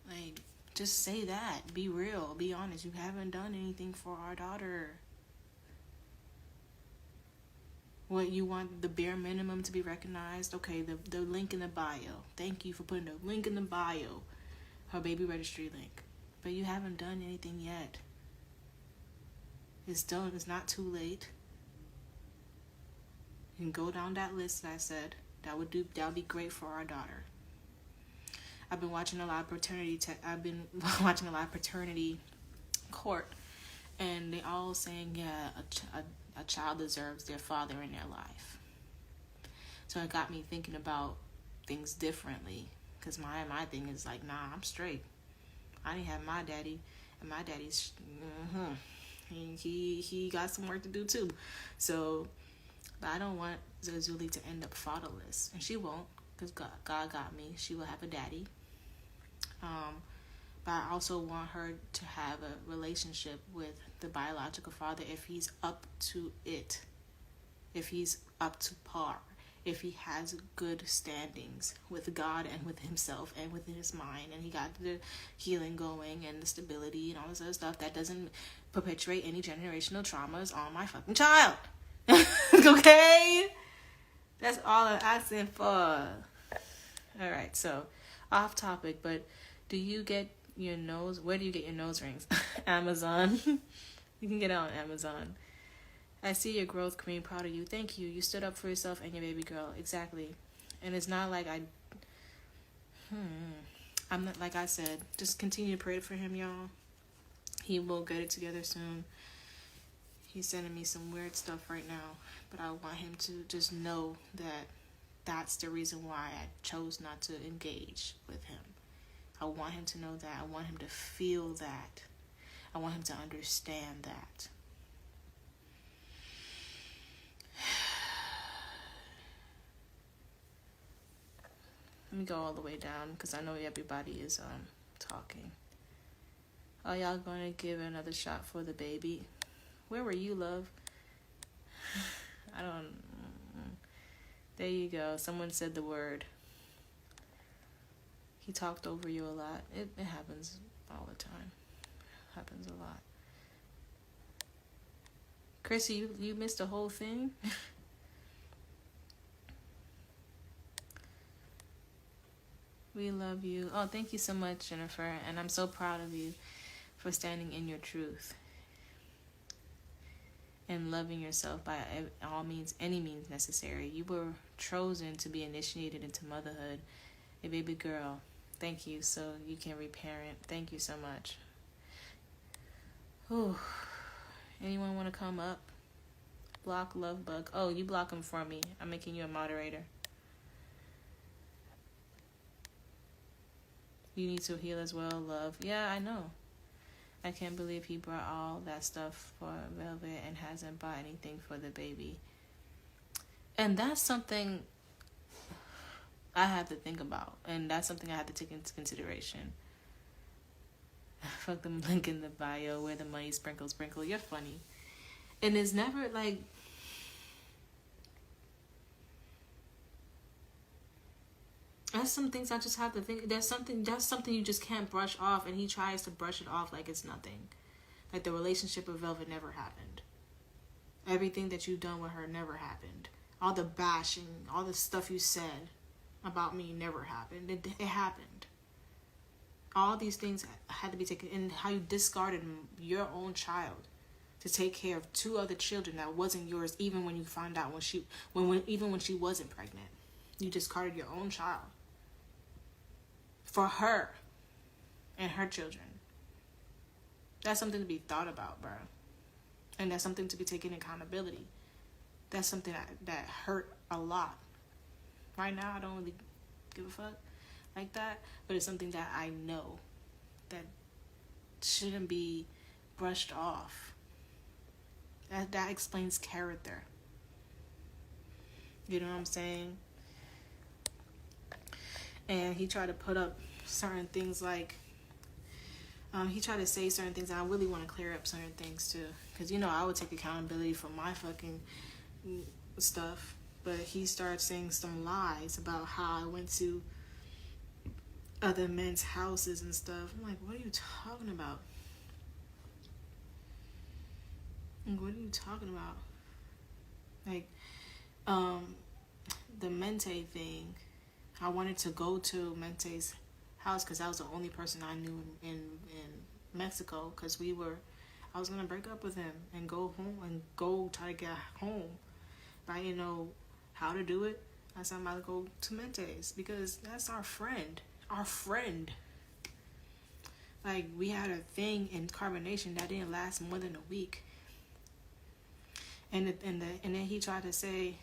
Like, just say that. Be real. Be honest. You haven't done anything for our daughter. What, you want the bare minimum to be recognized? Okay, the link in the bio. Thank you for putting the link in the bio. Her baby registry link. But you haven't done anything yet. It's done. It's not too late. You can go down that list that I said. That would be great for our daughter. I've been watching a lot of paternity court, and they all saying, yeah, a child deserves their father in their life. So it got me thinking about things differently, because my thing is like, nah, I'm straight. I didn't have my daddy, and my daddy's he got some work to do too. So, but I don't want Zazuli to end up fatherless, and she won't, because God got me. She will have a daddy. But I also want her to have a relationship with the biological father if he's up to it, if he's up to par, if he has good standings with God and with himself and within his mind, and he got the healing going and the stability and all this other stuff, that doesn't perpetuate any generational traumas on my fucking child. Okay? That's all I'm asking for. Alright, so off topic, but do you get your nose, where do you get your nose rings? Amazon. You can get it on Amazon. I see your growth, Queen. Proud of you. Thank you. You stood up for yourself and your baby girl. Exactly. And it's not like I'm not, like I said, just continue to pray for him, y'all. He will get it together soon. He's sending me some weird stuff right now, but I want him to just know that that's the reason why I chose not to engage with him. I want him to know that. I want him to feel that. I want him to understand that. Let me go all the way down because I know everybody is talking. Are y'all going to give another shot for the baby? Where were you, love? I don't... There you go. Someone said the word. He talked over you a lot. It happens all the time. Happens a lot. Chrissy, you missed the whole thing? We love you. Oh, thank you so much, Jennifer. And I'm so proud of you for standing in your truth and loving yourself by all means, any means necessary. You were chosen to be initiated into motherhood. A baby girl. Thank you. So you can reparent. Thank you so much. Whew. Anyone want to come up? Block Love Bug. Oh, you block him for me. I'm making you a moderator. You need to heal as well, love. Yeah, I know. I can't believe he brought all that stuff for Velvet and hasn't bought anything for the baby. And that's something I have to think about. And that's something I have to take into consideration. Fuck them link in the bio where the money sprinkle. You're funny. And it's never like... That's some things I just have to think. That's something you just can't brush off, and he tries to brush it off like it's nothing. Like the relationship with Velvet never happened. Everything that you've done with her never happened. All the bashing, all the stuff you said about me never happened. It happened. All these things had to be taken, and how you discarded your own child to take care of two other children that wasn't yours, even when you found out even when she wasn't pregnant. You discarded your own child for her and her children. That's something to be thought about, bro. And that's something to be taken accountability. That's something that hurt a lot. Right now, I don't really give a fuck like that, but it's something that I know that shouldn't be brushed off. That explains character. You know what I'm saying? And he tried to put up certain things like, he tried to say certain things, and I really want to clear up certain things too. Because, I would take accountability for my fucking stuff. But he started saying some lies about how I went to other men's houses and stuff. I'm like, what are you talking about? What are you talking about? Like, the Mente thing. I wanted to go to Mente's house because I was the only person I knew in Mexico, because I was going to break up with him and go home and go try to get home. But I didn't know how to do it. I said I'm about to go to Mente's because that's our friend. Our friend. Like, we had a thing in Carbonation that didn't last more than a week. And then he tried to say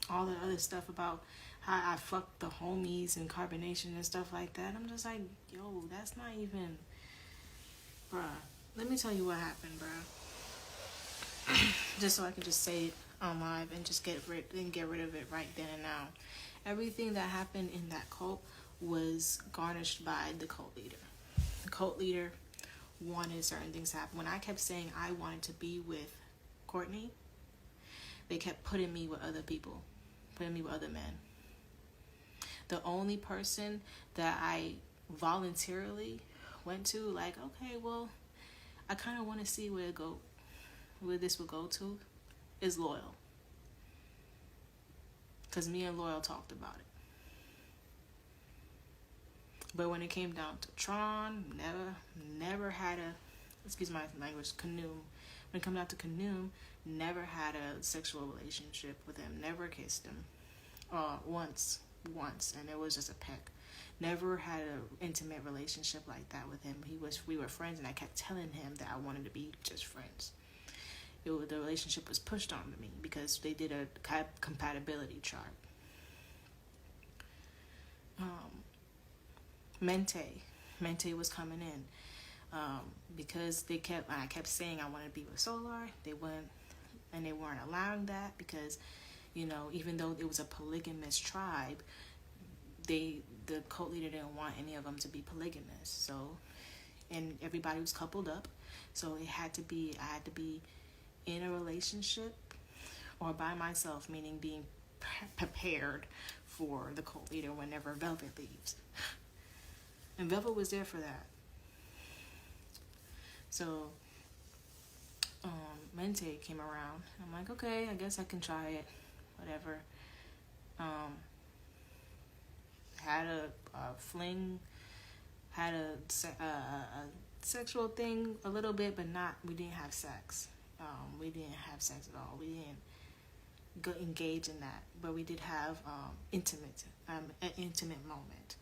all the other stuff about how I fucked the homies and Carbonation and stuff like that. I'm just like, yo, that's not even... Bruh, let me tell you what happened, bruh. Just so I can just say it on live and just get rid of it right then and now. Everything that happened in that cult was garnished by the cult leader. The cult leader wanted certain things to happen. When I kept saying I wanted to be with Courtney, they kept putting me with other people. putting me with other men. The only person that I voluntarily went to, like, okay, well, I kind of want to see where this will go to, is Loyal. Because me and Loyal talked about it. But when it came down to Tron, never had a, excuse my language, Kanoom. When it came down to Kanoom, never had a sexual relationship with him. Never kissed him. Once, and it was just a peck. Never had an intimate relationship like that with him. We were friends, and I kept telling him that I wanted to be just friends. The relationship was pushed on me because they did a compatibility chart. Mente was coming in because I kept saying I wanted to be with Solar. They weren't allowing that because, you know, even though it was a polygamous tribe, the cult leader didn't want any of them to be polygamous. So, and everybody was coupled up, so I had to be in a relationship or by myself, meaning being prepared for the cult leader whenever Velvet leaves. And Velvet was there for that. So Mente came around. I'm like, okay, I guess I can try it. Whatever. Had a fling, had a sexual thing a little bit, but we didn't have sex. We didn't have sex at all. We didn't engage in that, but we did have an intimate moment.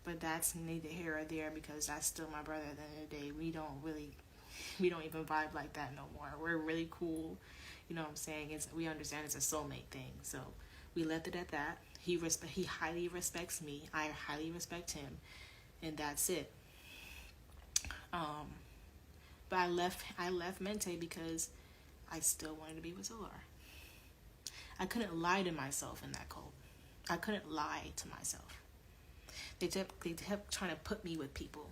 But that's neither here or there because that's still my brother at the end of the day. We don't even vibe like that no more. We're really cool. You know what I'm saying? We understand it's a soulmate thing. So we left it at that. He highly respects me. I highly respect him. And that's it. But I left Mente because I still wanted to be with Solar. I couldn't lie to myself in that cult. I couldn't lie to myself. They kept trying to put me with people,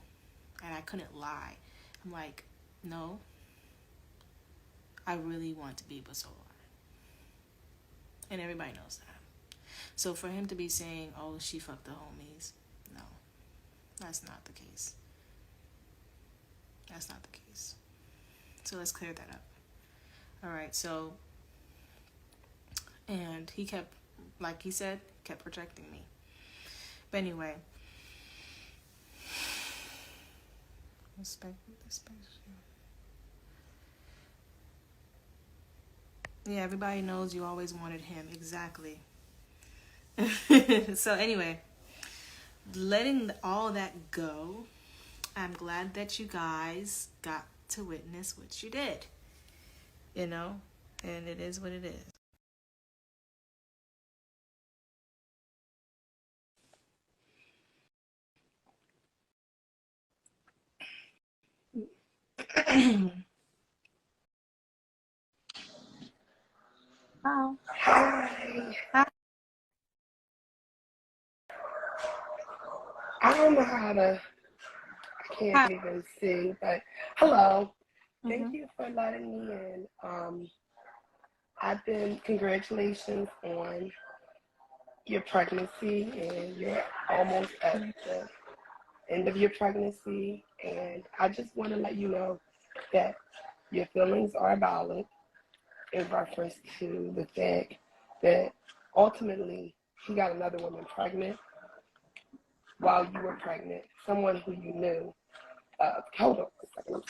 and I couldn't lie. I'm like, no, I really want to be with Solar. And everybody knows that. So for him to be saying, oh, she fucked the homies, no, that's not the case. That's not the case. So let's clear that up. All right, so, and he kept, like he said, kept protecting me. But anyway, respect. Yeah, everybody knows you always wanted him. Exactly. So anyway, letting all that go, I'm glad that you guys got to witness what you did. You know, and it is what it is. Oh. Hi. I don't know how to, I can't even see, but hello. Thank you for letting me in. Congratulations on your pregnancy, and you're almost at the end of your pregnancy. And I just want to let you know that your feelings are valid in reference to the fact that ultimately he got another woman pregnant while you were pregnant, someone who you knew. Hold on a second.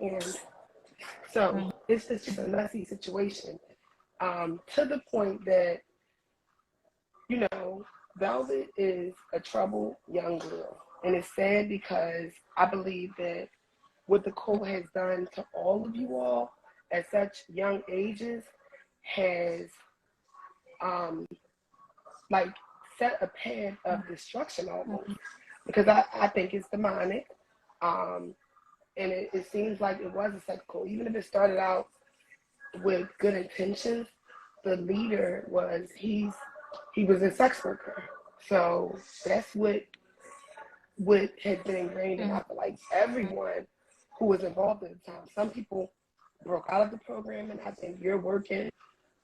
And so it's just a messy situation, to the point that, you know, Velvet is a troubled young girl. And it's sad because I believe that what the cult has done to all of you all at such young ages has like set a path of destruction almost, because I think it's demonic. And it seems like it was a sex cult. Even if it started out with good intentions, the leader was, he was a sex worker. So that's what has been ingrained in, I feel like, everyone who was involved at the time. Some people broke out of the program, and I think you're working,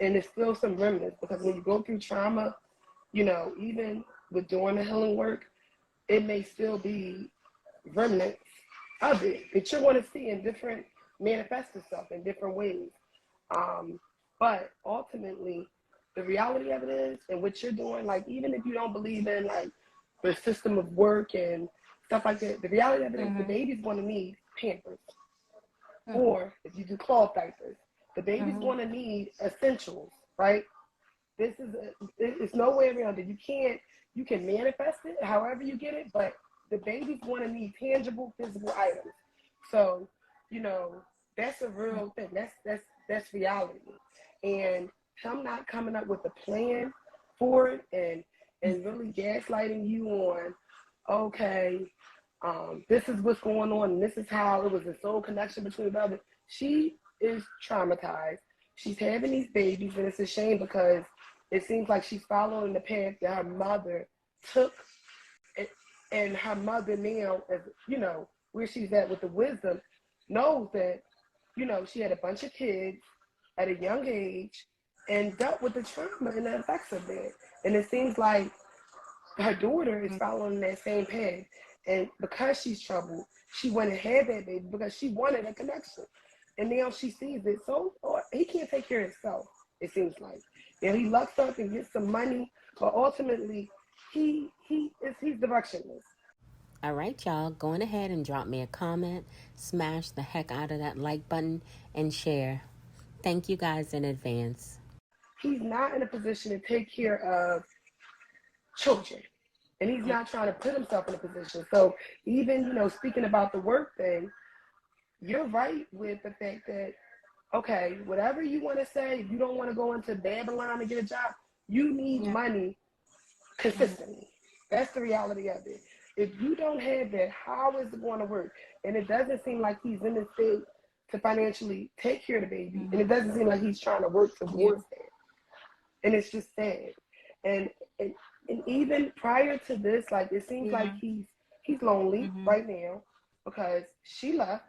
and there's still some remnants, because when you go through trauma, you know, even with doing the healing work, it may still be remnants of it that you're going to see in different, manifest itself in different ways. But ultimately, the reality of it is, and what you're doing, like, even if you don't believe in like the system of work and stuff like that, the reality of it is the baby's going to need Pampers. Or if you do cloth diapers, the baby's going to need essentials, right? It's no way around it. You can manifest it however you get it, but the baby's going to need tangible, physical items. So, you know, that's a real thing. That's reality. And him not coming up with a plan for it and really gaslighting you on, okay, this is what's going on, and this is how it was a soul connection between the other. She is traumatized. She's having these babies, and it's a shame because it seems like she's following the path that her mother took, and her mother now, as you know, where she's at with the wisdom, knows that, you know, she had a bunch of kids at a young age and dealt with the trauma and the effects of that. And it seems like her daughter is following that same path. And because she's troubled, she went and had that baby because she wanted a connection. And now she sees it. So he can't take care of himself, it seems like. You know, he lucks up and gets some money, but ultimately he's directionless. All right, y'all, going ahead and drop me a comment, smash the heck out of that like button, and share. Thank you guys in advance. He's not in a position to take care of children. And he's not trying to put himself in a position. So even, you know, speaking about the work thing, you're right with the fact that, okay, whatever you want to say, if you don't want to go into Babylon to get a job, you need money consistently. That's the reality of it. If you don't have that, how is it going to work? And it doesn't seem like he's in the state to financially take care of the baby. And it doesn't seem like he's trying to work towards that. And it's just sad. And even prior to this, like, it seems like he's lonely right now because she left.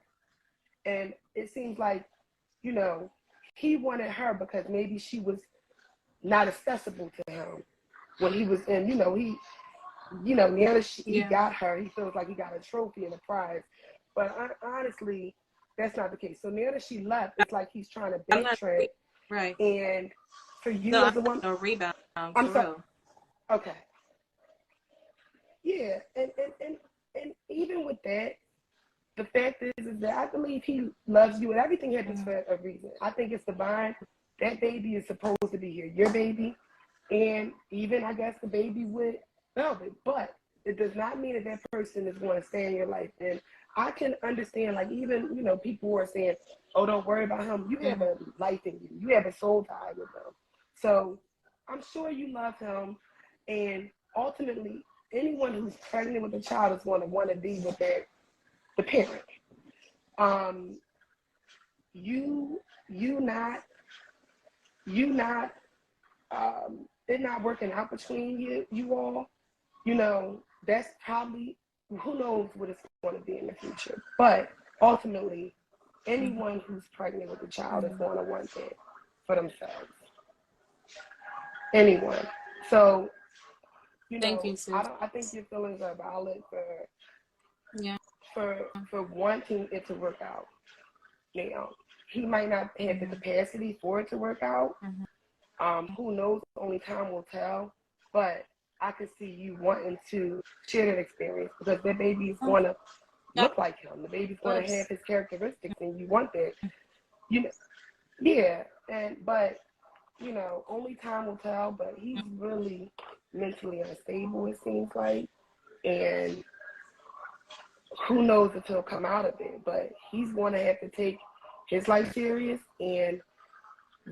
And it seems like, you know, he wanted her because maybe she was not accessible to him when he was in, you know, now that he got her, he feels like he got a trophy and a prize. But honestly, that's not the case. So now that she left, it's like he's trying to backtrack. Right. And for you as a woman, no rebound. I'm sorry. Real. Okay. Yeah, and even with that, the fact is that I believe he loves you, and everything happens for a reason. I think it's divine. That baby is supposed to be here, your baby, and even I guess the baby with Velvet. But it does not mean that that person is going to stay in your life. And I can understand, like, even, you know, people who are saying, "Oh, don't worry about him." You have a life in you. You have a soul tie with him. So I'm sure you love him, and ultimately, anyone who's pregnant with a child is going to want to be with the parent. It not working out between you all. You know, that's probably, who knows what it's going to be in the future. But ultimately, anyone who's pregnant with a child is going to want that for themselves. Anyone. So, you know, Thank you, sis. I think your feelings are valid for wanting it to work out. Now, he might not have the capacity for it to work out. Who knows? Only time will tell. But I could see you wanting to share that experience because that baby is going to look like him. The baby's going to have his characteristics, and you want that. You know, yeah. But you know, only time will tell. But he's really mentally unstable, it seems like, and who knows if he'll come out of it. But he's going to have to take his life serious and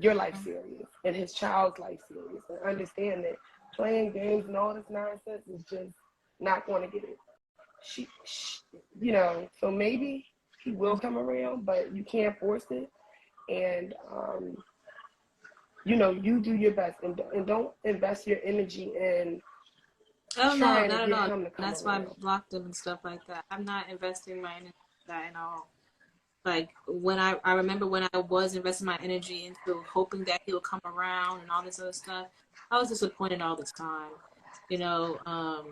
your life serious and his child's life serious, and understand that playing games and all this nonsense is just not going to get it. You know, so maybe he will come around, but you can't force it. And you know, you do your best, and don't invest your energy in trying to get him to come That's around. why I blocked him and stuff like that. I'm not investing my energy in that at all. Like when I remember when I was investing my energy into hoping that he'll come around and all this other stuff, I was disappointed all the time. You know,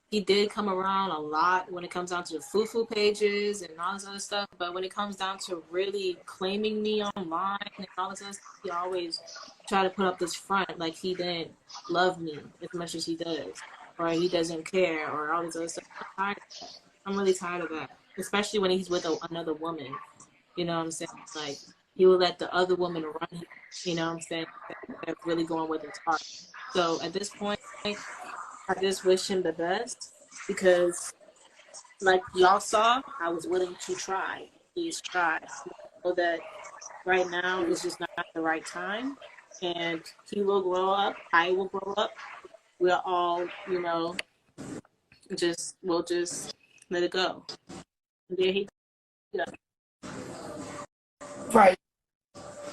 he did come around a lot when it comes down to the foo-foo pages and all this other stuff. But when it comes down to really claiming me online and all this other stuff, he always try to put up this front like he didn't love me as much as he does, or he doesn't care, or all this other stuff. I'm tired of that. I'm really tired of that, especially when he's with another woman. You know what I'm saying? Like, he will let the other woman run him. You know what I'm saying? They're really going with his heart. So at this point, I just wish him the best because, like y'all saw, I was willing to try. Please try. So that right now is just not the right time. And he will grow up. I will grow up. We'll all, you know, we'll just let it go. And there he goes. Right.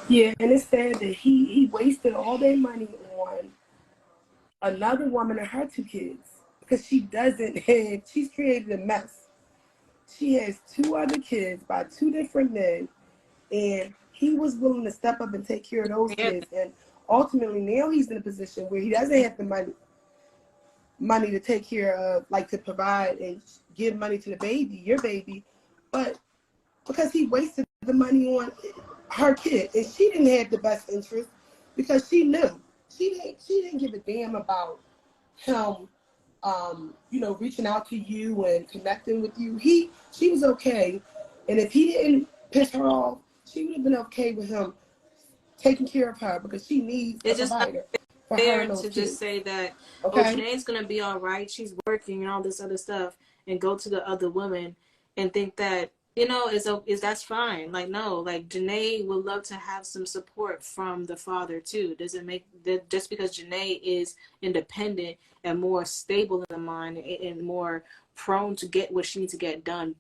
Yeah, and it's sad that he wasted all their money on another woman and her 2 kids because she doesn't have, she's created a mess. She has 2 other kids by 2 different men, and he was willing to step up and take care of those kids. And ultimately, now he's in a position where he doesn't have the money to take care of, like to provide and give money to the baby, your baby, but because he wasted the money on her kid, and she didn't have the best interest because she knew she didn't give a damn about him, you know, reaching out to you and connecting with you. She was okay, and if he didn't piss her off, she would have been okay with him taking care of her because she needs a provider for her and those kids. Just say that, okay? Oh, Janae's gonna be all right. She's working and all this other stuff, and go to the other woman and think that, you know, is that's fine. Like, no, like Janae would love to have some support from the father too. Doesn't make that just because Janae is independent and more stable in the mind and more prone to get what she needs to get done,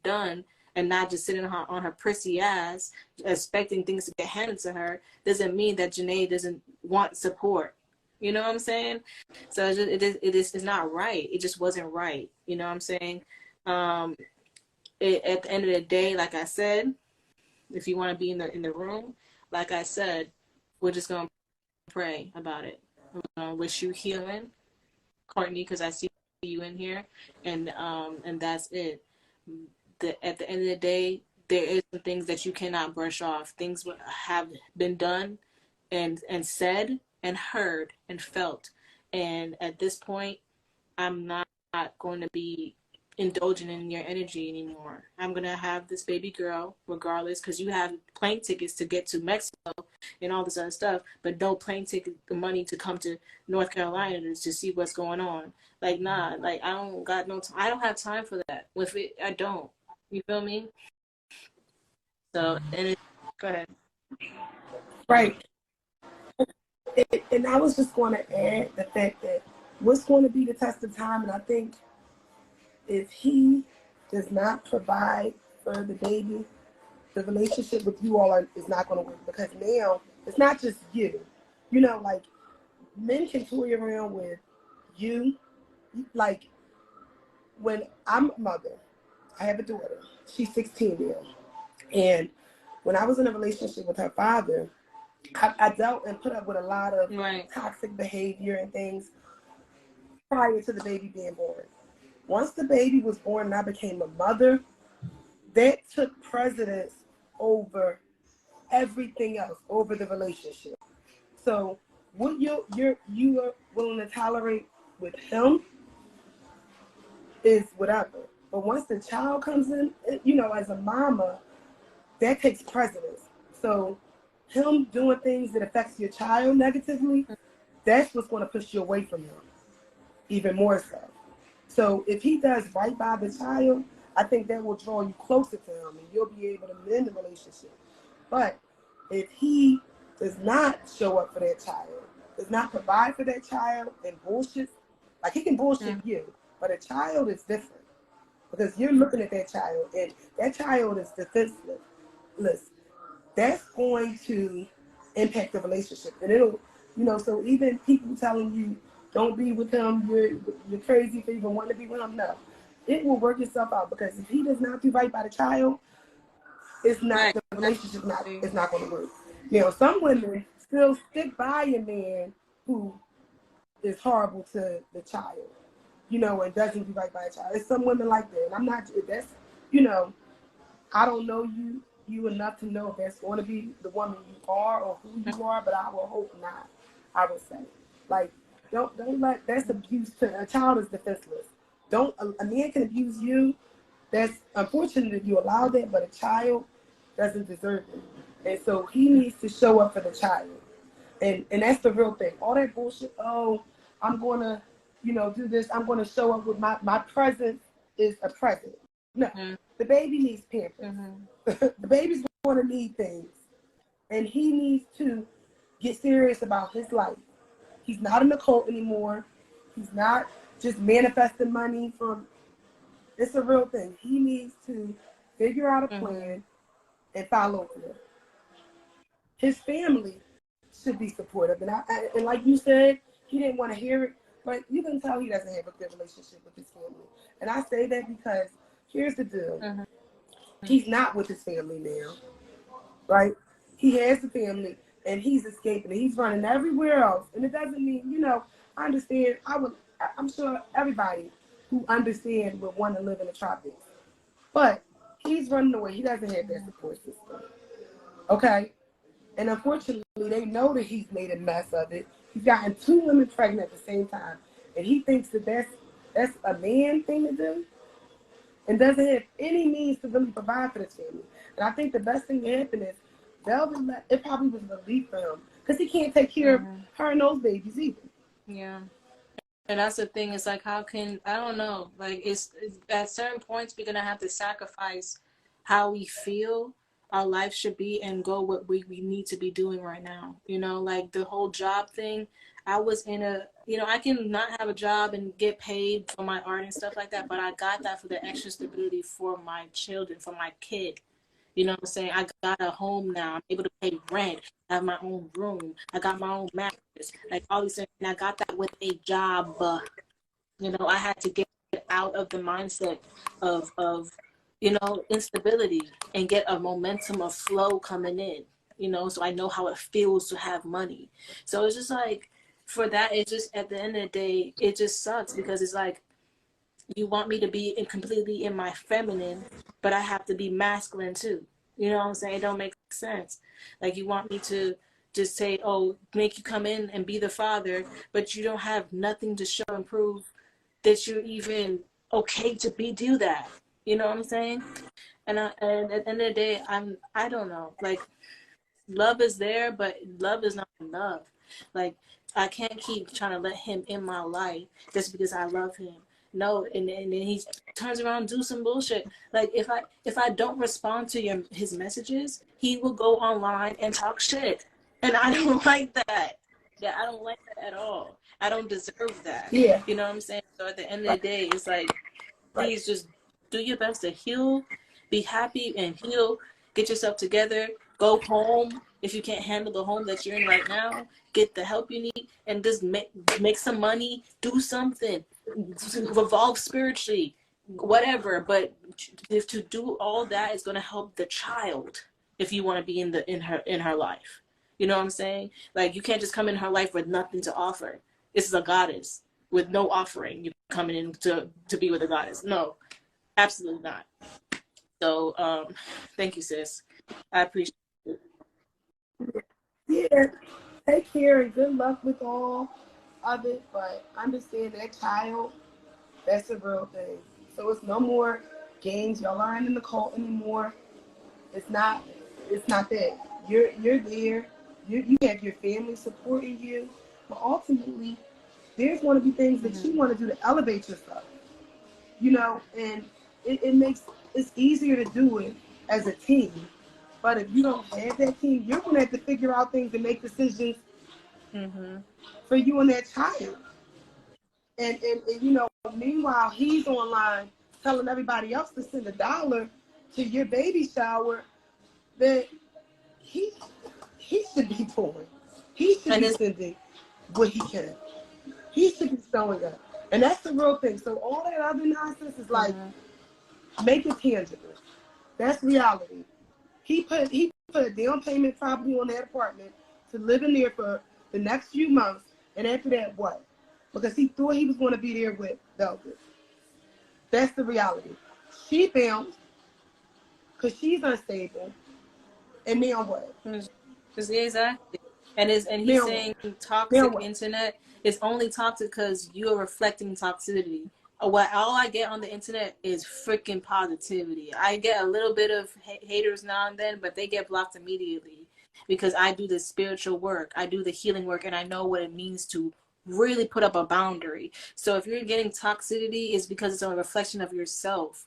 and not just sitting on her prissy ass expecting things to get handed to her, doesn't mean that Janae doesn't want support. You know what I'm saying? So it's not right. It just wasn't right. You know what I'm saying? At the end of the day, like I said, if you want to be in the room, like I said, we're just gonna pray about it. We're gonna wish you healing, Courtney, because I see you in here, and that's it. At the end of the day, there is some things that you cannot brush off. Things have been done, and said, and heard, and felt, and at this point, I'm not going to be indulging in your energy anymore. I'm gonna have this baby girl regardless, because you have plane tickets to get to Mexico and all this other stuff, but no plane ticket money to come to North Carolina to see what's going on. Like, nah, like I don't got no time. I don't have time for that. With it, I don't. You feel me? So, go ahead. Right. And I was just going to add the fact that what's going to be the test of time, and I think if he does not provide for the baby, the relationship with you all is not going to work, because now it's not just you. You know, like, men can toy around with you. Like, when I'm a mother, I have a daughter. She's 16 now. And when I was in a relationship with her father, I dealt and put up with a lot of toxic behavior and things prior to the baby being born. Once the baby was born and I became a mother, that took precedence over everything else, over the relationship. So what you are willing to tolerate with him is whatever. But once the child comes in, you know, as a mama, that takes precedence. So him doing things that affects your child negatively, that's what's going to push you away from him, even more so. So if he does right by the child, I think that will draw you closer to him and you'll be able to mend the relationship. But if he does not show up for that child, does not provide for that child and bullshit, like he can bullshit you, but a child is different because you're looking at that child and that child is defenseless. That's going to impact the relationship. And it'll, you know, so even people telling you, don't be with him, you're crazy for even wanting to be with him, no. It will work itself out because if he does not do right by the child, it's not, Right. the relationship it's not going to work. You know, some women still stick by a man who is horrible to the child, you know, and doesn't do right by a child. It's some women like that. And I'm not, that's, you know, I don't know you enough to know if that's going to be the woman you are or who you are, but I will hope not. I would say, like, don't let, that's abuse. To a child is defenseless. Don't, a man can abuse you. That's unfortunate if you allow that, but a child doesn't deserve it. And so he needs to show up for the child. And that's the real thing. All that bullshit, oh, I'm going to, you know, do this. I'm going to show up with my presence is a present. No, the baby needs pampers. The baby's going to need things. And he needs to get serious about his life. He's not in the cult anymore. He's not just manifesting money from, it's a real thing. He needs to figure out a plan and follow through. His family should be supportive. And like you said, he didn't want to hear it, but you can tell he doesn't have a good relationship with his family. And I say that because here's the deal. He's not with his family now, right? He has a family and he's escaping and he's running everywhere else. And it doesn't mean, you know, I understand. I'm sure everybody who understands would want to live in the tropics. But he's running away. He doesn't have that support system. Okay? And unfortunately, they know that he's made a mess of it. He's gotten 2 women pregnant at the same time. And he thinks that that's a man thing to do and doesn't have any means to really provide for this family. And I think the best thing that happened is it probably was relief for him because he can't take care of her and those babies either. Yeah. And that's the thing. It's like, how can, I don't know, like it's at certain points we're going to have to sacrifice how we feel our life should be and go what we need to be doing right now. You know, like the whole job thing. I was in a, you know, I can not have a job and get paid for my art and stuff like that, but I got that for the extra stability for my children, for my kid. You know what I'm saying? I got a home now. I'm able to pay rent. I have my own room. I got my own mattress. Like all these things. And I got that with a job. You know, I had to get out of the mindset of you know, instability and get a momentum of flow coming in. You know, so I know how it feels to have money. So it's just like, for that, it's just at the end of the day, it just sucks because it's like, you want me to be completely in my feminine, but I have to be masculine too. You know what I'm saying? It don't make sense. Like you want me to just say, oh, make you come in and be the father, but you don't have nothing to show and prove that you're even okay to do that. You know what I'm saying? And at the end of the day, I don't know. Like love is there, but love is not enough. Like I can't keep trying to let him in my life just because I love him. No, and then he turns around and do some bullshit. Like if I don't respond to his messages, he will go online and talk shit, and I don't like that. Yeah, I don't like that at all. I don't deserve that. Yeah. You know what I'm saying? So at the end of the day, it's like, please just do your best to heal, be happy and heal. Get yourself together. Go home. If you can't handle the home that you're in right now, get the help you need and just make some money. Do something. Revolve spiritually, whatever. But if to do all that is going to help the child, if you want to be in her life, you know what I'm saying? Like you can't just come in her life with nothing to offer. This is a goddess with no offering. You're coming in to be with a goddess. No, absolutely not. So thank you, sis. I appreciate it. Yeah, take care and good luck with all of it, but understand that child, that's a real thing. So it's no more games. Y'all aren't in the cult anymore. It's not that. You're there. You have your family supporting you, but ultimately there's going to be things that you want to do to elevate yourself. You know, and it's easier to do it as a team. But if you don't have that team, you're going to have to figure out things and make decisions for you and that child. And you know, meanwhile, he's online telling everybody else to send $1 to your baby shower that he should be doing. He should be sending what he can. He should be showing up. And that's the real thing. So all that other nonsense is like, make it tangible. That's reality. He put a down payment probably on that apartment to live in there for the next few months, and after that, what? Because he thought he was going to be there with Velvet. That's the reality. She bounced because she's unstable, and now what? Exactly. And he's Now saying what? Now toxic what? internet is only toxic because you are reflecting toxicity. All I get on the internet is freaking positivity. I get a little bit of haters now and then, but they get blocked immediately because I do the spiritual work, I do the healing work, and I know what it means to really put up a boundary. So if you're getting toxicity, it's because it's a reflection of yourself,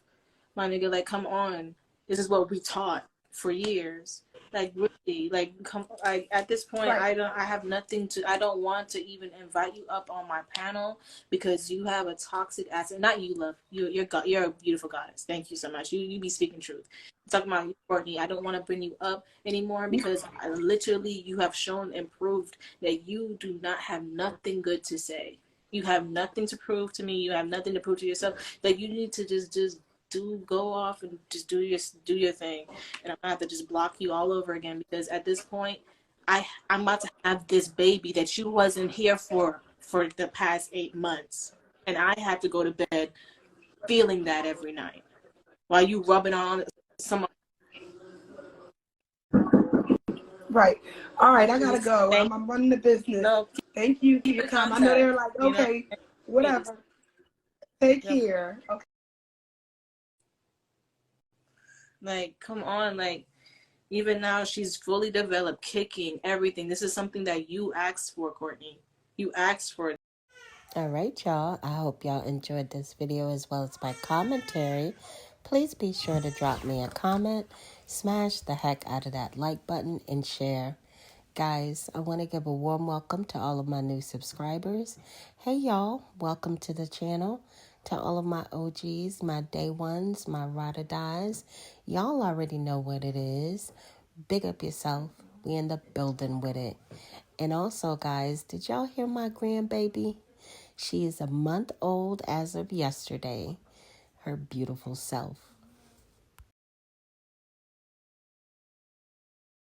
my nigga. Like, come on, this is what we taught for years. Like, really, like, come, like, at this point, Right. I have nothing to, I don't want to even invite you up on my panel because you have a toxic ass. Not you, love. You're a beautiful goddess. Thank you so much. You be speaking truth. I'm talking about you, Courtney. I don't want to bring you up anymore because literally you have shown and proved that you do not have nothing good to say. You have nothing to prove to me. You have nothing to prove to yourself. Like, you need to just go off and just do your thing, and I'm gonna have to just block you all over again because at this point I'm about to have this baby that you wasn't here for the past 8 months, and I have to go to bed feeling that every night while you rubbing on some. Right. All right, I gotta go. Thank I'm running the business. no Thank you for keep your in time. I know contact, they're like, okay, whatever. Take Yep. care. Okay. Like, come on, like, even now she's fully developed, kicking everything. This is something that you asked for, Courtney. You asked for it. All right, y'all. I hope y'all enjoyed this video as well as my commentary. Please be sure to drop me a comment, smash the heck out of that like button, and share. Guys, I want to give a warm welcome to all of my new subscribers. Hey, y'all. Welcome to the channel. To all of my OGs, my day ones, my ride or dies. Y'all already know what it is. Big up yourself. We end up building with it. And also, guys, did y'all hear my grandbaby? She is a month old as of yesterday. Her beautiful self.